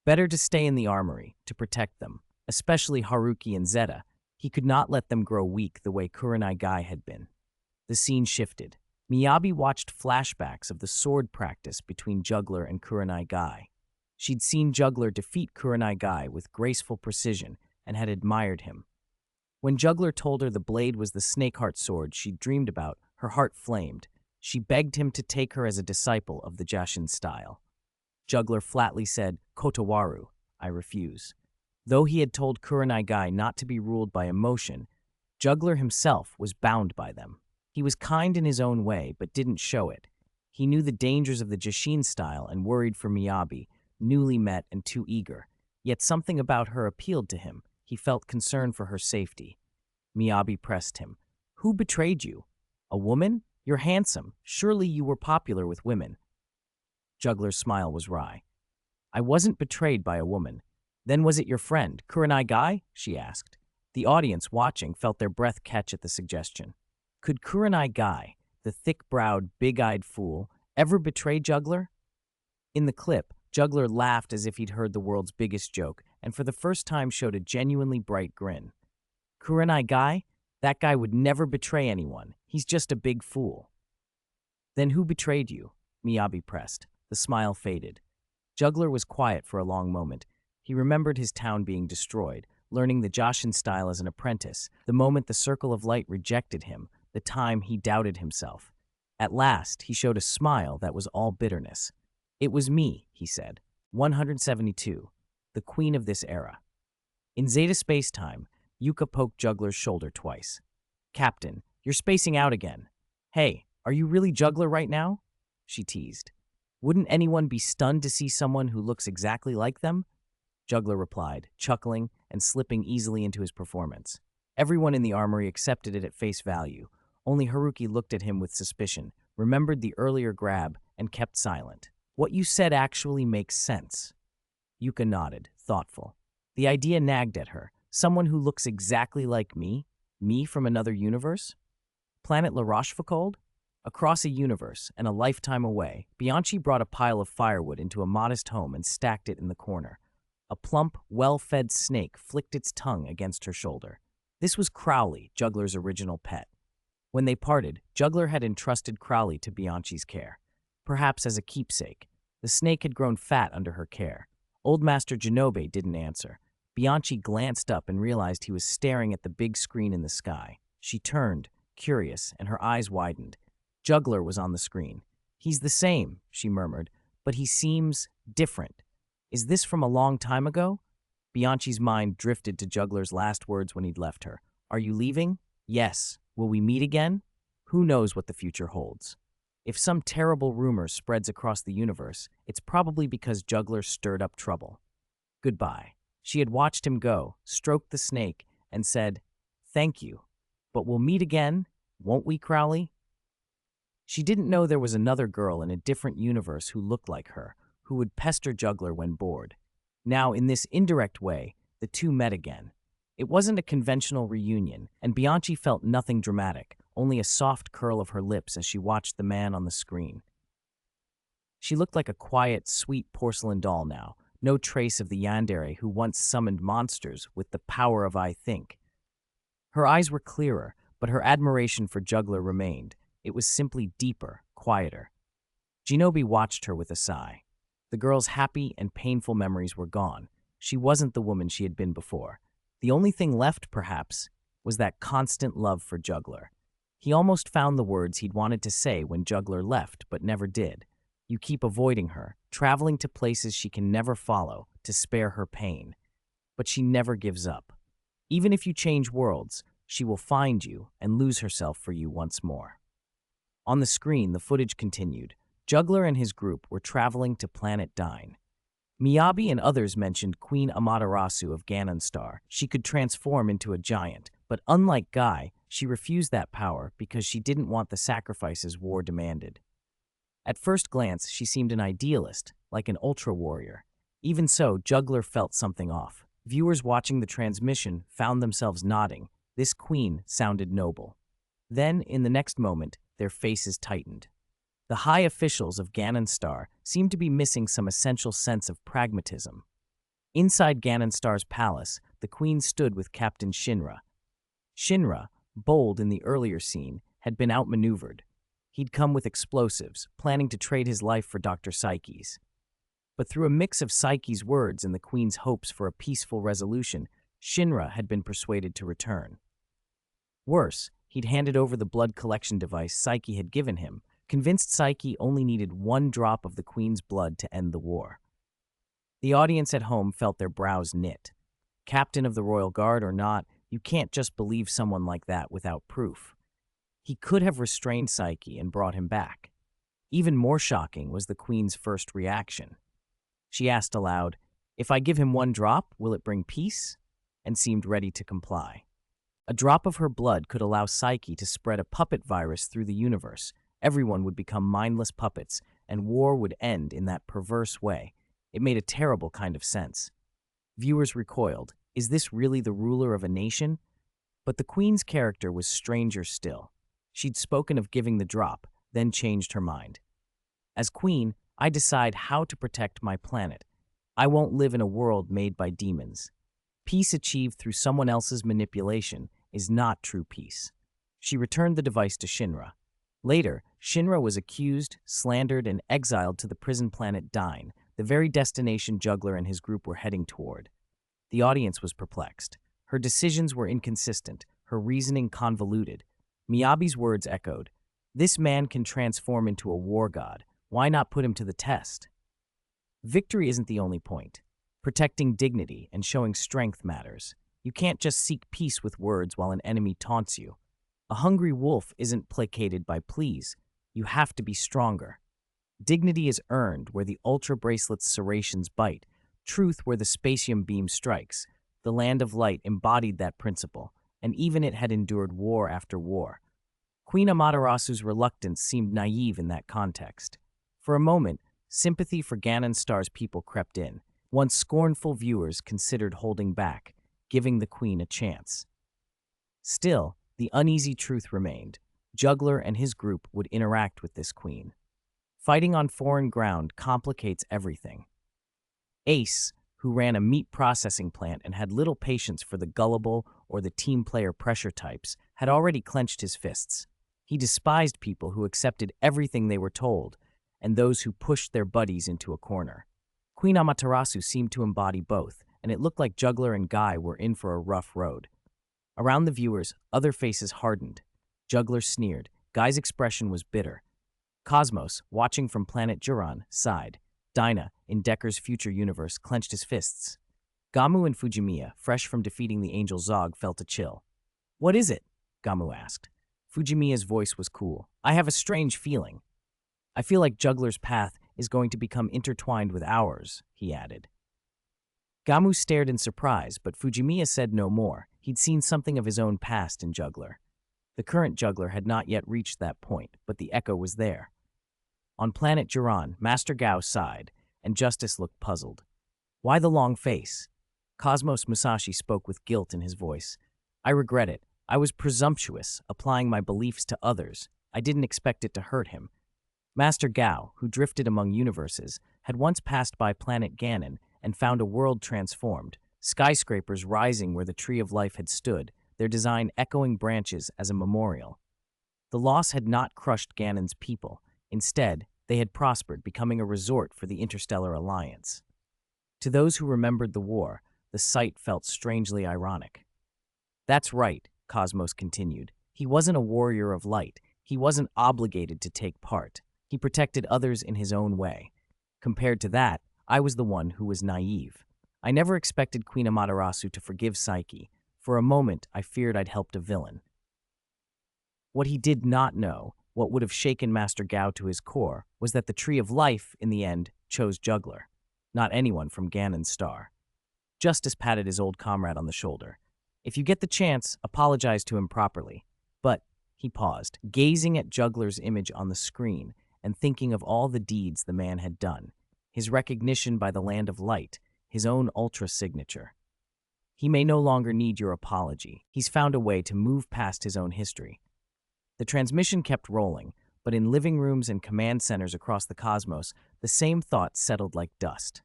Better to stay in the armory, to protect them, especially Haruki and Zeta. He could not let them grow weak the way Kurenai Gai had been. The scene shifted. Miyabi watched flashbacks of the sword practice between Juggler and Kurenai Gai. She'd seen Juggler defeat Kurenai Gai with graceful precision and had admired him. When Juggler told her the blade was the Snakeheart sword she'd dreamed about, her heart flamed. She begged him to take her as a disciple of the Jashin style. Juggler flatly said, "Kotowaru, I refuse." Though he had told Kurenai Gai not to be ruled by emotion, Juggler himself was bound by them. He was kind in his own way, but didn't show it. He knew the dangers of the Jashin style and worried for Miyabi, newly met and too eager. Yet something about her appealed to him. He felt concern for her safety. Miyabi pressed him. "Who betrayed you? A woman? You're handsome. Surely you were popular with women." Juggler's smile was wry. "I wasn't betrayed by a woman. Then was it your friend, Kurenai Gai?" she asked. The audience watching felt their breath catch at the suggestion. Could Kurenai Gai, the thick-browed, big-eyed fool, ever betray Juggler? In the clip, Juggler laughed as if he'd heard the world's biggest joke, and for the first time showed a genuinely bright grin. "Kurenai Gai? That guy would never betray anyone. He's just a big fool." "Then who betrayed you?" Miyabi pressed. The smile faded. Juggler was quiet for a long moment. He remembered his town being destroyed, learning the Jashin style as an apprentice, the moment the Circle of Light rejected him, the time he doubted himself. At last, he showed a smile that was all bitterness. "It was me," he said. 172, the queen of this era. In Zeta spacetime, Yuka poked Juggler's shoulder twice. "Captain, you're spacing out again." "Hey, are you really Juggler right now?" she teased. "Wouldn't anyone be stunned to see someone who looks exactly like them?" Juggler replied, chuckling and slipping easily into his performance. Everyone in the armory accepted it at face value. Only Haruki looked at him with suspicion, remembered the earlier grab, and kept silent. "What you said actually makes sense." Yuka nodded, thoughtful. The idea nagged at her. Someone who looks exactly like me? Me from another universe? Planet La Rochefoucauld? Across a universe and a lifetime away, Bianchi brought a pile of firewood into a modest home and stacked it in the corner. A plump, well-fed snake flicked its tongue against her shoulder. This was Crowley, Juggler's original pet. When they parted, Juggler had entrusted Crowley to Bianchi's care. Perhaps as a keepsake. The snake had grown fat under her care. Old Master Genobe didn't answer. Bianchi glanced up and realized he was staring at the big screen in the sky. She turned, curious, and her eyes widened. Juggler was on the screen. "He's the same," she murmured, "but he seems different. Is this from a long time ago?" Bianchi's mind drifted to Juggler's last words when he'd left her. "Are you leaving?" "Yes. Will we meet again?" Who knows what the future holds? If some terrible rumor spreads across the universe, it's probably because Juggler stirred up trouble. Goodbye. She had watched him go, stroked the snake, and said, "Thank you. But we'll meet again, won't we, Crowley?" She didn't know there was another girl in a different universe who looked like her, who would pester Juggler when bored. Now, in this indirect way, the two met again. It wasn't a conventional reunion, and Bianchi felt nothing dramatic, only a soft curl of her lips as she watched the man on the screen. She looked like a quiet, sweet porcelain doll now, no trace of the yandere who once summoned monsters with the power of I think. Her eyes were clearer, but her admiration for Juggler remained. It was simply deeper, quieter. Shinobi watched her with a sigh. The girl's happy and painful memories were gone. She wasn't the woman she had been before. The only thing left, perhaps, was that constant love for Juggler. He almost found the words he'd wanted to say when Juggler left, but never did. You keep avoiding her, traveling to places she can never follow to spare her pain. But she never gives up. Even if you change worlds, she will find you and lose herself for you once more. On the screen, the footage continued. Juggler and his group were traveling to planet Dine. Miyabi and others mentioned Queen Amaterasu of Ganon Star. She could transform into a giant, but unlike Guy, she refused that power because she didn't want the sacrifices war demanded. At first glance, she seemed an idealist, like an ultra warrior. Even so, Juggler felt something off. Viewers watching the transmission found themselves nodding. This queen sounded noble. Then, in the next moment, their faces tightened. The high officials of Ganon Star seemed to be missing some essential sense of pragmatism. Inside Ganon Star's palace, the queen stood with Captain Shinra. Shinra, bold in the earlier scene, had been outmaneuvered. He'd come with explosives, planning to trade his life for Dr. Psyche's. But through a mix of Psyche's words and the queen's hopes for a peaceful resolution, Shinra had been persuaded to return. Worse, he'd handed over the blood collection device Psyche had given him, convinced Psyche only needed one drop of the queen's blood to end the war. The audience at home felt their brows knit. Captain of the Royal Guard or not, you can't just believe someone like that without proof. He could have restrained Psyche and brought him back. Even more shocking was the queen's first reaction. She asked aloud, "If I give him one drop, will it bring peace?" and seemed ready to comply. A drop of her blood could allow Psyche to spread a puppet virus through the universe. Everyone would become mindless puppets, and war would end in that perverse way. It made a terrible kind of sense. Viewers recoiled. Is this really the ruler of a nation? But the queen's character was stranger still. She'd spoken of giving the drop, then changed her mind. As queen, I decide how to protect my planet. I won't live in a world made by demons. Peace achieved through someone else's manipulation is not true peace. She returned the device to Shinra. Later, Shinra was accused, slandered, and exiled to the prison planet Dine, the very destination Juggler and his group were heading toward. The audience was perplexed. Her decisions were inconsistent, her reasoning convoluted. Miyabi's words echoed, "This man can transform into a war god. Why not put him to the test?" Victory isn't the only point. Protecting dignity and showing strength matters. You can't just seek peace with words while an enemy taunts you. A hungry wolf isn't placated by pleas. You have to be stronger. Dignity is earned where the Ultra Bracelet's serrations bite, truth where the spacium beam strikes. The Land of Light embodied that principle, and even it had endured war after war. Queen Amaterasu's reluctance seemed naive in that context. For a moment, sympathy for Ganon Star's people crept in. Once scornful viewers considered holding back, giving the queen a chance. Still, the uneasy truth remained. Juggler and his group would interact with this queen. Fighting on foreign ground complicates everything. Ace, who ran a meat processing plant and had little patience for the gullible or the team player pressure types, had already clenched his fists. He despised people who accepted everything they were told, and those who pushed their buddies into a corner. Queen Amaterasu seemed to embody both, and it looked like Juggler and Guy were in for a rough road. Around the viewers, other faces hardened. Juggler sneered. Guy's expression was bitter. Cosmos, watching from planet Juron, sighed. Dinah, in Decker's future universe, clenched his fists. Gamu and Fujimiya, fresh from defeating the angel Zog, felt a chill. "What is it?" Gamu asked. Fujimiya's voice was cool. "I have a strange feeling. I feel like Juggler's path is going to become intertwined with ours," he added. Gamu stared in surprise, but Fujimiya said no more. He'd seen something of his own past in Juggler. The current Juggler had not yet reached that point, but the echo was there. On planet Juron, Master Gao sighed, and Justice looked puzzled. "Why the long face?" Cosmos Musashi spoke with guilt in his voice. "I regret it. I was presumptuous, applying my beliefs to others. I didn't expect it to hurt him." Master Gao, who drifted among universes, had once passed by planet Ganon and found a world transformed, skyscrapers rising where the tree of life had stood, their design echoing branches as a memorial. The loss had not crushed Ganon's people. Instead, they had prospered, becoming a resort for the Interstellar Alliance. To those who remembered the war, the sight felt strangely ironic. That's right, Cosmos continued. He wasn't a warrior of light. He wasn't obligated to take part. He protected others in his own way. Compared to that, I was the one who was naive. I never expected Queen Amaterasu to forgive Psyche. For a moment, I feared I'd helped a villain. What he did not know, what would have shaken Master Gao to his core, was that the Tree of Life, in the end, chose Juggler, not anyone from Ganon's star. Justice patted his old comrade on the shoulder. If you get the chance, apologize to him properly. But, he paused, gazing at Juggler's image on the screen and thinking of all the deeds the man had done, his recognition by the Land of Light, his own Ultra signature. He may no longer need your apology. He's found a way to move past his own history. The transmission kept rolling, but in living rooms and command centers across the cosmos, the same thoughts settled like dust.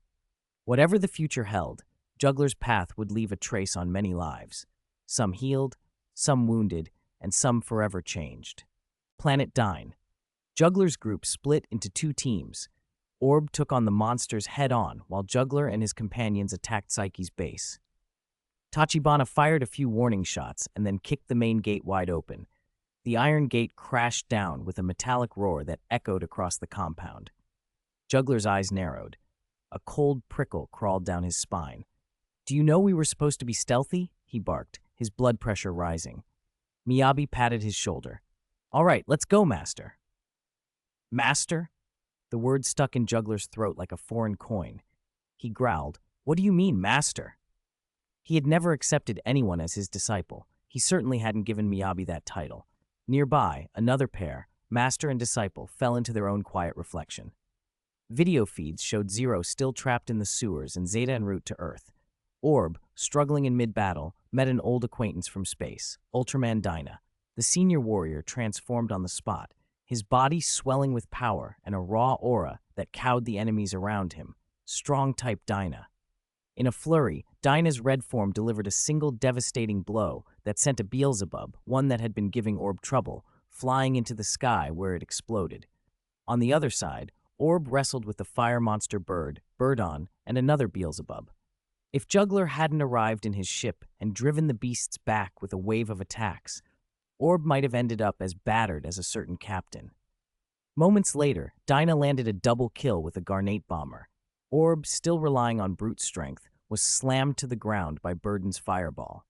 Whatever the future held, Juggler's path would leave a trace on many lives. Some healed, some wounded, and some forever changed. Planet Dine. Juggler's group split into two teams. Orb took on the monsters head-on, while Juggler and his companions attacked Psyche's base. Tachibana fired a few warning shots and then kicked the main gate wide open. The iron gate crashed down with a metallic roar that echoed across the compound. Juggler's eyes narrowed. A cold prickle crawled down his spine. "Do you know we were supposed to be stealthy?" he barked, his blood pressure rising. Miyabi patted his shoulder. "All right, let's go, Master." "Master?" The word stuck in Juggler's throat like a foreign coin. He growled, "What do you mean, Master?" He had never accepted anyone as his disciple. He certainly hadn't given Miyabi that title. Nearby, another pair, Master and Disciple, fell into their own quiet reflection. Video feeds showed Zero still trapped in the sewers and Zeta en route to Earth. Orb, struggling in mid-battle, met an old acquaintance from space, Ultraman Dyna. The senior warrior transformed on the spot, his body swelling with power and a raw aura that cowed the enemies around him. Strong-type Dyna. In a flurry, Dyna's red form delivered a single devastating blow that sent a Beelzebub, one that had been giving Orb trouble, flying into the sky where it exploded. On the other side, Orb wrestled with the fire monster Bird, Birdon, and another Beelzebub. If Juggler hadn't arrived in his ship and driven the beasts back with a wave of attacks, Orb might have ended up as battered as a certain captain. Moments later, Dyna landed a double kill with a Garnate Bomber. Orb, still relying on brute strength, was slammed to the ground by Burden's fireball.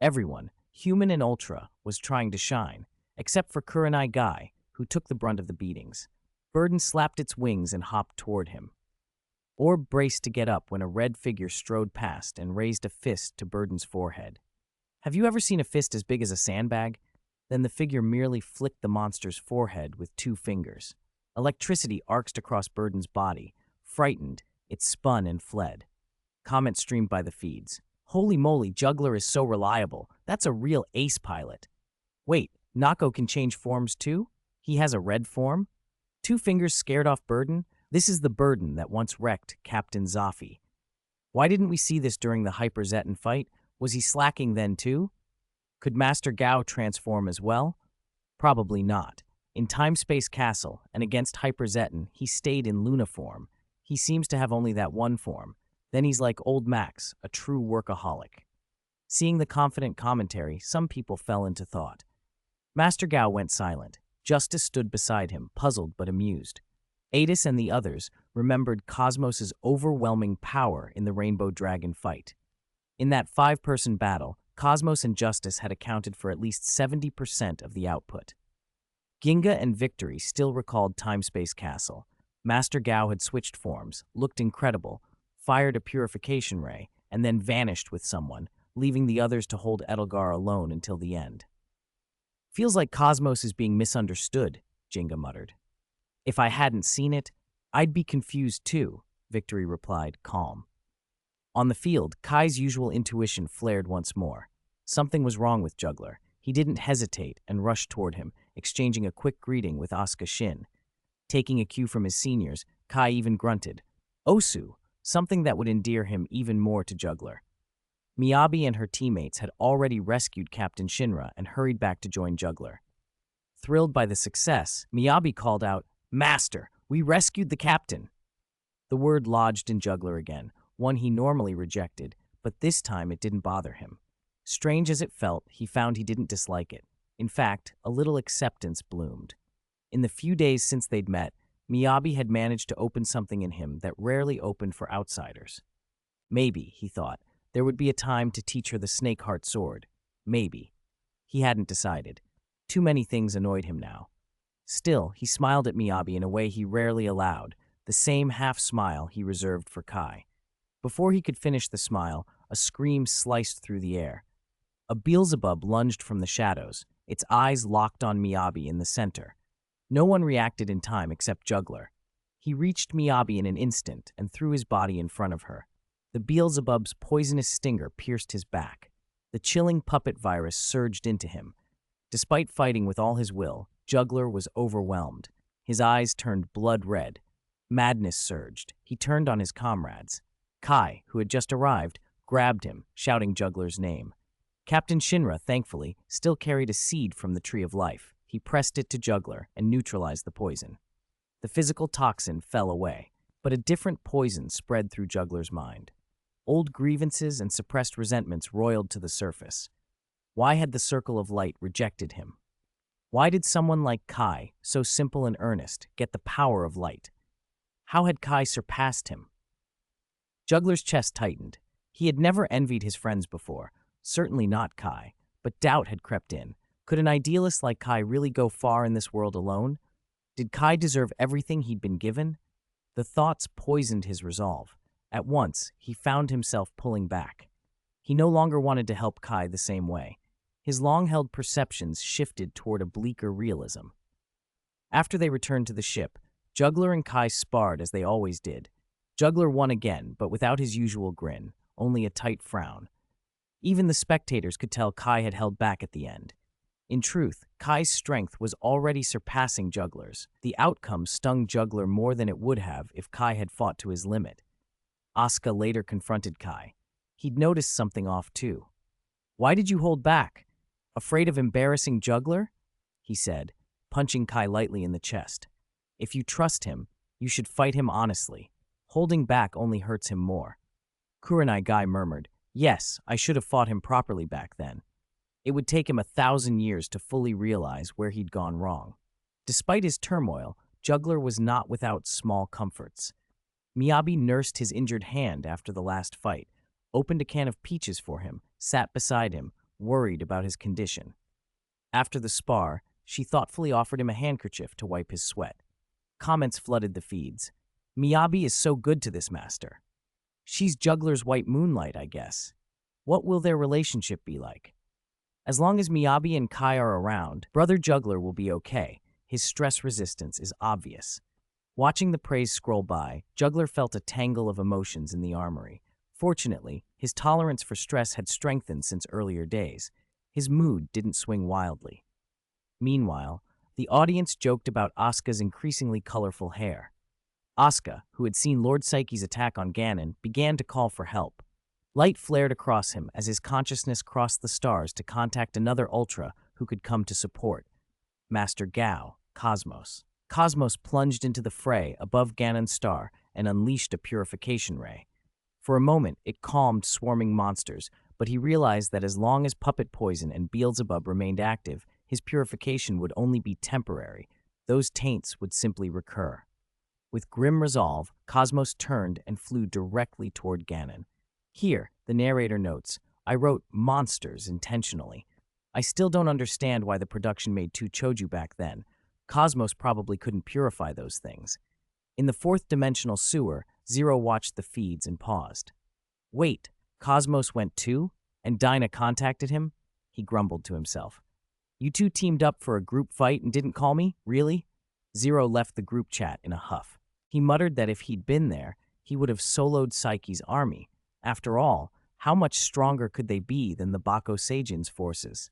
Everyone, human and Ultra, was trying to shine, except for Kurenai Guy, who took the brunt of the beatings. Burden slapped its wings and hopped toward him. Orb braced to get up when a red figure strode past and raised a fist to Burden's forehead. Have you ever seen a fist as big as a sandbag? Then the figure merely flicked the monster's forehead with 2 fingers. Electricity arced across Burden's body. Frightened, it spun and fled. Comments streamed by the feeds. "Holy moly, Juggler is so reliable. That's a real ace pilot." "Wait, Nako can change forms too? He has a red form? 2 fingers scared off Burden? This is the Burden that once wrecked Captain Zaffi. Why didn't we see this during the Hyper Zetan fight? Was he slacking then too? Could Master Gao transform as well? Probably not. In Time-Space Castle and against Hyper Zetan, he stayed in Luna form. He seems to have only that one form. Then he's like old Max, a true workaholic. Seeing the confident commentary, some people fell into thought. Master Gao went silent. Justice stood beside him, puzzled but amused. Adis and the others remembered Cosmos's overwhelming power in the Rainbow Dragon fight. In that 5-person battle, Cosmos and Justice had accounted for at least 70% of the output. Ginga and Victory still recalled Time-Space Castle. Master Gao had switched forms, looked incredible, fired a purification ray, and then vanished with someone, leaving the others to hold Edelgar alone until the end. "Feels like Cosmos is being misunderstood," Ginga muttered. "If I hadn't seen it, I'd be confused too," Victory replied, calm. On the field, Kai's usual intuition flared once more. Something was wrong with Juggler. He didn't hesitate and rushed toward him, exchanging a quick greeting with Asuka Shin. Taking a cue from his seniors, Kai even grunted, "Osu, something that would endear him even more to Juggler. Miyabi and her teammates had already rescued Captain Shinra and hurried back to join Juggler. Thrilled by the success, Miyabi called out, "Master, we rescued the captain!" The word lodged in Juggler again, one he normally rejected, but this time it didn't bother him. Strange as it felt, he found he didn't dislike it. In fact, a little acceptance bloomed. In the few days since they'd met, Miyabi had managed to open something in him that rarely opened for outsiders. Maybe, he thought, there would be a time to teach her the snake heart sword. Maybe. He hadn't decided. Too many things annoyed him now. Still, he smiled at Miyabi in a way he rarely allowed, the same half-smile he reserved for Kai. Before he could finish the smile, a scream sliced through the air. A Beelzebub lunged from the shadows, its eyes locked on Miyabi in the center. No one reacted in time except Juggler. He reached Miyabi in an instant and threw his body in front of her. The Beelzebub's poisonous stinger pierced his back. The chilling puppet virus surged into him. Despite fighting with all his will, Juggler was overwhelmed. His eyes turned blood red. Madness surged. He turned on his comrades. Kai, who had just arrived, grabbed him, shouting Juggler's name. Captain Shinra, thankfully, still carried a seed from the Tree of Life. He pressed it to Juggler and neutralized the poison. The physical toxin fell away, but a different poison spread through Juggler's mind. Old grievances and suppressed resentments roiled to the surface. Why had the Circle of Light rejected him? Why did someone like Kai, so simple and earnest, get the power of light? How had Kai surpassed him? Juggler's chest tightened. He had never envied his friends before, certainly not Kai, but doubt had crept in. Could an idealist like Kai really go far in this world alone? Did Kai deserve everything he'd been given? The thoughts poisoned his resolve. At once, he found himself pulling back. He no longer wanted to help Kai the same way. His long-held perceptions shifted toward a bleaker realism. After they returned to the ship, Juggler and Kai sparred as they always did. Juggler won again, but without his usual grin, only a tight frown. Even the spectators could tell Kai had held back at the end. In truth, Kai's strength was already surpassing Juggler's. The outcome stung Juggler more than it would have if Kai had fought to his limit. Asuka later confronted Kai. He'd noticed something off too. "Why did you hold back? Afraid of embarrassing Juggler?" he said, punching Kai lightly in the chest. "If you trust him, you should fight him honestly. Holding back only hurts him more." Kurenai Guy murmured, "Yes, I should have fought him properly back then. It would take him 1,000 years to fully realize where he'd gone wrong." Despite his turmoil, Juggler was not without small comforts. Miyabi nursed his injured hand after the last fight, opened a can of peaches for him, sat beside him, worried about his condition. After the spar, she thoughtfully offered him a handkerchief to wipe his sweat. Comments flooded the feeds. "Miyabi is so good to this master. She's Juggler's white moonlight, I guess. What will their relationship be like?" As long as Miyabi and Kai are around, Brother Juggler will be okay. His stress resistance is obvious. Watching the praise scroll by, Juggler felt a tangle of emotions in the armory. Fortunately, his tolerance for stress had strengthened since earlier days. His mood didn't swing wildly. Meanwhile, the audience joked about Asuka's increasingly colorful hair. Asuka, who had seen Lord Psyche's attack on Ganon, began to call for help. Light flared across him as his consciousness crossed the stars to contact another Ultra who could come to support. Master Gao, Cosmos. Cosmos plunged into the fray above Ganon's star and unleashed a purification ray. For a moment, it calmed swarming monsters, but he realized that as long as Puppet Poison and Beelzebub remained active, his purification would only be temporary. Those taints would simply recur. With grim resolve, Cosmos turned and flew directly toward Ganon. Here, the narrator notes, "I wrote monsters intentionally. I still don't understand why the production made 2 Choju back then. Cosmos probably couldn't purify those things." In the 4th-dimensional sewer, Zero watched the feeds and paused. "Wait, Cosmos went too? And Dinah contacted him?" He grumbled to himself. "You two teamed up for a group fight and didn't call me? Really?" Zero left the group chat in a huff. He muttered that if he'd been there, he would have soloed Psyche's army. After all, how much stronger could they be than the Bako Seijin's forces?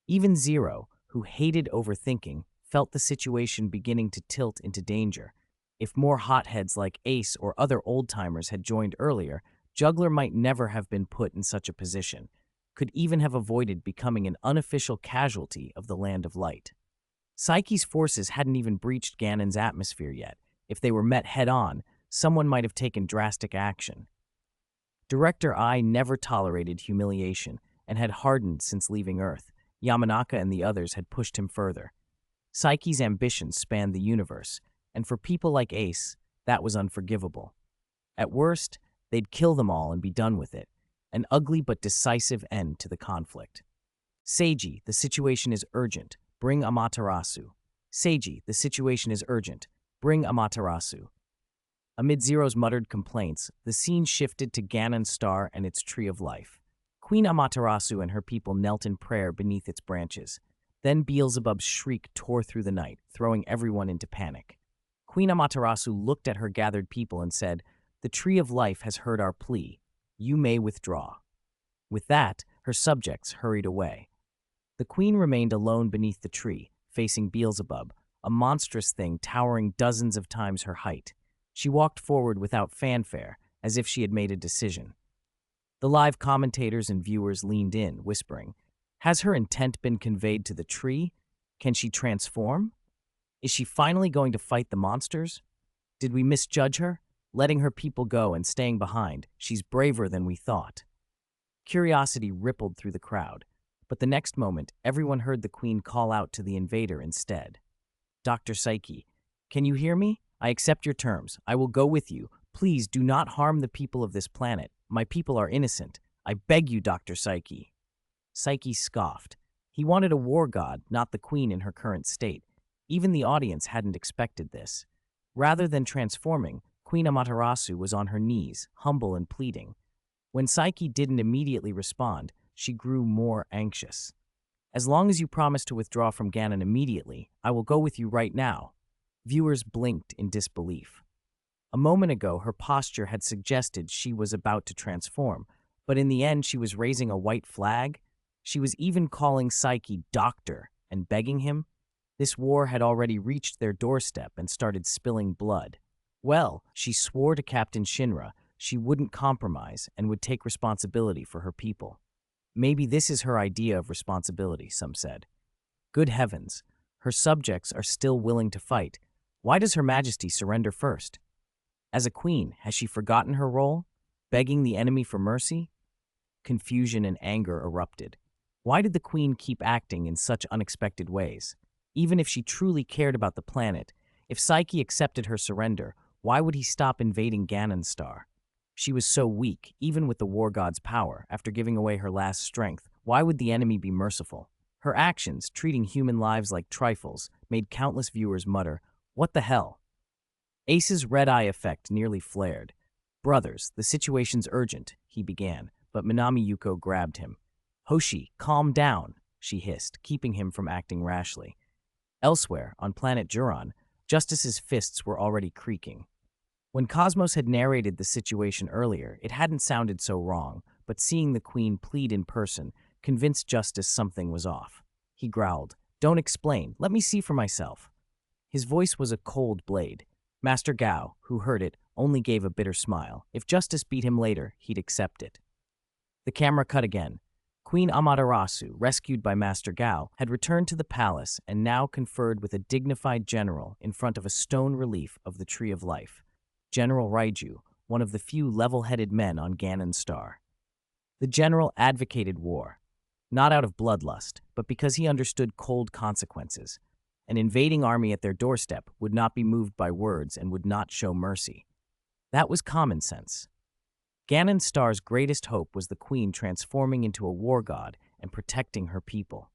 Even Zero, who hated overthinking, felt the situation beginning to tilt into danger. If more hotheads like Ace or other old-timers had joined earlier, Juggler might never have been put in such a position, could even have avoided becoming an unofficial casualty of the Land of Light. Psyche's forces hadn't even breached Ganon's atmosphere yet. If they were met head-on, someone might have taken drastic action. Director I never tolerated humiliation and had hardened since leaving Earth. Yamanaka and the others had pushed him further. Psyche's ambitions spanned the universe, and for people like Ace, that was unforgivable. At worst, they'd kill them all and be done with it, an ugly but decisive end to the conflict. Seiji, the situation is urgent. Bring Amaterasu. Seiji, the situation is urgent. Bring Amaterasu. Amid Zero's muttered complaints, the scene shifted to Ganon's star and its tree of life. Queen Amaterasu and her people knelt in prayer beneath its branches. Then Beelzebub's shriek tore through the night, throwing everyone into panic. Queen Amaterasu looked at her gathered people and said, "The tree of life has heard our plea. You may withdraw." With that, her subjects hurried away. The queen remained alone beneath the tree, facing Beelzebub, a monstrous thing towering dozens of times her height. She walked forward without fanfare, as if she had made a decision. The live commentators and viewers leaned in, whispering, "Has her intent been conveyed to the tree? Can she transform? Is she finally going to fight the monsters? Did we misjudge her? Letting her people go and staying behind, she's braver than we thought." Curiosity rippled through the crowd, but the next moment, everyone heard the queen call out to the invader instead. "Dr. Psyche, can you hear me? I accept your terms. I will go with you. Please do not harm the people of this planet. My people are innocent. I beg you, Dr. Psyche." Psyche scoffed. He wanted a war god, not the queen in her current state. Even the audience hadn't expected this. Rather than transforming, Queen Amaterasu was on her knees, humble and pleading. When Psyche didn't immediately respond, she grew more anxious. "As long as you promise to withdraw from Ganon immediately, I will go with you right now." Viewers blinked in disbelief. A moment ago, her posture had suggested she was about to transform, but in the end she was raising a white flag. She was even calling Psyche doctor and begging him. This war had already reached their doorstep and started spilling blood. Well, she swore to Captain Shinra she wouldn't compromise and would take responsibility for her people. Maybe this is her idea of responsibility, some said. Good heavens, her subjects are still willing to fight. Why does Her Majesty surrender first? As a queen, has she forgotten her role? Begging the enemy for mercy? Confusion and anger erupted. Why did the queen keep acting in such unexpected ways? Even if she truly cared about the planet, if Psyche accepted her surrender, why would he stop invading Ganon's star? She was so weak, even with the war god's power, after giving away her last strength. Why would the enemy be merciful? Her actions, treating human lives like trifles, made countless viewers mutter, "What the hell?" Ace's red-eye effect nearly flared. "Brothers, the situation's urgent," he began, but Minami Yuko grabbed him. "Hoshi, calm down," she hissed, keeping him from acting rashly. Elsewhere, on planet Juron, Justice's fists were already creaking. When Cosmos had narrated the situation earlier, it hadn't sounded so wrong, but seeing the queen plead in person convinced Justice something was off. He growled, "Don't explain, let me see for myself." His voice was a cold blade. Master Gao, who heard it, only gave a bitter smile. If Justice beat him later, he'd accept it. The camera cut again. Queen Amaterasu, rescued by Master Gao, had returned to the palace and now conferred with a dignified general in front of a stone relief of the Tree of Life. General Raiju, one of the few level-headed men on Ganon's star. The general advocated war, not out of bloodlust, but because he understood cold consequences. An invading army at their doorstep would not be moved by words and would not show mercy. That was common sense. Ganon's star's greatest hope was the queen transforming into a war god and protecting her people.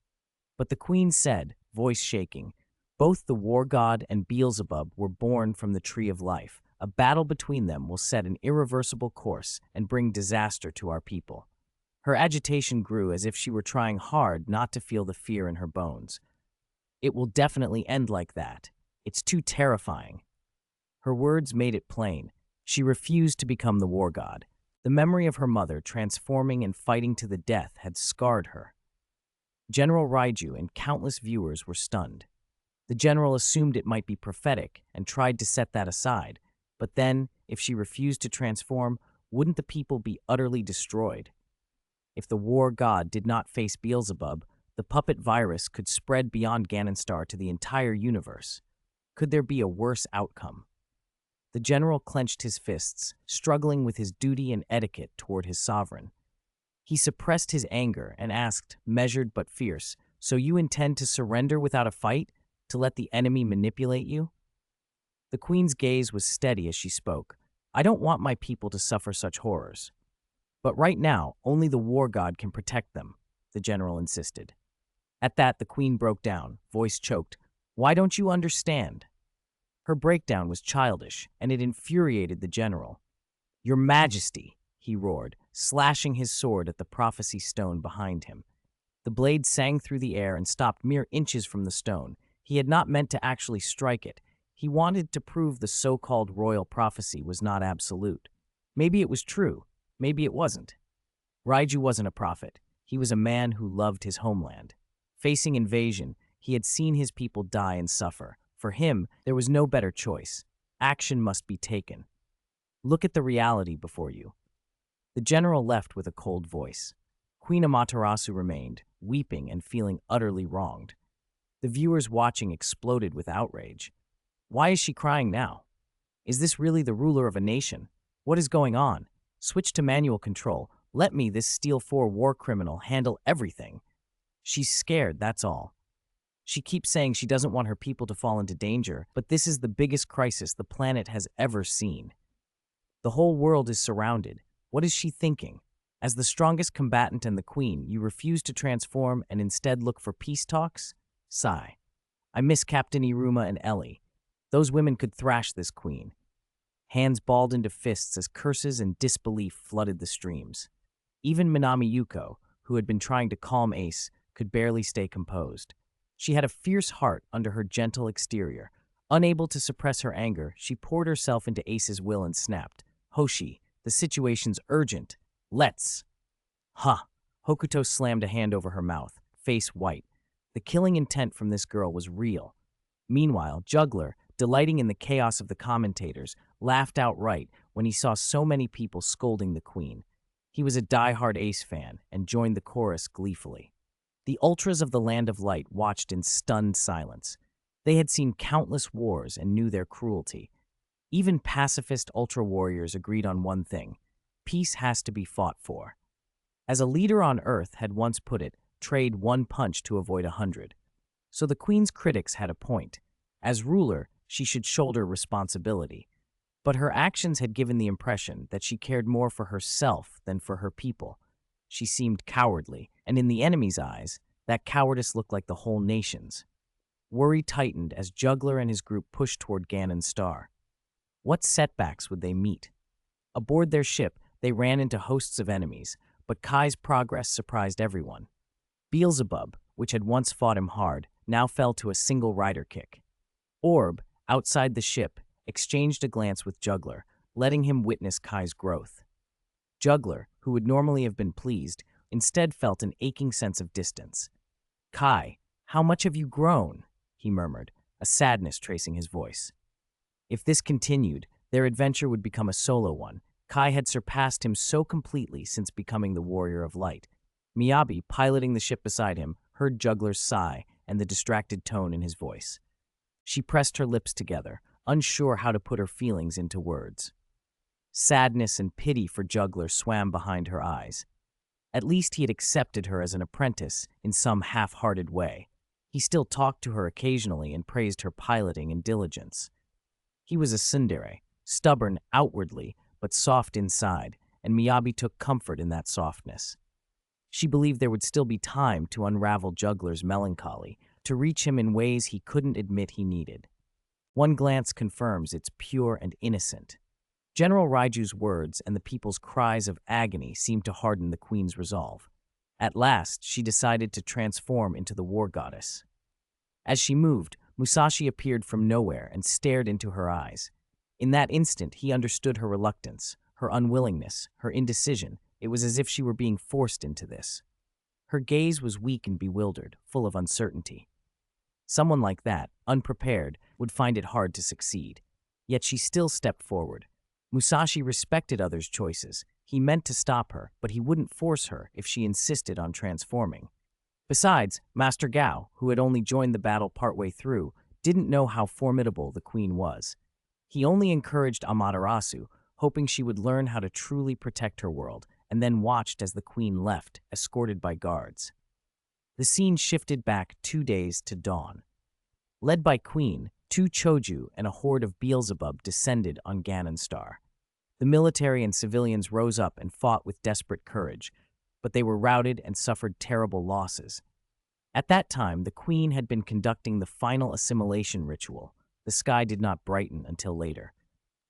But the queen said, voice shaking, both the war god and Beelzebub were born from the Tree of Life. A battle between them will set an irreversible course and bring disaster to our people. Her agitation grew as if she were trying hard not to feel the fear in her bones. It will definitely end like that. It's too terrifying. Her words made it plain. She refused to become the war god. The memory of her mother transforming and fighting to the death had scarred her. General Raiju and countless viewers were stunned. The general assumed it might be prophetic and tried to set that aside. But then, if she refused to transform, wouldn't the people be utterly destroyed? If the war god did not face Beelzebub, the puppet virus could spread beyond Ganonstar to the entire universe. Could there be a worse outcome? The general clenched his fists, struggling with his duty and etiquette toward his sovereign. He suppressed his anger and asked, measured but fierce, "So you intend to surrender without a fight? To let the enemy manipulate you?" The queen's gaze was steady as she spoke. "I don't want my people to suffer such horrors. But right now, only the war god can protect them," the general insisted. At that, the queen broke down, voice choked. "Why don't you understand?" Her breakdown was childish, and it infuriated the general. "Your Majesty," he roared, slashing his sword at the prophecy stone behind him. The blade sang through the air and stopped mere inches from the stone. He had not meant to actually strike it. He wanted to prove the so-called royal prophecy was not absolute. Maybe it was true, maybe it wasn't. Raiju wasn't a prophet. He was a man who loved his homeland. Facing invasion, he had seen his people die and suffer. For him, there was no better choice. Action must be taken. Look at the reality before you. The general left with a cold voice. Queen Amaterasu remained, weeping and feeling utterly wronged. The viewers watching exploded with outrage. Why is she crying now? Is this really the ruler of a nation? What is going on? Switch to manual control. Let me, this Steel 4 war criminal, handle everything. She's scared, that's all. She keeps saying she doesn't want her people to fall into danger, but this is the biggest crisis the planet has ever seen. The whole world is surrounded. What is she thinking? As the strongest combatant and the queen, you refuse to transform and instead look for peace talks? Sigh. I miss Captain Iruma and Ellie. Those women could thrash this queen. Hands balled into fists as curses and disbelief flooded the streams. Even Minami Yuko, who had been trying to calm Ace, could barely stay composed. She had a fierce heart under her gentle exterior. Unable to suppress her anger, she poured herself into Ace's will and snapped, "Hoshi, the situation's urgent. Let's." "Huh." Hokuto slammed a hand over her mouth, face white. The killing intent from this girl was real. Meanwhile, Juggler, delighting in the chaos of the commentators, laughed outright when he saw so many people scolding the queen. He was a die-hard Ace fan and joined the chorus gleefully. The Ultras of the Land of Light watched in stunned silence. They had seen countless wars and knew their cruelty. Even pacifist Ultra warriors agreed on one thing: peace has to be fought for. As a leader on Earth had once put it, trade one punch to avoid 100. So the queen's critics had a point. As ruler, she should shoulder responsibility. But her actions had given the impression that she cared more for herself than for her people. She seemed cowardly, and in the enemy's eyes, that cowardice looked like the whole nation's. Worry tightened as Juggler and his group pushed toward Ganon's star. What setbacks would they meet? Aboard their ship, they ran into hosts of enemies, but Kai's progress surprised everyone. Beelzebub, which had once fought him hard, now fell to a single rider kick. Orb, outside the ship, exchanged a glance with Juggler, letting him witness Kai's growth. Juggler, who would normally have been pleased, instead felt an aching sense of distance. "Kai, how much have you grown?" he murmured, a sadness tracing his voice. If this continued, their adventure would become a solo one. Kai had surpassed him so completely since becoming the Warrior of Light. Miyabi, piloting the ship beside him, heard Juggler's sigh and the distracted tone in his voice. She pressed her lips together, unsure how to put her feelings into words. Sadness and pity for Juggler swam behind her eyes. At least he had accepted her as an apprentice in some half-hearted way. He still talked to her occasionally and praised her piloting and diligence. He was a tsundere, stubborn outwardly but soft inside, and Miyabi took comfort in that softness. She believed there would still be time to unravel Juggler's melancholy, to reach him in ways he couldn't admit he needed. One glance confirms it's pure and innocent. General Raiju's words and the people's cries of agony seemed to harden the queen's resolve. At last, she decided to transform into the war goddess. As she moved, Musashi appeared from nowhere and stared into her eyes. In that instant, he understood her reluctance, her unwillingness, her indecision. It was as if she were being forced into this. Her gaze was weak and bewildered, full of uncertainty. Someone like that, unprepared, would find it hard to succeed. Yet she still stepped forward. Musashi respected others' choices. He meant to stop her, but he wouldn't force her if she insisted on transforming. Besides, Master Gao, who had only joined the battle partway through, didn't know how formidable the queen was. He only encouraged Amaterasu, hoping she would learn how to truly protect her world, and then watched as the queen left, escorted by guards. The scene shifted back 2 days to dawn. Led by Queen, 2 Choju and a horde of Beelzebub descended on Ganon Star. The military and civilians rose up and fought with desperate courage, but they were routed and suffered terrible losses. At that time, the queen had been conducting the final assimilation ritual. The sky did not brighten until later.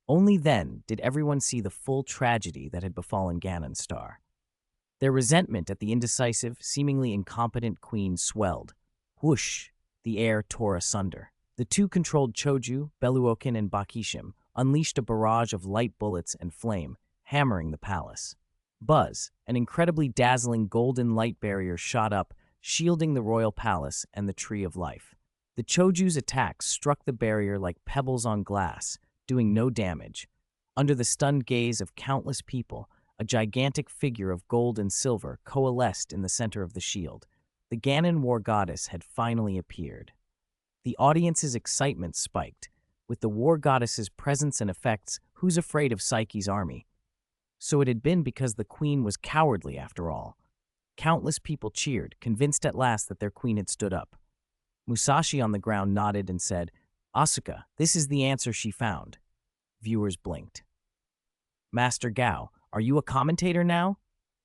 Only then did everyone see the full tragedy that had befallen Ganon Star. Their resentment at the indecisive, seemingly incompetent queen swelled. Whoosh! The air tore asunder. The two controlled Choju, Beluokin, and Bakishim unleashed a barrage of light bullets and flame, hammering the palace. Buzz, an incredibly dazzling golden light barrier shot up, shielding the royal palace and the Tree of Life. The Choju's attacks struck the barrier like pebbles on glass, doing no damage. Under the stunned gaze of countless people, a gigantic figure of gold and silver coalesced in the center of the shield. The Ganon war goddess had finally appeared. The audience's excitement spiked. With the war goddess's presence and effects, who's afraid of Psyche's army? So it had been because the queen was cowardly after all. Countless people cheered, convinced at last that their queen had stood up. Musashi on the ground nodded and said, "Asuka, this is the answer she found." Viewers blinked. "Master Gao, are you a commentator now?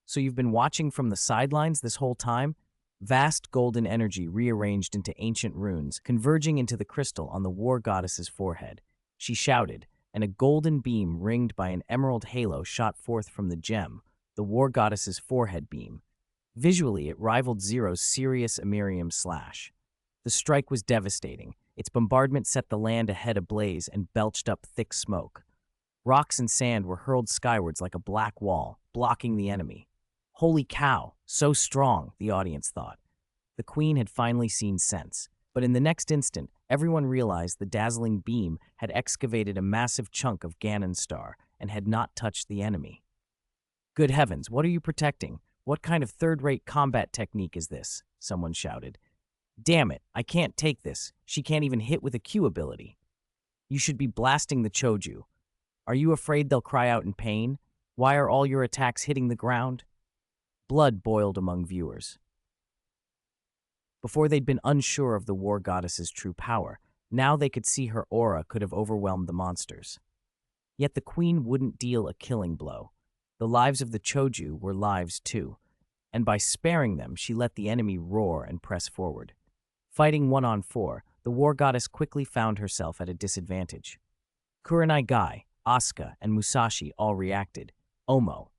So you've been watching from the sidelines this whole time?" Vast golden energy rearranged into ancient runes, converging into the crystal on the war goddess's forehead. She shouted, and a golden beam ringed by an emerald halo shot forth from the gem, the war goddess's forehead beam. Visually, it rivaled Zero's Sirius Amirium slash. The strike was devastating. Its bombardment set the land ahead ablaze and belched up thick smoke. Rocks and sand were hurled skywards like a black wall, blocking the enemy. Holy cow, so strong, the audience thought. The queen had finally seen sense, but in the next instant, everyone realized the dazzling beam had excavated a massive chunk of Ganon Star and had not touched the enemy. "Good heavens, what are you protecting? What kind of third-rate combat technique is this?" someone shouted. "Damn it, I can't take this. She can't even hit with a Q ability." "You should be blasting the Choju. Are you afraid they'll cry out in pain? Why are all your attacks hitting the ground?" Blood boiled among viewers. Before they'd been unsure of the war goddess's true power, now they could see her aura could have overwhelmed the monsters. Yet the queen wouldn't deal a killing blow. The lives of the Choju were lives too, and by sparing them, she let the enemy roar and press forward. Fighting 1-on-4, the war goddess quickly found herself at a disadvantage. Kurenai Gai, Asuka, and Musashi all reacted. Omo.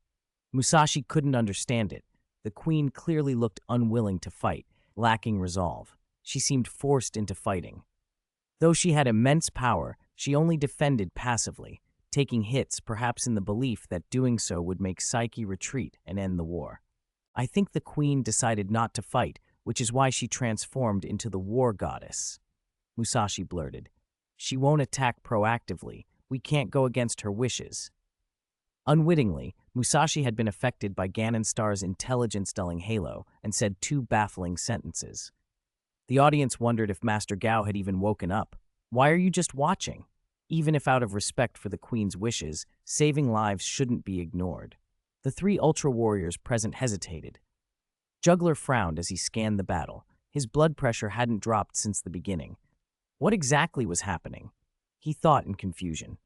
Musashi couldn't understand it. The queen clearly looked unwilling to fight, lacking resolve. She seemed forced into fighting. Though she had immense power, she only defended passively, taking hits perhaps in the belief that doing so would make Psyche retreat and end the war. "I think the queen decided not to fight, which is why she transformed into the war goddess," Musashi blurted. "She won't attack proactively. We can't go against her wishes." Unwittingly, Musashi had been affected by Ganon Star's intelligence-dulling halo and said 2 baffling sentences. The audience wondered if Master Gao had even woken up. "Why are you just watching?" Even if out of respect for the queen's wishes, saving lives shouldn't be ignored. The 3 Ultra Warriors present hesitated. Juggler frowned as he scanned the battle. His blood pressure hadn't dropped since the beginning. What exactly was happening? He thought in confusion.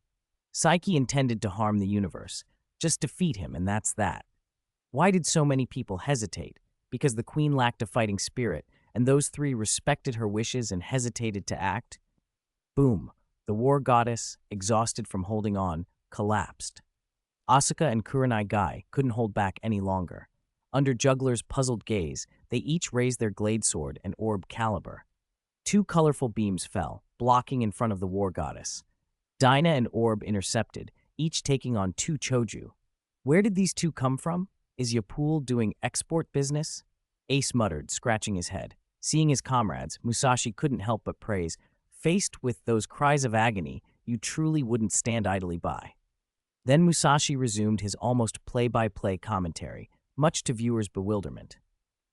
Psyche intended to harm the universe. Just defeat him, and that's that. Why did so many people hesitate? Because the queen lacked a fighting spirit, and those 3 respected her wishes and hesitated to act? Boom. The war goddess, exhausted from holding on, collapsed. Asuka and Kurenai Gai couldn't hold back any longer. Under Juggler's puzzled gaze, they each raised their glade sword and orb caliber. 2 colorful beams fell, blocking in front of the war goddess. Dinah and Orb intercepted, each taking on 2 Choju. Where did these 2 come from? Is Yapul doing export business? Ace muttered, scratching his head. Seeing his comrades, Musashi couldn't help but praise, "Faced with those cries of agony, you truly wouldn't stand idly by." Then Musashi resumed his almost play-by-play commentary, much to viewers' bewilderment.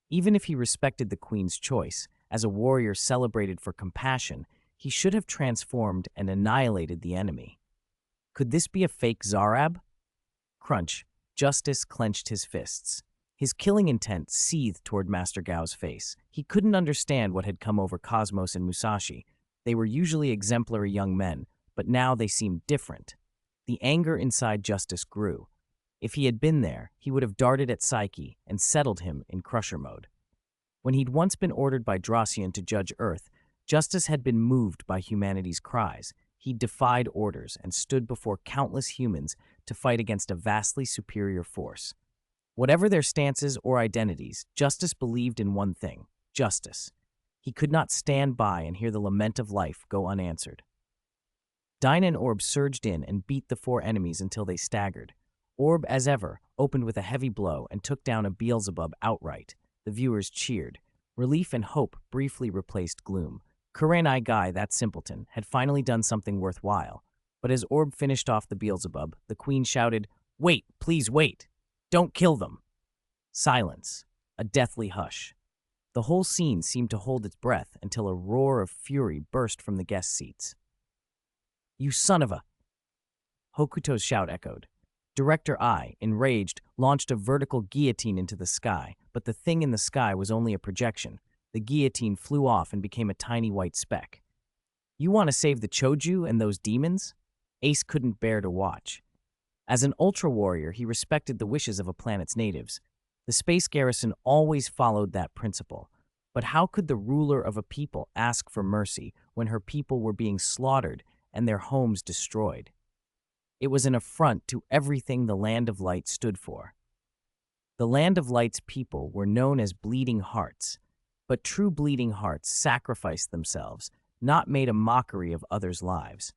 Even if he respected the queen's choice, as a warrior celebrated for compassion, he should have transformed and annihilated the enemy. Could this be a fake Zarab? Crunch. Justice clenched his fists. His killing intent seethed toward Master Gao's face. He couldn't understand what had come over Cosmos and Musashi. They were usually exemplary young men, but now they seemed different. The anger inside Justice grew. If he had been there, he would have darted at Psyche and settled him in Crusher mode. When he'd once been ordered by Dracian to judge Earth, Justice had been moved by humanity's cries. He defied orders and stood before countless humans to fight against a vastly superior force. Whatever their stances or identities, Justice believed in one thing: justice. He could not stand by and hear the lament of life go unanswered. Dinah and Orb surged in and beat the four enemies until they staggered. Orb, as ever, opened with a heavy blow and took down a Beelzebub outright. The viewers cheered. Relief and hope briefly replaced gloom. Kurenai Guy, that simpleton, had finally done something worthwhile. But as Orb finished off the Beelzebub, the queen shouted, "Wait, please wait! Don't kill them!" Silence. A deathly hush. The whole scene seemed to hold its breath until a roar of fury burst from the guest seats. "You son of a..." Hokuto's shout echoed. Director Ai, enraged, launched a vertical guillotine into the sky, but the thing in the sky was only a projection. The guillotine flew off and became a tiny white speck. "You want to save the Choju and those demons?" Ace couldn't bear to watch. As an ultra warrior, he respected the wishes of a planet's natives. The space garrison always followed that principle. But how could the ruler of a people ask for mercy when her people were being slaughtered and their homes destroyed? It was an affront to everything the Land of Light stood for. The Land of Light's people were known as bleeding hearts, but true bleeding hearts sacrificed themselves, not made a mockery of others' lives.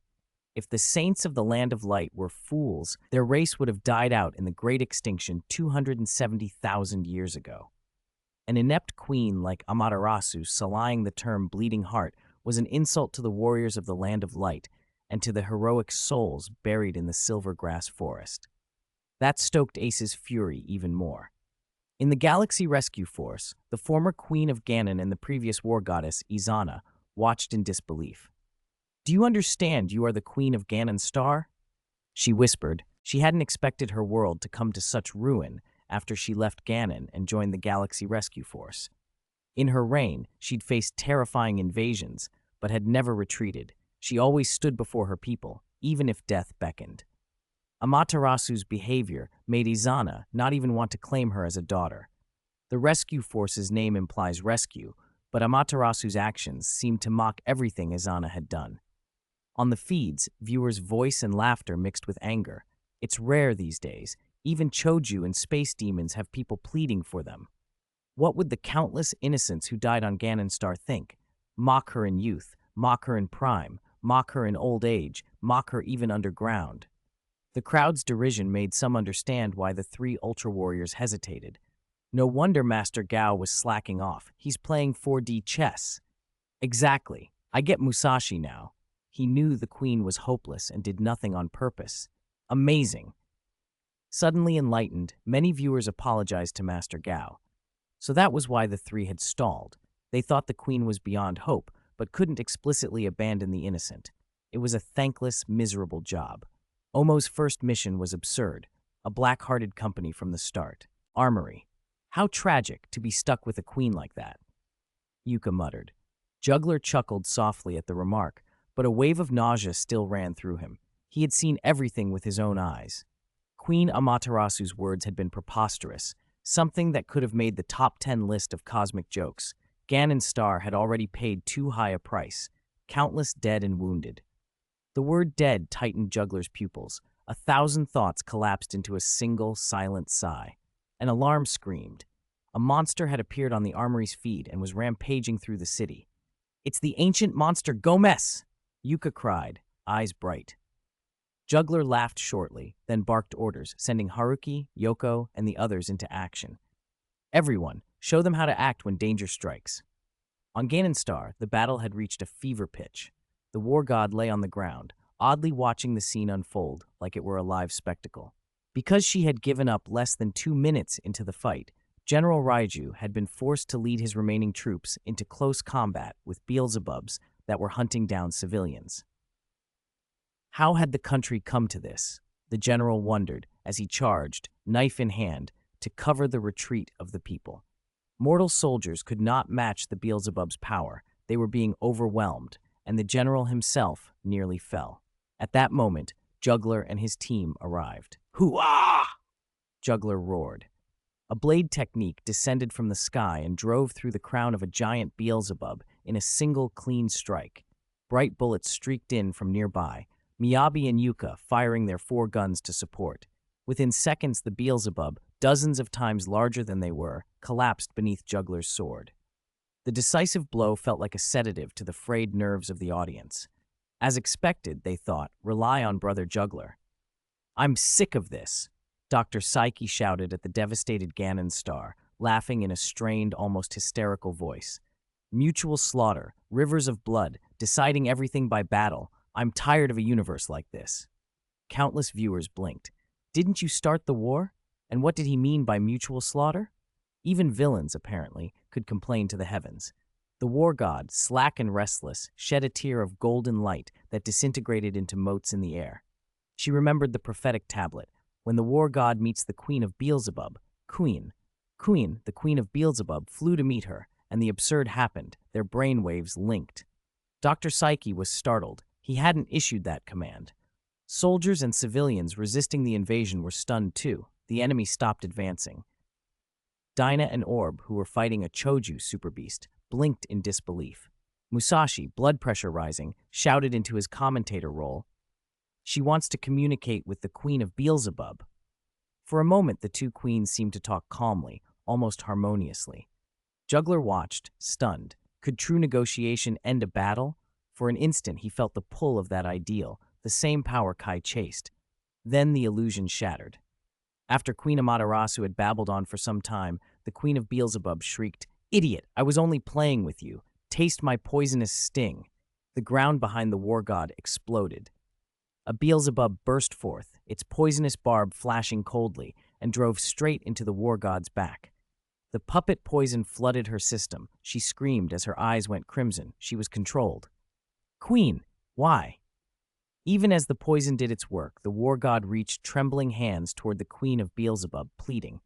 If the saints of the Land of Light were fools, their race would have died out in the Great Extinction 270,000 years ago. An inept queen like Amaterasu sullying the term bleeding heart was an insult to the warriors of the Land of Light and to the heroic souls buried in the silvergrass forest. That stoked Ace's fury even more. In the Galaxy Rescue Force, the former Queen of Ganon and the previous war goddess, Izana, watched in disbelief. "Do you understand you are the Queen of Ganon's star?" she whispered. She hadn't expected her world to come to such ruin after she left Ganon and joined the Galaxy Rescue Force. In her reign, she'd faced terrifying invasions, but had never retreated. She always stood before her people, even if death beckoned. Amaterasu's behavior made Izana not even want to claim her as a daughter. The Rescue Force's name implies rescue, but Amaterasu's actions seemed to mock everything Izana had done. On the feeds, viewers' voice and laughter mixed with anger. It's rare these days. Even Choju and space demons have people pleading for them. What would the countless innocents who died on Ganon Star think? Mock her in youth, mock her in prime, mock her in old age, mock her even underground. The crowd's derision made some understand why the three Ultra Warriors hesitated. No wonder Master Gao was slacking off. He's playing 4D chess. Exactly. I get Musashi now. He knew the queen was hopeless and did nothing on purpose. Amazing. Suddenly enlightened, many viewers apologized to Master Gao. So that was why the three had stalled. They thought the queen was beyond hope, but couldn't explicitly abandon the innocent. It was a thankless, miserable job. Omo's first mission was absurd, a black-hearted company from the start. Armory. How tragic to be stuck with a queen like that. Yuka muttered. Juggler chuckled softly at the remark, but a wave of nausea still ran through him. He had seen everything with his own eyes. Queen Amaterasu's words had been preposterous, something that could have made the top 10 list of cosmic jokes. Ganon Star had already paid too high a price, countless dead and wounded. The word dead tightened Juggler's pupils. 1,000 thoughts collapsed into a single, silent sigh. An alarm screamed. A monster had appeared on the armory's feed and was rampaging through the city. "It's the ancient monster Gomez!" Yuka cried, eyes bright. Juggler laughed shortly, then barked orders, sending Haruki, Yoko, and the others into action. "Everyone, show them how to act when danger strikes." On Ganonstar, the battle had reached a fever pitch. The war god lay on the ground, oddly watching the scene unfold like it were a live spectacle. Because she had given up less than 2 minutes into the fight, General Raiju had been forced to lead his remaining troops into close combat with Beelzebubs that were hunting down civilians. How had the country come to this? The general wondered as he charged, knife in hand, to cover the retreat of the people. Mortal soldiers could not match the Beelzebub's power. They were being overwhelmed, and the general himself nearly fell. At that moment, Juggler and his team arrived. "Hoo-ah!" Juggler roared. A blade technique descended from the sky and drove through the crown of a giant Beelzebub in a single clean strike. Bright bullets streaked in from nearby, Miyabi and Yuka firing their 4 guns to support. Within seconds, the Beelzebub, dozens of times larger than they were, collapsed beneath Juggler's sword. The decisive blow felt like a sedative to the frayed nerves of the audience. As expected, they thought, rely on Brother Juggler. "I'm sick of this," Dr. Psyche shouted at the devastated Ganon star, laughing in a strained, almost hysterical voice. "Mutual slaughter, rivers of blood, deciding everything by battle. I'm tired of a universe like this." Countless viewers blinked. Didn't you start the war? And what did he mean by mutual slaughter? Even villains, apparently, could complain to the heavens. The war god, slack and restless, shed a tear of golden light that disintegrated into motes in the air. She remembered the prophetic tablet. When the war god meets the queen of Beelzebub, Queen, the queen of Beelzebub, flew to meet her, and the absurd happened. Their brainwaves linked. Dr. Psyche was startled. He hadn't issued that command. Soldiers and civilians resisting the invasion were stunned too. The enemy stopped advancing. Dinah and Orb, who were fighting a Choju super beast, blinked in disbelief. Musashi, blood pressure rising, shouted into his commentator role, "She wants to communicate with the Queen of Beelzebub." For a moment, the two queens seemed to talk calmly, almost harmoniously. Juggler watched, stunned. Could true negotiation end a battle? For an instant, he felt the pull of that ideal, the same power Kai chased. Then the illusion shattered. After Queen Amaterasu had babbled on for some time, the Queen of Beelzebub shrieked, "Idiot, I was only playing with you. Taste my poisonous sting." The ground behind the war god exploded. A Beelzebub burst forth, its poisonous barb flashing coldly, and drove straight into the war god's back. The puppet poison flooded her system. She screamed as her eyes went crimson. She was controlled. "Queen, why?" Even as the poison did its work, the war god reached trembling hands toward the Queen of Beelzebub, pleading.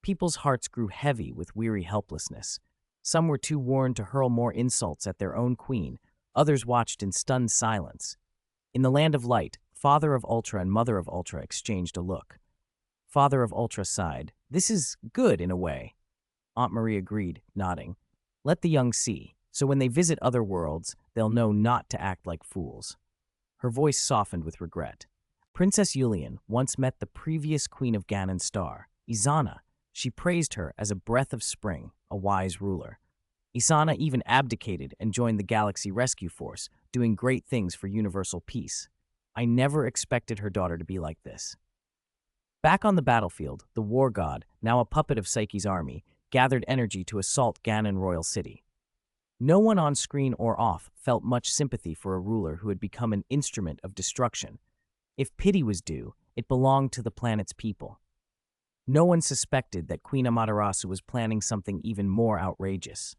People's hearts grew heavy with weary helplessness. Some were too worn to hurl more insults at their own queen. Others watched in stunned silence. In the land of light, Father of Ultra and Mother of Ultra exchanged a look. Father of Ultra sighed. "This is good in a way." Aunt Marie agreed, nodding. "Let the young see, so when they visit other worlds, they'll know not to act like fools." Her voice softened with regret. Princess Yulian once met the previous queen of Ganon Star, Izana. She praised her as a breath of spring, a wise ruler. Izana even abdicated and joined the Galaxy Rescue Force, doing great things for universal peace. I never expected her daughter to be like this. Back on the battlefield, the war god, now a puppet of Psyche's army, gathered energy to assault Ganon Royal City. No one on screen or off felt much sympathy for a ruler who had become an instrument of destruction. If pity was due, it belonged to the planet's people. No one suspected that Queen Amaterasu was planning something even more outrageous.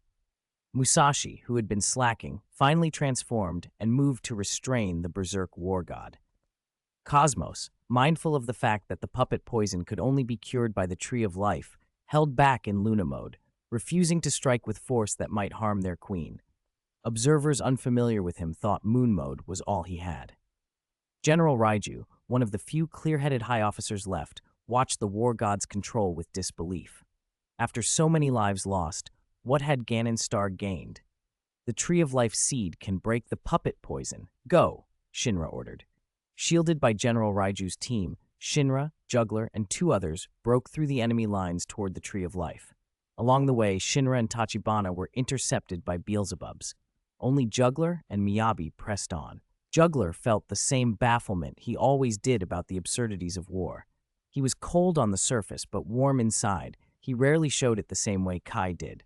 Musashi, who had been slacking, finally transformed and moved to restrain the berserk war god. Cosmos, mindful of the fact that the puppet poison could only be cured by the Tree of Life, held back in Luna mode, refusing to strike with force that might harm their queen. Observers unfamiliar with him thought Moon Mode was all he had. General Raiju, one of the few clear-headed high officers left, watched the war god's control with disbelief. After so many lives lost, what had Ganon Star gained? The Tree of Life seed can break the puppet poison. "Go," Shinra ordered. Shielded by General Raiju's team, Shinra, Juggler, and 2 others broke through the enemy lines toward the Tree of Life. Along the way, Shinra and Tachibana were intercepted by Beelzebubs. Only Juggler and Miyabi pressed on. Juggler felt the same bafflement he always did about the absurdities of war. He was cold on the surface, but warm inside. He rarely showed it the same way Kai did.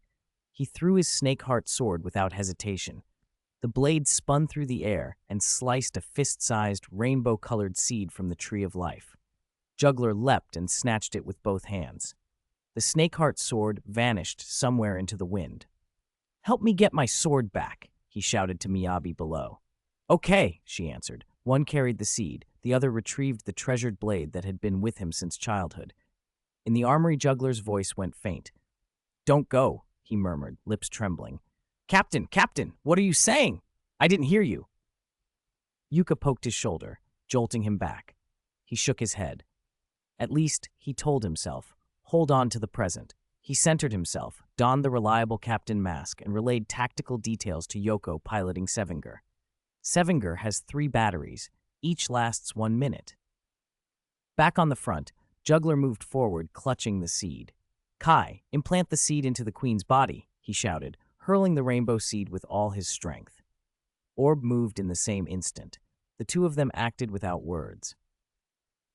He threw his snake-heart sword without hesitation. The blade spun through the air and sliced a fist-sized, rainbow-colored seed from the tree of life. Juggler leapt and snatched it with both hands. The snakeheart sword vanished somewhere into the wind. "Help me get my sword back," he shouted to Miyabi below. "Okay," she answered. One carried the seed, the other retrieved the treasured blade that had been with him since childhood. In the armory, Juggler's voice went faint. "Don't go," he murmured, lips trembling. Captain, what are you saying? I didn't hear you." Yuka poked his shoulder, jolting him back. He shook his head. At least, he told himself, hold on to the present. He centered himself, donned the reliable captain mask, and relayed tactical details to Yoko piloting Sevinger. Sevinger has 3 batteries. Each lasts 1 minute. Back on the front, Juggler moved forward, clutching the seed. "Kai, implant the seed into the queen's body," he shouted, hurling the rainbow seed with all his strength. Orb moved in the same instant. The two of them acted without words.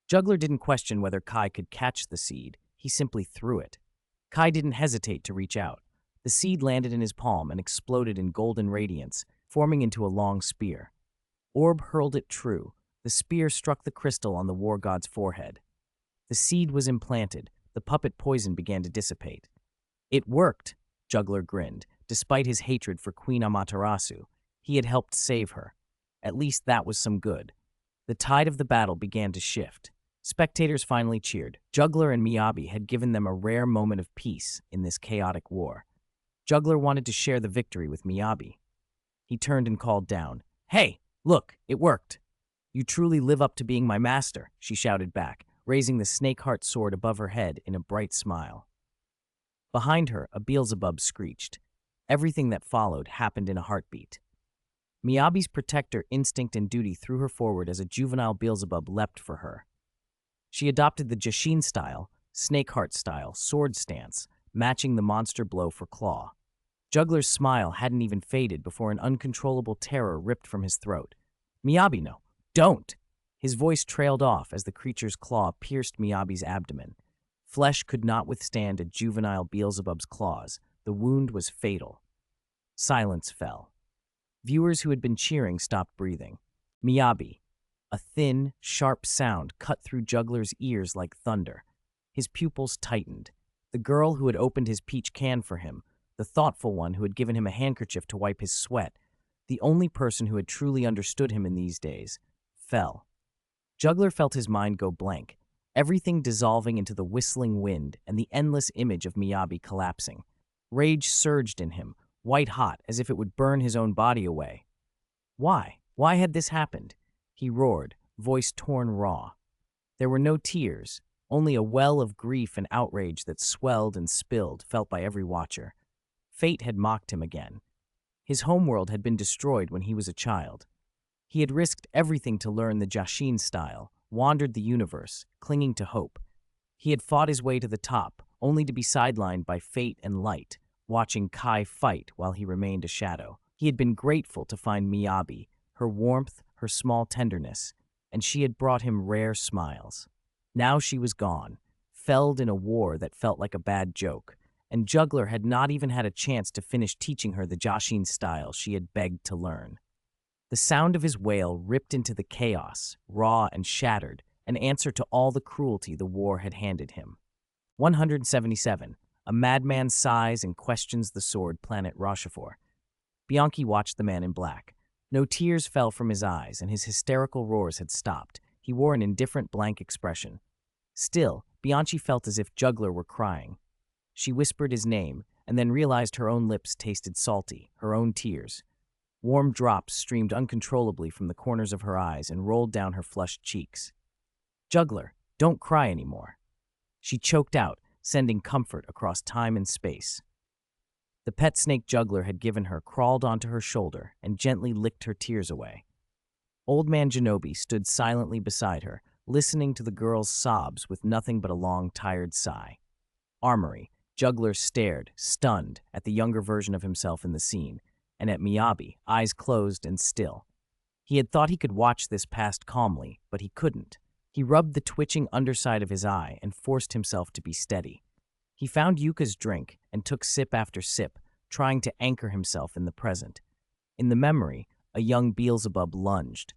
Juggler didn't question whether Kai could catch the seed. He simply threw it. Kai didn't hesitate to reach out. The seed landed in his palm and exploded in golden radiance, forming into a long spear. Orb hurled it true. The spear struck the crystal on the war god's forehead. The seed was implanted. The puppet poison began to dissipate. "It worked," Juggler grinned. Despite his hatred for Queen Amaterasu, he had helped save her. At least that was some good. The tide of the battle began to shift. Spectators finally cheered. Juggler and Miyabi had given them a rare moment of peace in this chaotic war. Juggler wanted to share the victory with Miyabi. He turned and called down, "Hey, look, it worked." "You truly live up to being my master," she shouted back, raising the snakeheart sword above her head in a bright smile. Behind her, a Beelzebub screeched. Everything that followed happened in a heartbeat. Miyabi's protector instinct and duty threw her forward as a juvenile Beelzebub leapt for her. She adopted the Jashin style, Snakeheart style, sword stance, matching the monster blow for claw. Juggler's smile hadn't even faded before an uncontrollable terror ripped from his throat. "Miyabi, no, don't!" His voice trailed off as the creature's claw pierced Miyabi's abdomen. Flesh could not withstand a juvenile Beelzebub's claws. The wound was fatal. Silence fell. Viewers who had been cheering stopped breathing. Miyabi. A thin, sharp sound cut through Juggler's ears like thunder. His pupils tightened. The girl who had opened his peach can for him, the thoughtful one who had given him a handkerchief to wipe his sweat, the only person who had truly understood him in these days, fell. Juggler felt his mind go blank, everything dissolving into the whistling wind and the endless image of Miyabi collapsing. Rage surged in him, white-hot, as if it would burn his own body away. Why? Why had this happened? He roared, voice torn raw. There were no tears, only a well of grief and outrage that swelled and spilled, felt by every watcher. Fate had mocked him again. His homeworld had been destroyed when he was a child. He had risked everything to learn the Jashin style, wandered the universe, clinging to hope. He had fought his way to the top, only to be sidelined by fate and light, watching Kai fight while he remained a shadow. He had been grateful to find Miyabi, her warmth, her small tenderness, and she had brought him rare smiles. Now she was gone, felled in a war that felt like a bad joke, and Juggler had not even had a chance to finish teaching her the Jashin style she had begged to learn. The sound of his wail ripped into the chaos, raw and shattered, an answer to all the cruelty the war had handed him. 177. A madman sighs and questions the sword planet Rochefort. Bianchi watched the man in black. No tears fell from his eyes, and his hysterical roars had stopped. He wore an indifferent blank expression. Still, Bianchi felt as if Juggler were crying. She whispered his name, and then realized her own lips tasted salty, her own tears. Warm drops streamed uncontrollably from the corners of her eyes and rolled down her flushed cheeks. "Juggler, don't cry anymore." She choked out, sending comfort across time and space. The pet snake Juggler had given her crawled onto her shoulder and gently licked her tears away. Old Man Genobi stood silently beside her, listening to the girl's sobs with nothing but a long, tired sigh. Armory, Juggler stared, stunned, at the younger version of himself in the scene, and at Miyabi, eyes closed and still. He had thought he could watch this past calmly, but he couldn't. He rubbed the twitching underside of his eye and forced himself to be steady. He found Yuka's drink and took sip after sip, trying to anchor himself in the present. In the memory, a young Beelzebub lunged.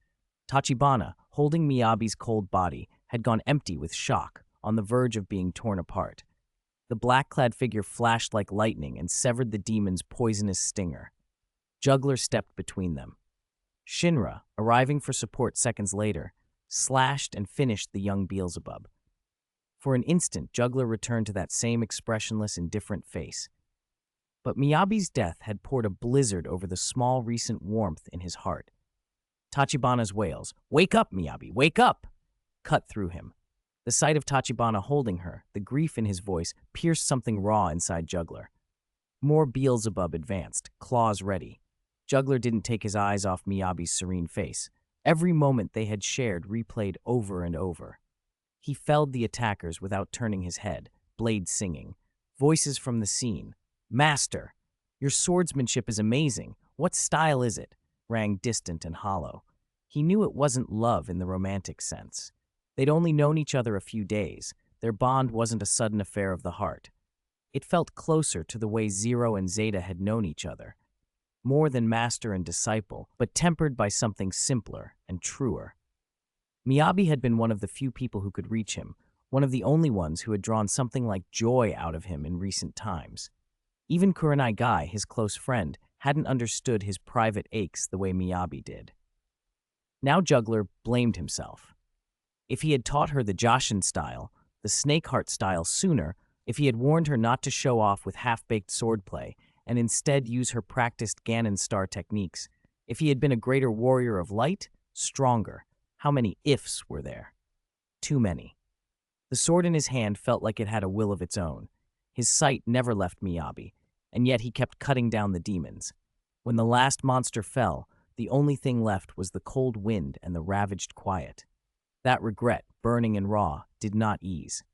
Tachibana, holding Miyabi's cold body, had gone empty with shock, on the verge of being torn apart. The black-clad figure flashed like lightning and severed the demon's poisonous stinger. Juggler stepped between them. Shinra, arriving for support seconds later, slashed and finished the young Beelzebub. For an instant, Juggler returned to that same expressionless, indifferent face. But Miyabi's death had poured a blizzard over the small recent warmth in his heart. Tachibana's wails, "Wake up, Miyabi, wake up!" cut through him. The sight of Tachibana holding her, the grief in his voice, pierced something raw inside Juggler. More Beelzebub advanced, claws ready. Juggler didn't take his eyes off Miyabi's serene face. Every moment they had shared replayed over and over. He felled the attackers without turning his head, blades singing. Voices from the scene. "Master, your swordsmanship is amazing. What style is it?" rang distant and hollow. He knew it wasn't love in the romantic sense. They'd only known each other a few days. Their bond wasn't a sudden affair of the heart. It felt closer to the way Zero and Zeta had known each other. More than master and disciple, but tempered by something simpler and truer. Miyabi had been one of the few people who could reach him, one of the only ones who had drawn something like joy out of him in recent times. Even Kurenai Gai, his close friend, hadn't understood his private aches the way Miyabi did. Now Juggler blamed himself. If he had taught her the Joshin style, the Snakeheart style sooner, if he had warned her not to show off with half-baked swordplay, and instead use her practiced Ganon Star techniques, if he had been a greater warrior of light, stronger, how many ifs were there? Too many. The sword in his hand felt like it had a will of its own. His sight never left Miyabi, and yet he kept cutting down the demons. When the last monster fell, the only thing left was the cold wind and the ravaged quiet. That regret, burning and raw, did not ease.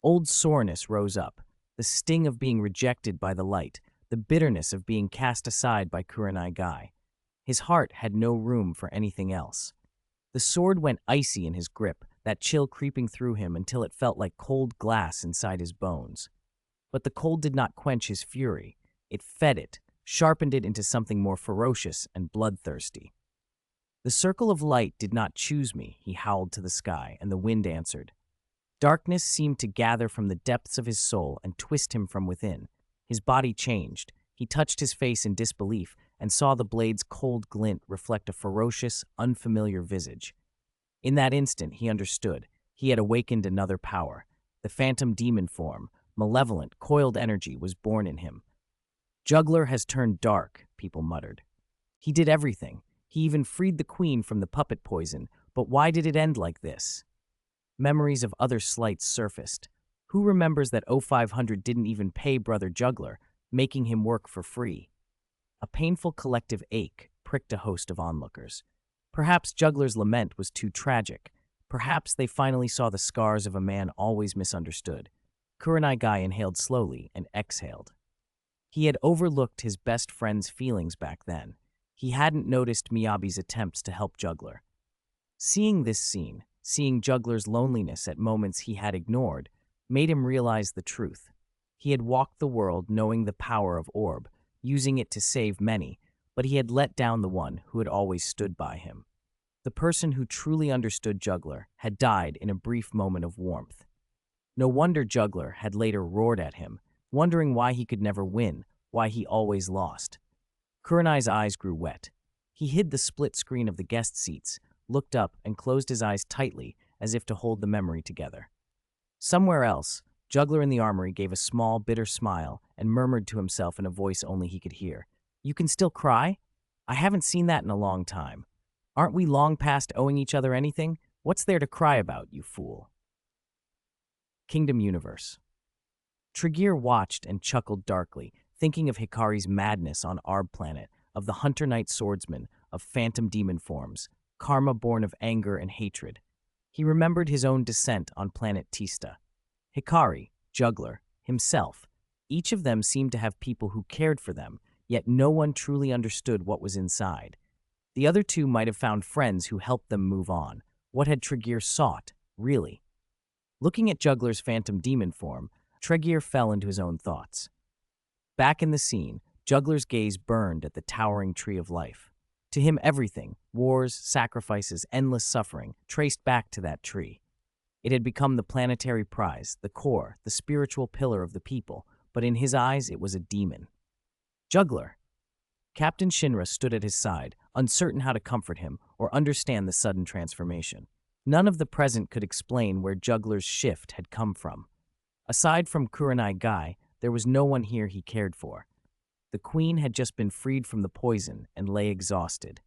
Old soreness rose up, the sting of being rejected by the light, the bitterness of being cast aside by Kurenai Gai. His heart had no room for anything else. The sword went icy in his grip, that chill creeping through him until it felt like cold glass inside his bones. But the cold did not quench his fury. It fed it, sharpened it into something more ferocious and bloodthirsty. "The circle of light did not choose me," he howled to the sky, and the wind answered. Darkness seemed to gather from the depths of his soul and twist him from within. His body changed. He touched his face in disbelief and saw the blade's cold glint reflect a ferocious, unfamiliar visage. In that instant, he understood. He had awakened another power. The phantom demon form, malevolent, coiled energy, was born in him. "Juggler has turned dark," people muttered. "He did everything. He even freed the queen from the puppet poison, but why did it end like this?" Memories of other slights surfaced. Who remembers that 0500 didn't even pay Brother Juggler, making him work for free? A painful collective ache pricked a host of onlookers. Perhaps Juggler's lament was too tragic. Perhaps they finally saw the scars of a man always misunderstood. Kurenai Gai inhaled slowly and exhaled. He had overlooked his best friend's feelings back then. He hadn't noticed Miyabi's attempts to help Juggler. Seeing this scene, seeing Juggler's loneliness at moments he had ignored, made him realize the truth. He had walked the world knowing the power of Orb, using it to save many, but he had let down the one who had always stood by him. The person who truly understood Juggler had died in a brief moment of warmth. No wonder Juggler had later roared at him, wondering why he could never win, why he always lost. Kurenai's eyes grew wet. He hid the split screen of the guest seats, looked up, and closed his eyes tightly as if to hold the memory together. Somewhere else, Juggler in the armory gave a small, bitter smile and murmured to himself in a voice only he could hear, "You can still cry? I haven't seen that in a long time. Aren't we long past owing each other anything? What's there to cry about, you fool?" Kingdom Universe. Tregear watched and chuckled darkly, thinking of Hikari's madness on Arb Planet, of the Hunter Knight Swordsman, of phantom demon forms, karma born of anger and hatred. He remembered his own descent on planet Tista. Hikari, Juggler, himself, each of them seemed to have people who cared for them, yet no one truly understood what was inside. The other two might have found friends who helped them move on. What had Tregear sought, really? Looking at Juggler's phantom demon form, Tregear fell into his own thoughts. Back in the scene, Juggler's gaze burned at the towering tree of life. To him, everything, wars, sacrifices, endless suffering, traced back to that tree. It had become the planetary prize, the core, the spiritual pillar of the people, but in his eyes it was a demon. Juggler! Captain Shinra stood at his side, uncertain how to comfort him or understand the sudden transformation. None of the present could explain where Juggler's shift had come from. Aside from Kurenai Guy, there was no one here he cared for. The queen had just been freed from the poison and lay exhausted.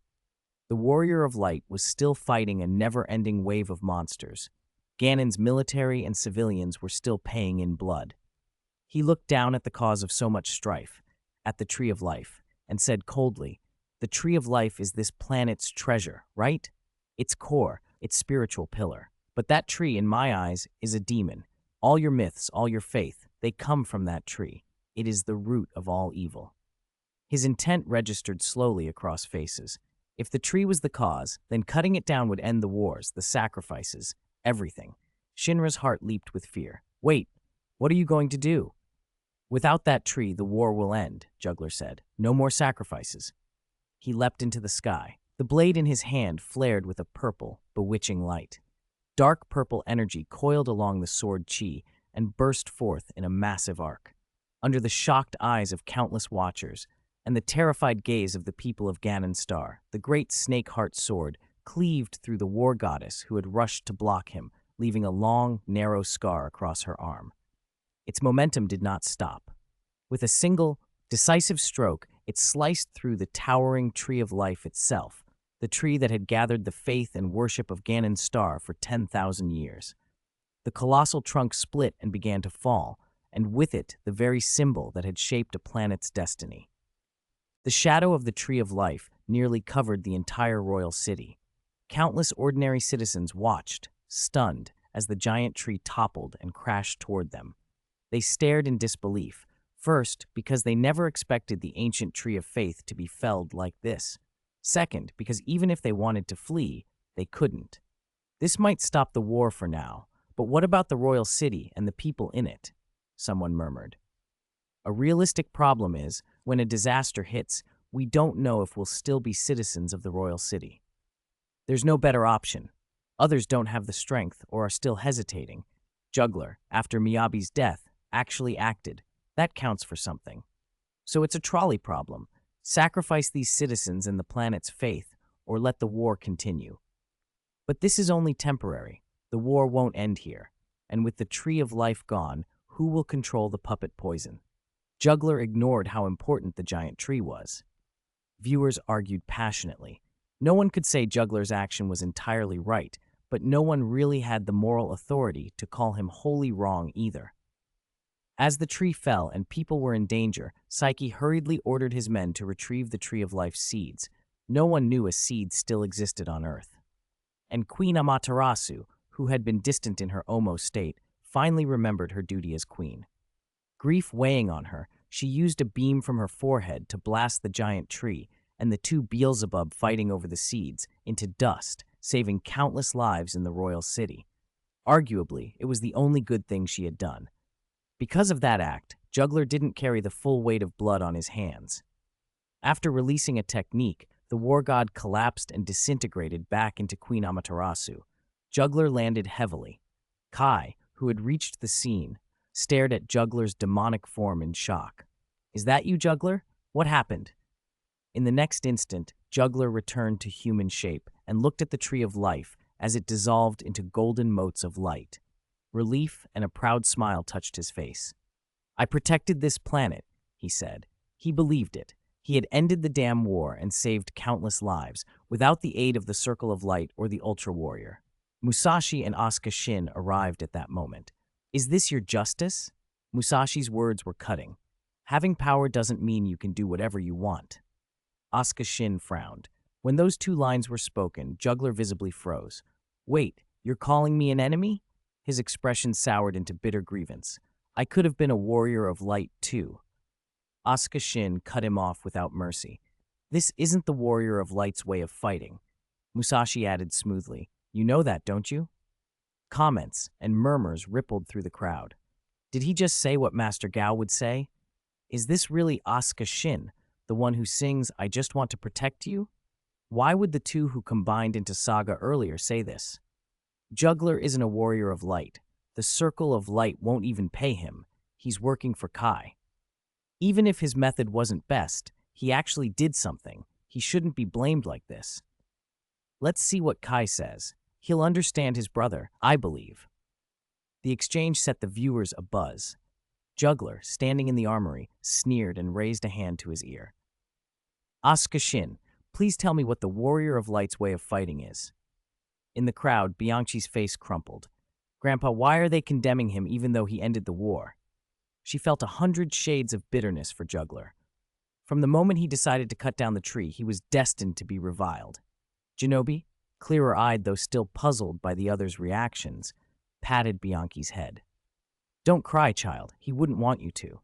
The Warrior of Light was still fighting a never-ending wave of monsters. Ganon's military and civilians were still paying in blood. He looked down at the cause of so much strife, at the Tree of Life, and said coldly, "The Tree of Life is this planet's treasure, right? Its core, its spiritual pillar. But that tree, in my eyes, is a demon. All your myths, all your faith, they come from that tree. It is the root of all evil." His intent registered slowly across faces. If the tree was the cause, then cutting it down would end the wars, the sacrifices, everything. Shinra's heart leaped with fear. "Wait, what are you going to do?" "Without that tree, the war will end," Juggler said. "No more sacrifices." He leapt into the sky. The blade in his hand flared with a purple, bewitching light. Dark purple energy coiled along the sword chi and burst forth in a massive arc. Under the shocked eyes of countless watchers and the terrified gaze of the people of Ganon Star, the great snake-heart sword cleaved through the war goddess who had rushed to block him, leaving a long, narrow scar across her arm. Its momentum did not stop. With a single, decisive stroke, it sliced through the towering Tree of Life itself, the tree that had gathered the faith and worship of Ganon Star for 10,000 years. The colossal trunk split and began to fall, and with it the very symbol that had shaped a planet's destiny. The shadow of the Tree of Life nearly covered the entire royal city. Countless ordinary citizens watched, stunned, as the giant tree toppled and crashed toward them. They stared in disbelief, first, because they never expected the ancient Tree of Faith to be felled like this. Second, because even if they wanted to flee, they couldn't. This might stop the war for now, but what about the royal city and the people in it? Someone murmured. A realistic problem is, when a disaster hits, we don't know if we'll still be citizens of the royal city. There's no better option. Others don't have the strength or are still hesitating. Juggler, after Miyabi's death, actually acted. That counts for something. So it's a trolley problem. Sacrifice these citizens and the planet's faith, or let the war continue. But this is only temporary. The war won't end here. And with the Tree of Life gone, who will control the puppet poison? Juggler ignored how important the giant tree was. Viewers argued passionately. No one could say Juggler's action was entirely right, but no one really had the moral authority to call him wholly wrong either. As the tree fell and people were in danger, Psyche hurriedly ordered his men to retrieve the Tree of Life's seeds. No one knew a seed still existed on Earth. And Queen Amaterasu, who had been distant in her Omo state, finally remembered her duty as queen. Grief weighing on her, she used a beam from her forehead to blast the giant tree and the two Beelzebub fighting over the seeds into dust, saving countless lives in the royal city. Arguably, it was the only good thing she had done. Because of that act, Juggler didn't carry the full weight of blood on his hands. After releasing a technique, the war god collapsed and disintegrated back into Queen Amaterasu. Juggler landed heavily. Kai, who had reached the scene, stared at Juggler's demonic form in shock. "Is that you, Juggler? What happened?" In the next instant, Juggler returned to human shape and looked at the Tree of Life as it dissolved into golden motes of light. Relief and a proud smile touched his face. "I protected this planet," he said. He believed it. He had ended the damn war and saved countless lives, without the aid of the Circle of Light or the Ultra Warrior. Musashi and Asuka Shin arrived at that moment. "Is this your justice?" Musashi's words were cutting. "Having power doesn't mean you can do whatever you want." Asuka Shin frowned. When those two lines were spoken, Juggler visibly froze. "Wait, you're calling me an enemy?" His expression soured into bitter grievance. "I could have been a warrior of light, too." Asuka Shin cut him off without mercy. "This isn't the warrior of light's way of fighting." Musashi added smoothly, "You know that, don't you?" Comments and murmurs rippled through the crowd. Did he just say what Master Gao would say? Is this really Asuka Shin, the one who sings I Just Want to Protect You? Why would the two who combined into Saga earlier say this? Juggler isn't a warrior of light. The Circle of Light won't even pay him. He's working for Kai. Even if his method wasn't best, he actually did something. He shouldn't be blamed like this. Let's see what Kai says. He'll understand his brother, I believe. The exchange set the viewers abuzz. Juggler, standing in the armory, sneered and raised a hand to his ear. Asuka Shin, please tell me what the Warrior of Light's way of fighting is. In the crowd, Bianchi's face crumpled. Grandpa, why are they condemning him even though he ended the war? She felt 100 shades of bitterness for Juggler. From the moment he decided to cut down the tree, he was destined to be reviled. Shinobi, clearer-eyed though still puzzled by the other's reactions, patted Bianchi's head. Don't cry, child. He wouldn't want you to.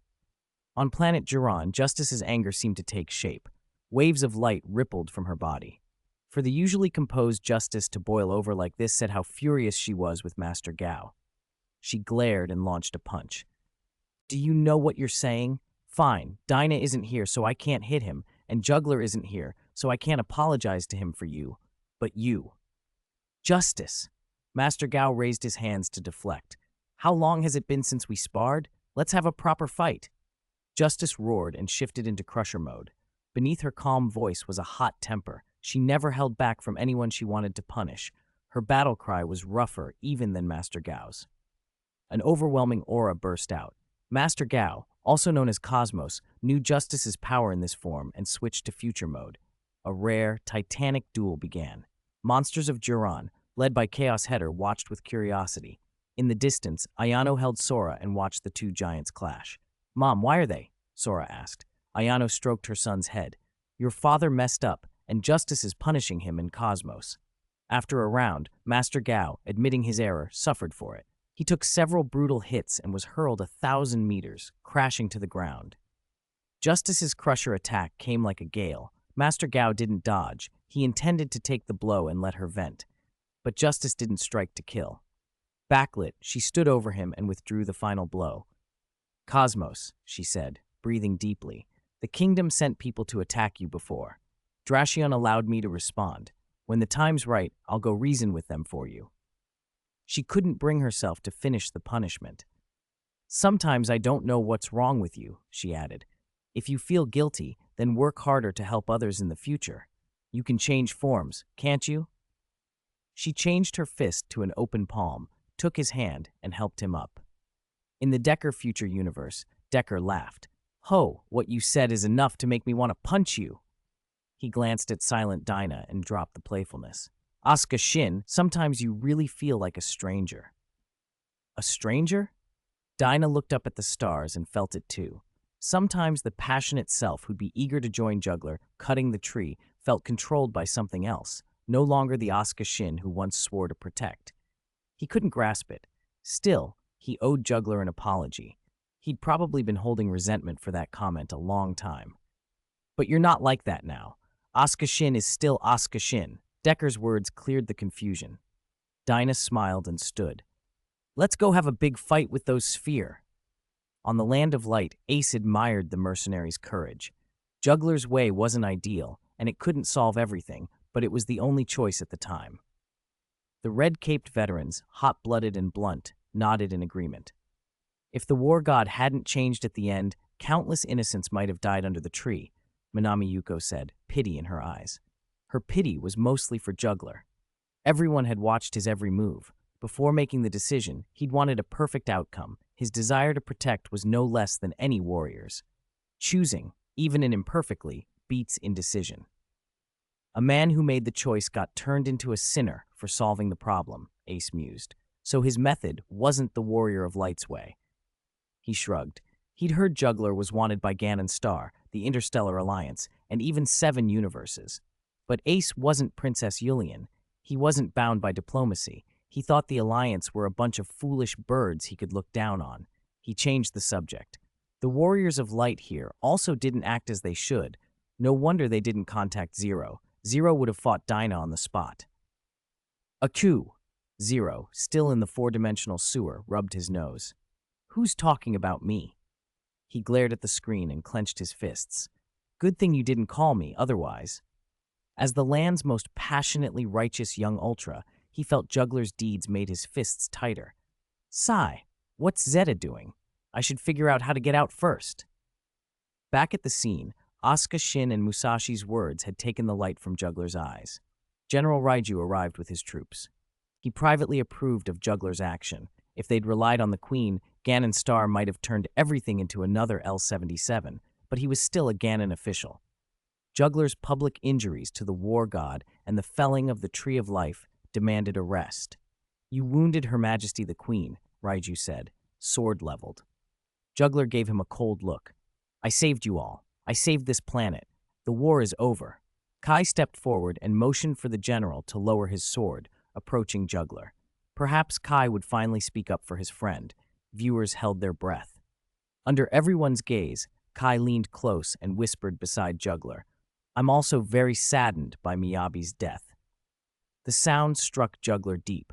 On planet Jiran, Justice's anger seemed to take shape. Waves of light rippled from her body. For the usually composed Justice to boil over like this said how furious she was with Master Gao. She glared and launched a punch. Do you know what you're saying? Fine, Dinah isn't here so I can't hit him, and Juggler isn't here so I can't apologize to him for you. But you. Justice! Master Gao raised his hands to deflect. How long has it been since we sparred? Let's have a proper fight. Justice roared and shifted into crusher mode. Beneath her calm voice was a hot temper. She never held back from anyone she wanted to punish. Her battle cry was rougher even than Master Gao's. An overwhelming aura burst out. Master Gao, also known as Cosmos, knew Justice's power in this form and switched to future mode. A rare, titanic duel began. Monsters of Jiran, led by Chaos Header, watched with curiosity. In the distance, Ayano held Sora and watched the two giants clash. Mom, why are they? Sora asked. Ayano stroked her son's head. Your father messed up, and Justice is punishing him in Cosmos. After a round, Master Gao, admitting his error, suffered for it. He took several brutal hits and was hurled 1,000 meters, crashing to the ground. Justice's crusher attack came like a gale. Master Gao didn't dodge. He intended to take the blow and let her vent. But Justice didn't strike to kill. Backlit, she stood over him and withdrew the final blow. Cosmos, she said, breathing deeply, the kingdom sent people to attack you before. Dracion allowed me to respond. When the time's right, I'll go reason with them for you. She couldn't bring herself to finish the punishment. Sometimes I don't know what's wrong with you, she added. If you feel guilty, then work harder to help others in the future. You can change forms, can't you? She changed her fist to an open palm, took his hand, and helped him up. In the Decker future universe, Decker laughed. Ho, what you said is enough to make me want to punch you. He glanced at silent Dinah and dropped the playfulness. Asuka Shin, sometimes you really feel like a stranger. A stranger? Dinah looked up at the stars and felt it too. Sometimes the passionate self who'd be eager to join Juggler, cutting the tree, felt controlled by something else, no longer the Asuka Shin who once swore to protect. He couldn't grasp it. Still, he owed Juggler an apology. He'd probably been holding resentment for that comment a long time. But you're not like that now. Asuka Shin is still Asuka Shin. Decker's words cleared the confusion. Dinah smiled and stood. Let's go have a big fight with those sphere. On the Land of Light, Ace admired the mercenary's courage. Juggler's way wasn't ideal, and it couldn't solve everything, but it was the only choice at the time. The red-caped veterans, hot-blooded and blunt, nodded in agreement. If the war god hadn't changed at the end, countless innocents might have died under the tree, Minami Yuko said, pity in her eyes. Her pity was mostly for Juggler. Everyone had watched his every move. Before making the decision, he'd wanted a perfect outcome. His desire to protect was no less than any warrior's. Choosing, even imperfectly, beats indecision. A man who made the choice got turned into a sinner for solving the problem, Ace mused. So his method wasn't the Warrior of Light's way. He shrugged. He'd heard Juggler was wanted by Ganon Star, the Interstellar Alliance, and even 7 universes. But Ace wasn't Princess Yulian. He wasn't bound by diplomacy. He thought the Alliance were a bunch of foolish birds he could look down on. He changed the subject. The Warriors of Light here also didn't act as they should. No wonder they didn't contact Zero. Zero would have fought Dinah on the spot. A coup. Zero, still in the 4-dimensional sewer, rubbed his nose. Who's talking about me? He glared at the screen and clenched his fists. Good thing you didn't call me, otherwise. As the land's most passionately righteous young Ultra, he felt Juggler's deeds made his fists tighter. Sigh, what's Zeta doing? I should figure out how to get out first. Back at the scene, Asuka, Shin, and Musashi's words had taken the light from Juggler's eyes. General Raiju arrived with his troops. He privately approved of Juggler's action. If they'd relied on the Queen, Ganon Star might have turned everything into another L-77, but he was still a Ganon official. Juggler's public injuries to the War God and the felling of the Tree of Life demanded arrest. You wounded Her Majesty the Queen, Raiju said, sword leveled. Juggler gave him a cold look. I saved you all. I saved this planet. The war is over. Kai stepped forward and motioned for the general to lower his sword, approaching Juggler. Perhaps Kai would finally speak up for his friend. Viewers held their breath. Under everyone's gaze, Kai leaned close and whispered beside Juggler, I'm also very saddened by Miyabi's death. The sound struck Juggler deep.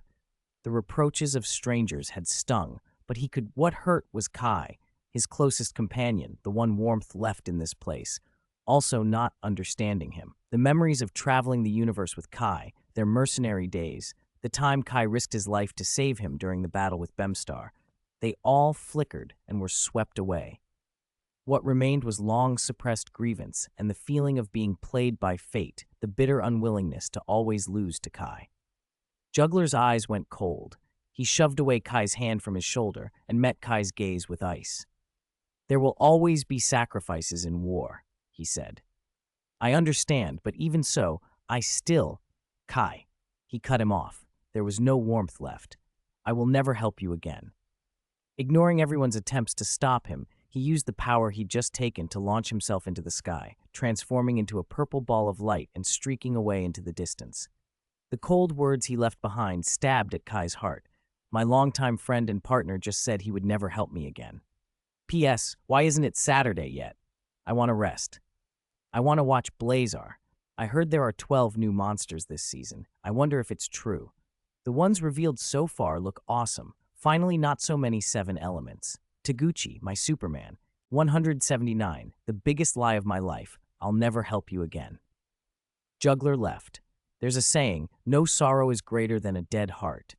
The reproaches of strangers had stung, but what hurt was Kai, his closest companion, the one warmth left in this place, also not understanding him. The memories of traveling the universe with Kai, their mercenary days, the time Kai risked his life to save him during the battle with Bemstar, they all flickered and were swept away. What remained was long-suppressed grievance and the feeling of being played by fate, the bitter unwillingness to always lose to Kai. Juggler's eyes went cold. He shoved away Kai's hand from his shoulder and met Kai's gaze with ice. There will always be sacrifices in war, he said. I understand, but even so, Kai. He cut him off. There was no warmth left. I will never help you again. Ignoring everyone's attempts to stop him, he used the power he'd just taken to launch himself into the sky, transforming into a purple ball of light and streaking away into the distance. The cold words he left behind stabbed at Kai's heart. My longtime friend and partner just said he would never help me again. P.S. Why isn't it Saturday yet? I want to rest. I want to watch Blazar. I heard there are 12 new monsters this season. I wonder if it's true. The ones revealed so far look awesome. Finally, not so many 7 elements. Taguchi, my Superman. 179, the biggest lie of my life. I'll never help you again. Juggler left. There's a saying, no sorrow is greater than a dead heart.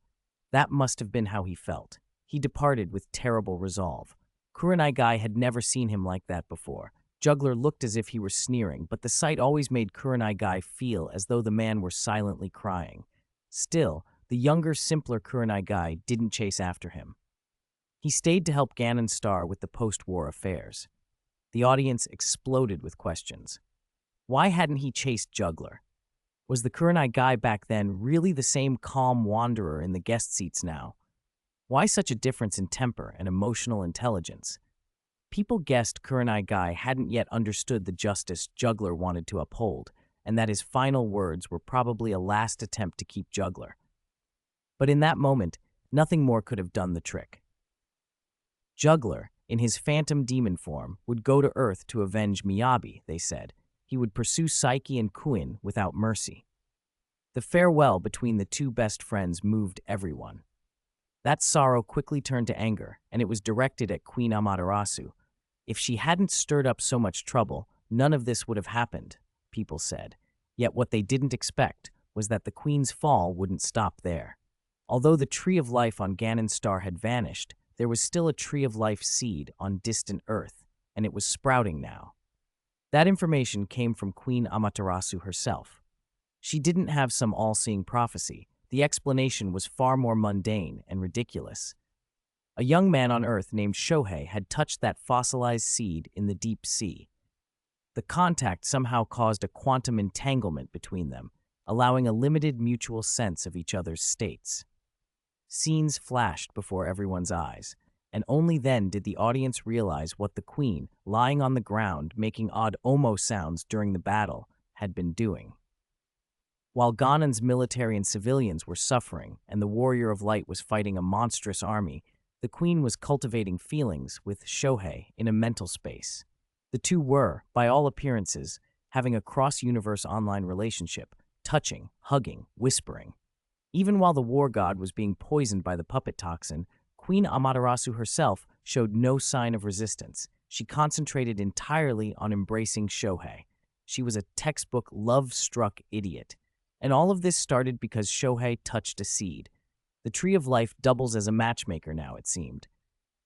That must have been how he felt. He departed with terrible resolve. Kurenai Guy had never seen him like that before. Juggler looked as if he were sneering, but the sight always made Kurenai Guy feel as though the man were silently crying. Still, the younger, simpler Kurenai Guy didn't chase after him. He stayed to help Ganon Star with the post-war affairs. The audience exploded with questions. Why hadn't he chased Juggler? Was the Kurenai Guy back then really the same calm wanderer in the guest seats now? Why such a difference in temper and emotional intelligence? People guessed Kurenai Guy hadn't yet understood the justice Juggler wanted to uphold, and that his final words were probably a last attempt to keep Juggler. But in that moment, nothing more could have done the trick. Juggler, in his phantom demon form, would go to Earth to avenge Miyabi, they said. He would pursue Psyche and Kuin without mercy. The farewell between the two best friends moved everyone. That sorrow quickly turned to anger, and it was directed at Queen Amaterasu. If she hadn't stirred up so much trouble, none of this would have happened, people said. Yet what they didn't expect was that the Queen's fall wouldn't stop there. Although the Tree of Life on Ganon Star had vanished, there was still a Tree of Life seed on distant Earth, and it was sprouting now. That information came from Queen Amaterasu herself. She didn't have some all-seeing prophecy. The explanation was far more mundane and ridiculous. A young man on Earth named Shohei had touched that fossilized seed in the deep sea. The contact somehow caused a quantum entanglement between them, allowing a limited mutual sense of each other's states. Scenes flashed before everyone's eyes, and only then did the audience realize what the Queen, lying on the ground making odd omo sounds during the battle, had been doing. While Ganon's military and civilians were suffering and the Warrior of Light was fighting a monstrous army, the Queen was cultivating feelings with Shohei in a mental space. The two were, by all appearances, having a cross-universe online relationship, touching, hugging, whispering. Even while the war god was being poisoned by the puppet toxin, Queen Amaterasu herself showed no sign of resistance. she concentrated entirely on embracing Shohei. She was a textbook love-struck idiot. And all of this started because Shohei touched a seed. The Tree of Life doubles as a matchmaker now, it seemed.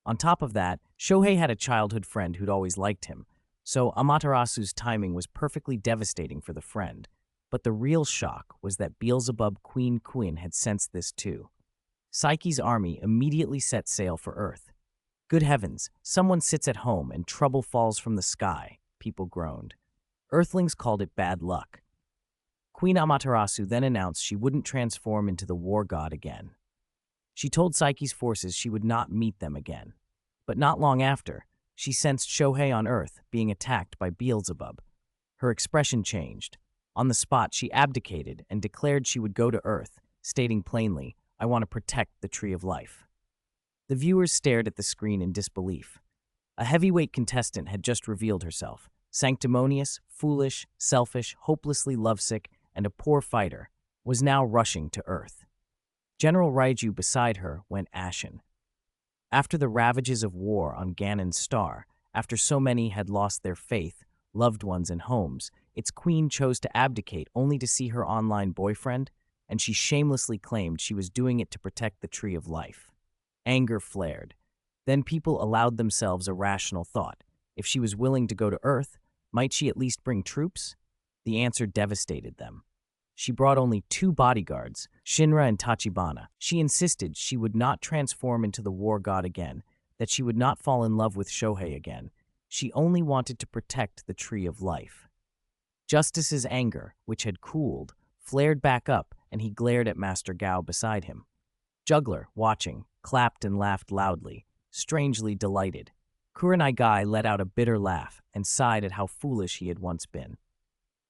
On top of that, Shohei had a childhood friend who'd always liked him, so Amaterasu's timing was perfectly devastating for the friend. But the real shock was that Beelzebub Queen Quinn had sensed this too. Psyche's army immediately set sail for Earth. Good heavens, someone sits at home and trouble falls from the sky, people groaned. Earthlings called it bad luck. Queen Amaterasu then announced she wouldn't transform into the war god again. She told Psyche's forces she would not meet them again. But not long after, she sensed Shohei on Earth being attacked by Beelzebub. Her expression changed. On the spot, she abdicated and declared she would go to Earth, stating plainly, "I want to protect the Tree of Life." The viewers stared at the screen in disbelief. A heavyweight contestant had just revealed herself, sanctimonious, foolish, selfish, hopelessly lovesick, and a poor fighter, was now rushing to Earth. General Raiju beside her went ashen. After the ravages of war on Ganon's star, after so many had lost their faith, loved ones, and homes, its queen chose to abdicate only to see her online boyfriend, and she shamelessly claimed she was doing it to protect the Tree of Life. Anger flared. Then people allowed themselves a rational thought. If she was willing to go to Earth, might she at least bring troops? The answer devastated them. She brought only 2 bodyguards, Shinra and Tachibana. She insisted she would not transform into the war god again, that she would not fall in love with Shohei again. She only wanted to protect the Tree of Life. Justice's anger, which had cooled, flared back up, and he glared at Master Gao beside him. Juggler, watching, clapped and laughed loudly, strangely delighted. Kurenai Guy let out a bitter laugh and sighed at how foolish he had once been.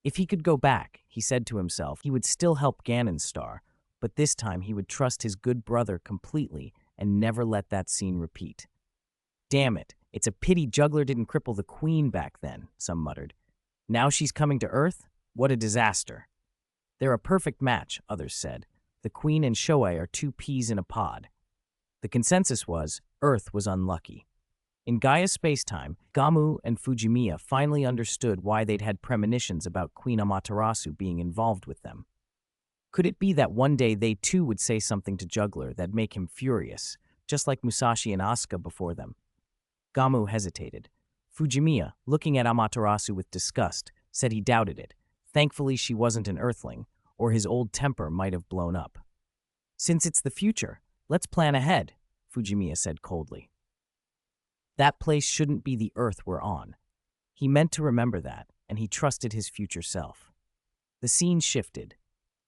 If he could go back, he said to himself, he would still help Ganon's star, but this time he would trust his good brother completely and never let that scene repeat. Damn it, it's a pity Juggler didn't cripple the queen back then, some muttered. Now she's coming to Earth? What a disaster. They're a perfect match, others said. The queen and Shohei are 2 peas in a pod. The consensus was, Earth was unlucky. In Gaia's spacetime, Gamu and Fujimiya finally understood why they'd had premonitions about Queen Amaterasu being involved with them. Could it be that one day they too would say something to Juggler that'd make him furious, just like Musashi and Asuka before them? Gamu hesitated. Fujimiya, looking at Amaterasu with disgust, said he doubted it. Thankfully she wasn't an Earthling, or his old temper might have blown up. Since it's the future, let's plan ahead, Fujimiya said coldly. That place shouldn't be the Earth we're on. He meant to remember that, and he trusted his future self. The scene shifted.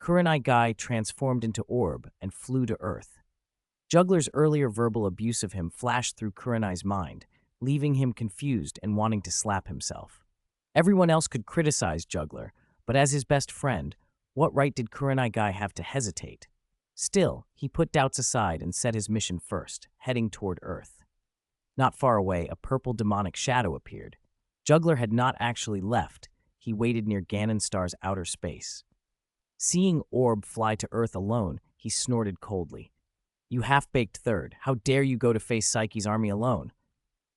Kurenai Guy transformed into Orb and flew to Earth. Juggler's earlier verbal abuse of him flashed through Kurenai's mind, leaving him confused and wanting to slap himself. Everyone else could criticize Juggler, but as his best friend, what right did Kurenai Guy have to hesitate? Still, he put doubts aside and set his mission first, heading toward Earth. Not far away, a purple demonic shadow appeared. Juggler had not actually left. He waited near Ganon Star's outer space. Seeing Orb fly to Earth alone, he snorted coldly. You half-baked third, how dare you go to face Psyche's army alone?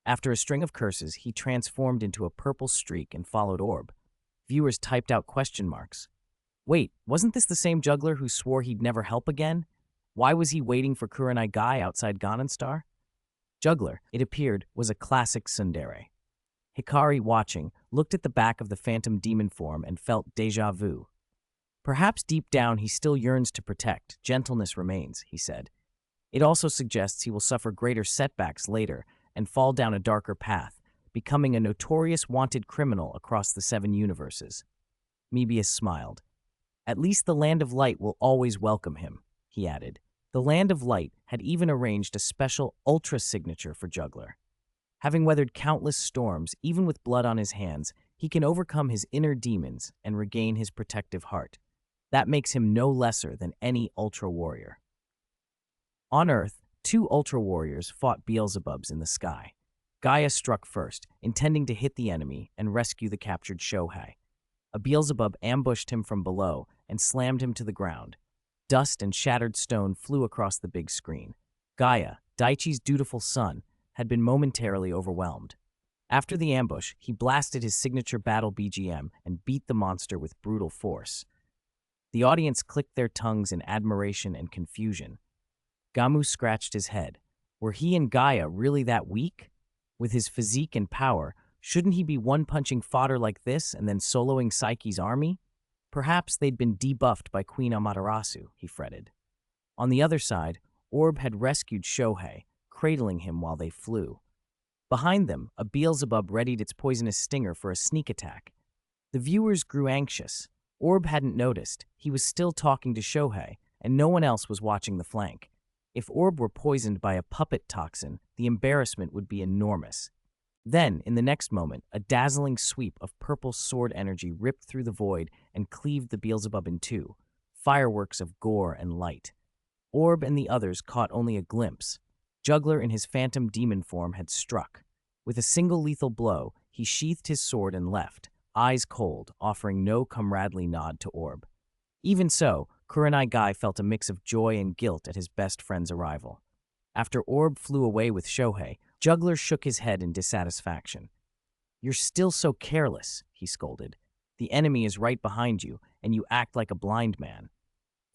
After a string of curses, he transformed into a purple streak and followed Orb. Viewers typed out question marks. Wait, wasn't this the same Juggler who swore he'd never help again? Why was he waiting for Kurenai Guy outside Ganon Star? Juggler, it appeared, was a classic tsundere. Hikari, watching, looked at the back of the phantom demon form and felt déjà vu. Perhaps deep down he still yearns to protect, gentleness remains, he said. It also suggests he will suffer greater setbacks later and fall down a darker path, becoming a notorious wanted criminal across the 7 universes. Mebius smiled. At least the Land of Light will always welcome him, he added. The Land of Light had even arranged a special ultra signature for Juggler. Having weathered countless storms, even with blood on his hands, he can overcome his inner demons and regain his protective heart. That makes him no lesser than any ultra warrior. On Earth, 2 ultra warriors fought Beelzebubs in the sky. Gaia struck first, intending to hit the enemy and rescue the captured Shohei. A Beelzebub ambushed him from below and slammed him to the ground. Dust and shattered stone flew across the big screen. Gaia, Daichi's dutiful son, had been momentarily overwhelmed. After the ambush, he blasted his signature battle BGM and beat the monster with brutal force. The audience clicked their tongues in admiration and confusion. Gamu scratched his head. Were he and Gaia really that weak? With his physique and power, shouldn't he be one-punching fodder like this and then soloing Psyche's army? Perhaps they'd been debuffed by Queen Amaterasu, he fretted. On the other side, Orb had rescued Shohei, cradling him while they flew. Behind them, a Beelzebub readied its poisonous stinger for a sneak attack. The viewers grew anxious. Orb hadn't noticed. He was still talking to Shohei, and no one else was watching the flank. If Orb were poisoned by a puppet toxin, the embarrassment would be enormous. Then, in the next moment, a dazzling sweep of purple sword energy ripped through the void and cleaved the Beelzebub in two, fireworks of gore and light. Orb and the others caught only a glimpse. Juggler in his phantom demon form had struck. With a single lethal blow, he sheathed his sword and left, eyes cold, offering no comradely nod to Orb. Even so, Kurenai Guy felt a mix of joy and guilt at his best friend's arrival. After Orb flew away with Shohei, Juggler shook his head in dissatisfaction. "You're still so careless," he scolded. "The enemy is right behind you, and you act like a blind man."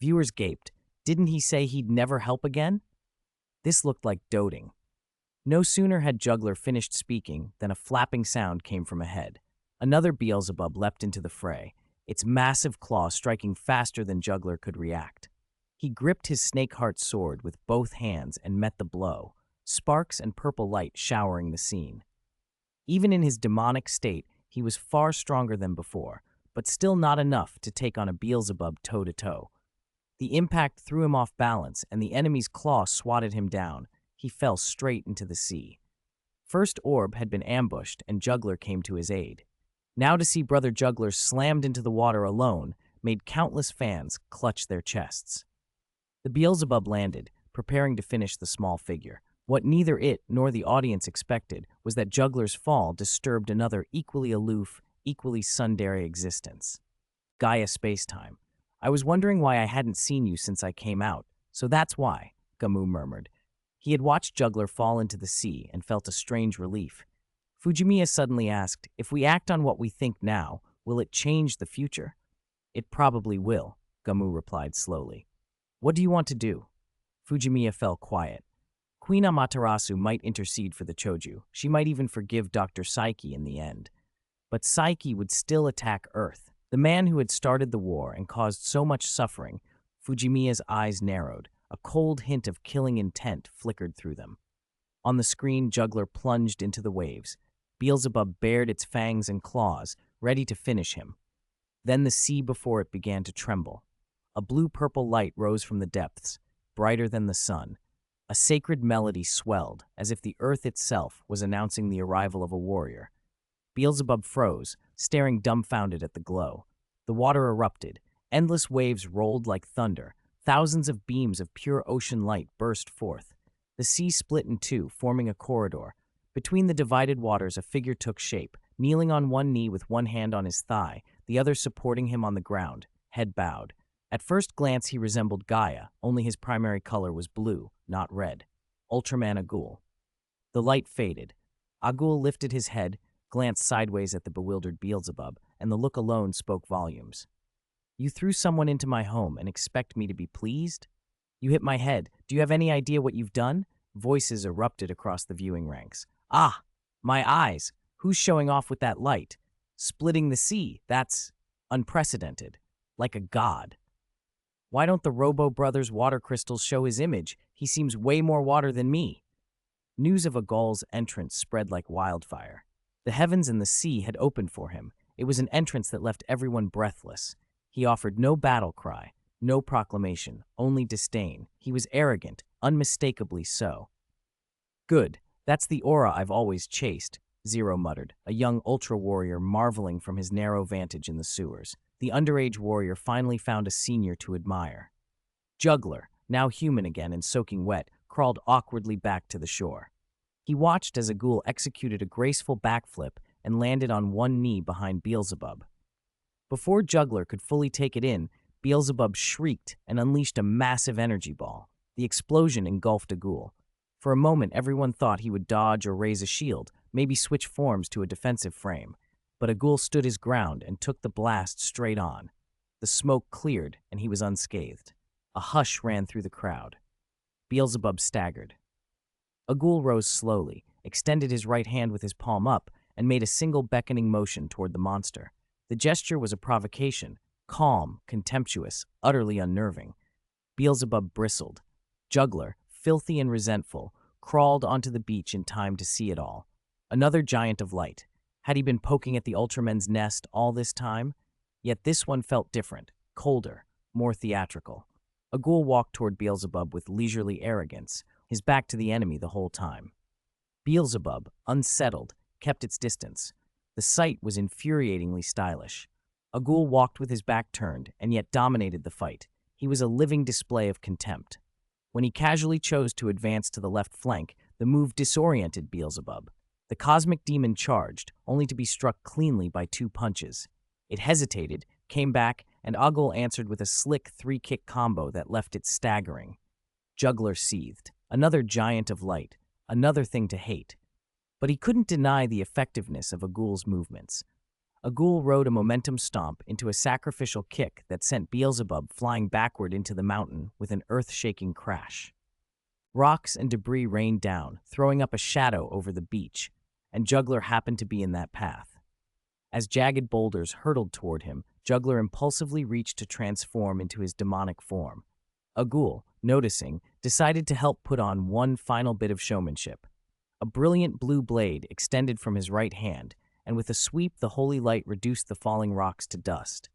Viewers gaped. Didn't he say he'd never help again? This looked like doting. No sooner had Juggler finished speaking than a flapping sound came from ahead. Another Beelzebub leapt into the fray, its massive claw striking faster than Juggler could react. He gripped his snake-heart sword with both hands and met the blow, sparks and purple light showering the scene. Even in his demonic state, he was far stronger than before, but still not enough to take on a Beelzebub toe-to-toe. The impact threw him off balance, and the enemy's claw swatted him down. He fell straight into the sea. First Orb had been ambushed, and Juggler came to his aid. Now to see Brother Juggler slammed into the water alone made countless fans clutch their chests. The Beelzebub landed, preparing to finish the small figure. What neither it nor the audience expected was that Juggler's fall disturbed another equally aloof, equally tsundere existence. Gaia Spacetime. "I was wondering why I hadn't seen you since I came out, so that's why," Gamu murmured. He had watched Juggler fall into the sea and felt a strange relief. Fujimiya suddenly asked, "If we act on what we think now, will it change the future?" "It probably will," Gamu replied slowly. "What do you want to do?" Fujimiya fell quiet. Queen Amaterasu might intercede for the Choju. She might even forgive Dr. Psyche in the end. But Psyche would still attack Earth. The man who had started the war and caused so much suffering, Fujimiya's eyes narrowed. A cold hint of killing intent flickered through them. On the screen, Juggler plunged into the waves. Beelzebub bared its fangs and claws, ready to finish him. Then the sea before it began to tremble. A blue-purple light rose from the depths, brighter than the sun. A sacred melody swelled, as if the earth itself was announcing the arrival of a warrior. Beelzebub froze, staring dumbfounded at the glow. The water erupted. Endless waves rolled like thunder. Thousands of beams of pure ocean light burst forth. The sea split in two, forming a corridor. Between the divided waters, a figure took shape, kneeling on one knee with one hand on his thigh, the other supporting him on the ground, head bowed. At first glance, he resembled Gaia, only his primary color was blue, not red. Ultraman Agul. The light faded. Agul lifted his head, glanced sideways at the bewildered Beelzebub, and the look alone spoke volumes. "You threw someone into my home and expect me to be pleased? You hit my head. Do you have any idea what you've done?" Voices erupted across the viewing ranks. "Ah, my eyes! Who's showing off with that light? Splitting the sea, that's unprecedented. Like a god. Why don't the Robo Brothers water crystals show his image? He seems way more water than me." News of Agul's entrance spread like wildfire. The heavens and the sea had opened for him. It was an entrance that left everyone breathless. He offered no battle cry, no proclamation, only disdain. He was arrogant, unmistakably so. "Good, that's the aura I've always chased," Zero muttered, a young ultra-warrior marveling from his narrow vantage in the sewers. The underage warrior finally found a senior to admire. Juggler, now human again and soaking wet, crawled awkwardly back to the shore. He watched as Agul executed a graceful backflip and landed on one knee behind Beelzebub. Before Juggler could fully take it in, Beelzebub shrieked and unleashed a massive energy ball. The explosion engulfed Agul. For a moment, everyone thought he would dodge or raise a shield, maybe switch forms to a defensive frame, but Agul stood his ground and took the blast straight on. The smoke cleared, and he was unscathed. A hush ran through the crowd. Beelzebub staggered. Agul rose slowly, extended his right hand with his palm up, and made a single beckoning motion toward the monster. The gesture was a provocation, calm, contemptuous, utterly unnerving. Beelzebub bristled. Juggler, filthy and resentful, crawled onto the beach in time to see it all. Another giant of light. Had he been poking at the Ultraman's nest all this time? Yet this one felt different, colder, more theatrical. Agul walked toward Beelzebub with leisurely arrogance, his back to the enemy the whole time. Beelzebub, unsettled, kept its distance. The sight was infuriatingly stylish. Agul walked with his back turned, and yet dominated the fight. He was a living display of contempt. When he casually chose to advance to the left flank, the move disoriented Beelzebub. The cosmic demon charged, only to be struck cleanly by 2 punches. It hesitated, came back, and Agul answered with a slick 3-kick combo that left it staggering. Juggler seethed. Another giant of light, another thing to hate. But he couldn't deny the effectiveness of Agul's movements. Agul rode a momentum stomp into a sacrificial kick that sent Beelzebub flying backward into the mountain with an earth-shaking crash. Rocks and debris rained down, throwing up a shadow over the beach, and Juggler happened to be in that path. As jagged boulders hurtled toward him, Juggler impulsively reached to transform into his demonic form. Agul, noticing, decided to help put on one final bit of showmanship. A brilliant blue blade extended from his right hand, and with a sweep the holy light reduced the falling rocks to dust.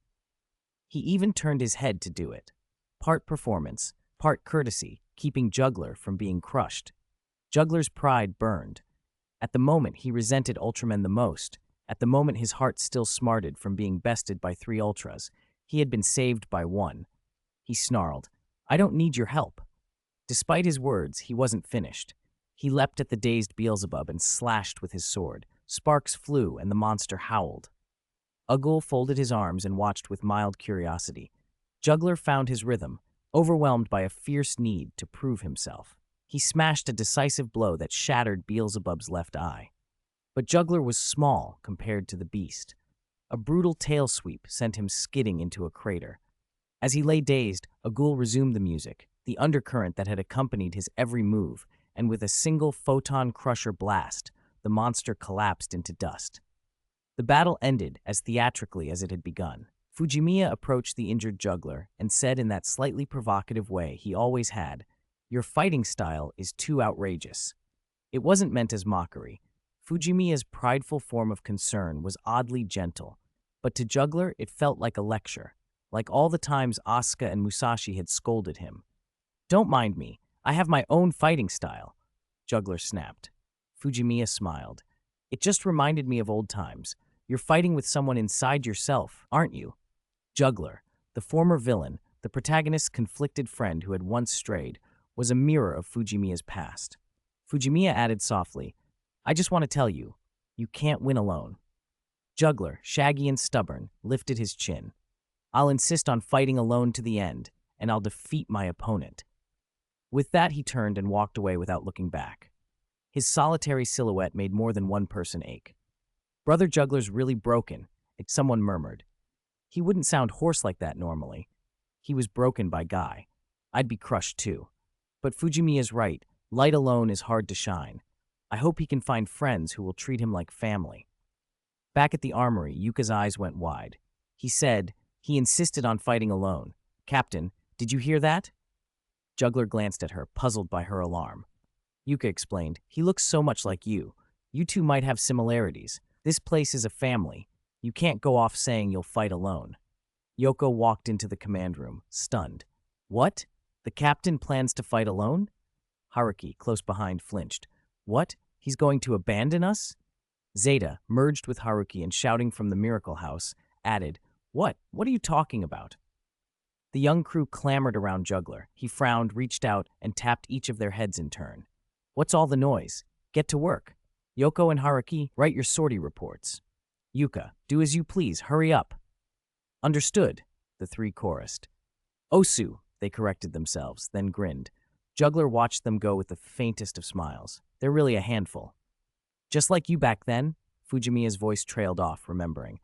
He even turned his head to do it. Part performance, part courtesy, keeping Juggler from being crushed. Juggler's pride burned. At the moment he resented Ultraman the most. At the moment his heart still smarted from being bested by 3 Ultras. He had been saved by 1. He snarled, "I don't need your help." Despite his words, he wasn't finished. He leapt at the dazed Beelzebub and slashed with his sword. Sparks flew, and the monster howled. Agul folded his arms and watched with mild curiosity. Juggler found his rhythm, overwhelmed by a fierce need to prove himself. He smashed a decisive blow that shattered Beelzebub's left eye. But Juggler was small compared to the beast. A brutal tail sweep sent him skidding into a crater. As he lay dazed, Agul resumed the music, the undercurrent that had accompanied his every move, and with a single photon crusher blast, the monster collapsed into dust. The battle ended as theatrically as it had begun. Fujimiya approached the injured Juggler and said in that slightly provocative way he always had, "Your fighting style is too outrageous." It wasn't meant as mockery. Fujimiya's prideful form of concern was oddly gentle, but to Juggler it felt like a lecture, like all the times Asuka and Musashi had scolded him. "Don't mind me. I have my own fighting style," Juggler snapped. Fujimiya smiled. "It just reminded me of old times. You're fighting with someone inside yourself, aren't you?" Juggler, the former villain, the protagonist's conflicted friend who had once strayed, was a mirror of Fujimiya's past. Fujimiya added softly, "I just want to tell you, you can't win alone." Juggler, shaggy and stubborn, lifted his chin. "I'll insist on fighting alone to the end, and I'll defeat my opponent." With that, he turned and walked away without looking back. His solitary silhouette made more than one person ache. "Brother Juggler's really broken," someone murmured. "He wouldn't sound hoarse like that normally." He was broken by Guy. I'd be crushed too. But Fujimiya's right, light alone is hard to shine. I hope he can find friends who will treat him like family. Back at the armory, Yuka's eyes went wide. He said, he insisted on fighting alone. "Captain, did you hear that?" Juggler glanced at her, puzzled by her alarm. Yuka explained, "He looks so much like you. You two might have similarities. This place is a family. You can't go off saying you'll fight alone." Yoko walked into the command room, stunned. "What? The captain plans to fight alone?" Haruki, close behind, flinched. "What? He's going to abandon us?" Zeta, merged with Haruki and shouting from the Miracle House, added, What? What are you talking about?" The young crew clamored around Juggler. He frowned, reached out, and tapped each of their heads in turn. "What's all the noise? Get to work. Yoko and Haruki, write your sortie reports. Yuka, do as you please, hurry up." "Understood," the 3 chorused. "Osu," they corrected themselves, then grinned. Juggler watched them go with the faintest of smiles. They're really a handful. Just like you back then, Fujimiya's voice trailed off, remembering.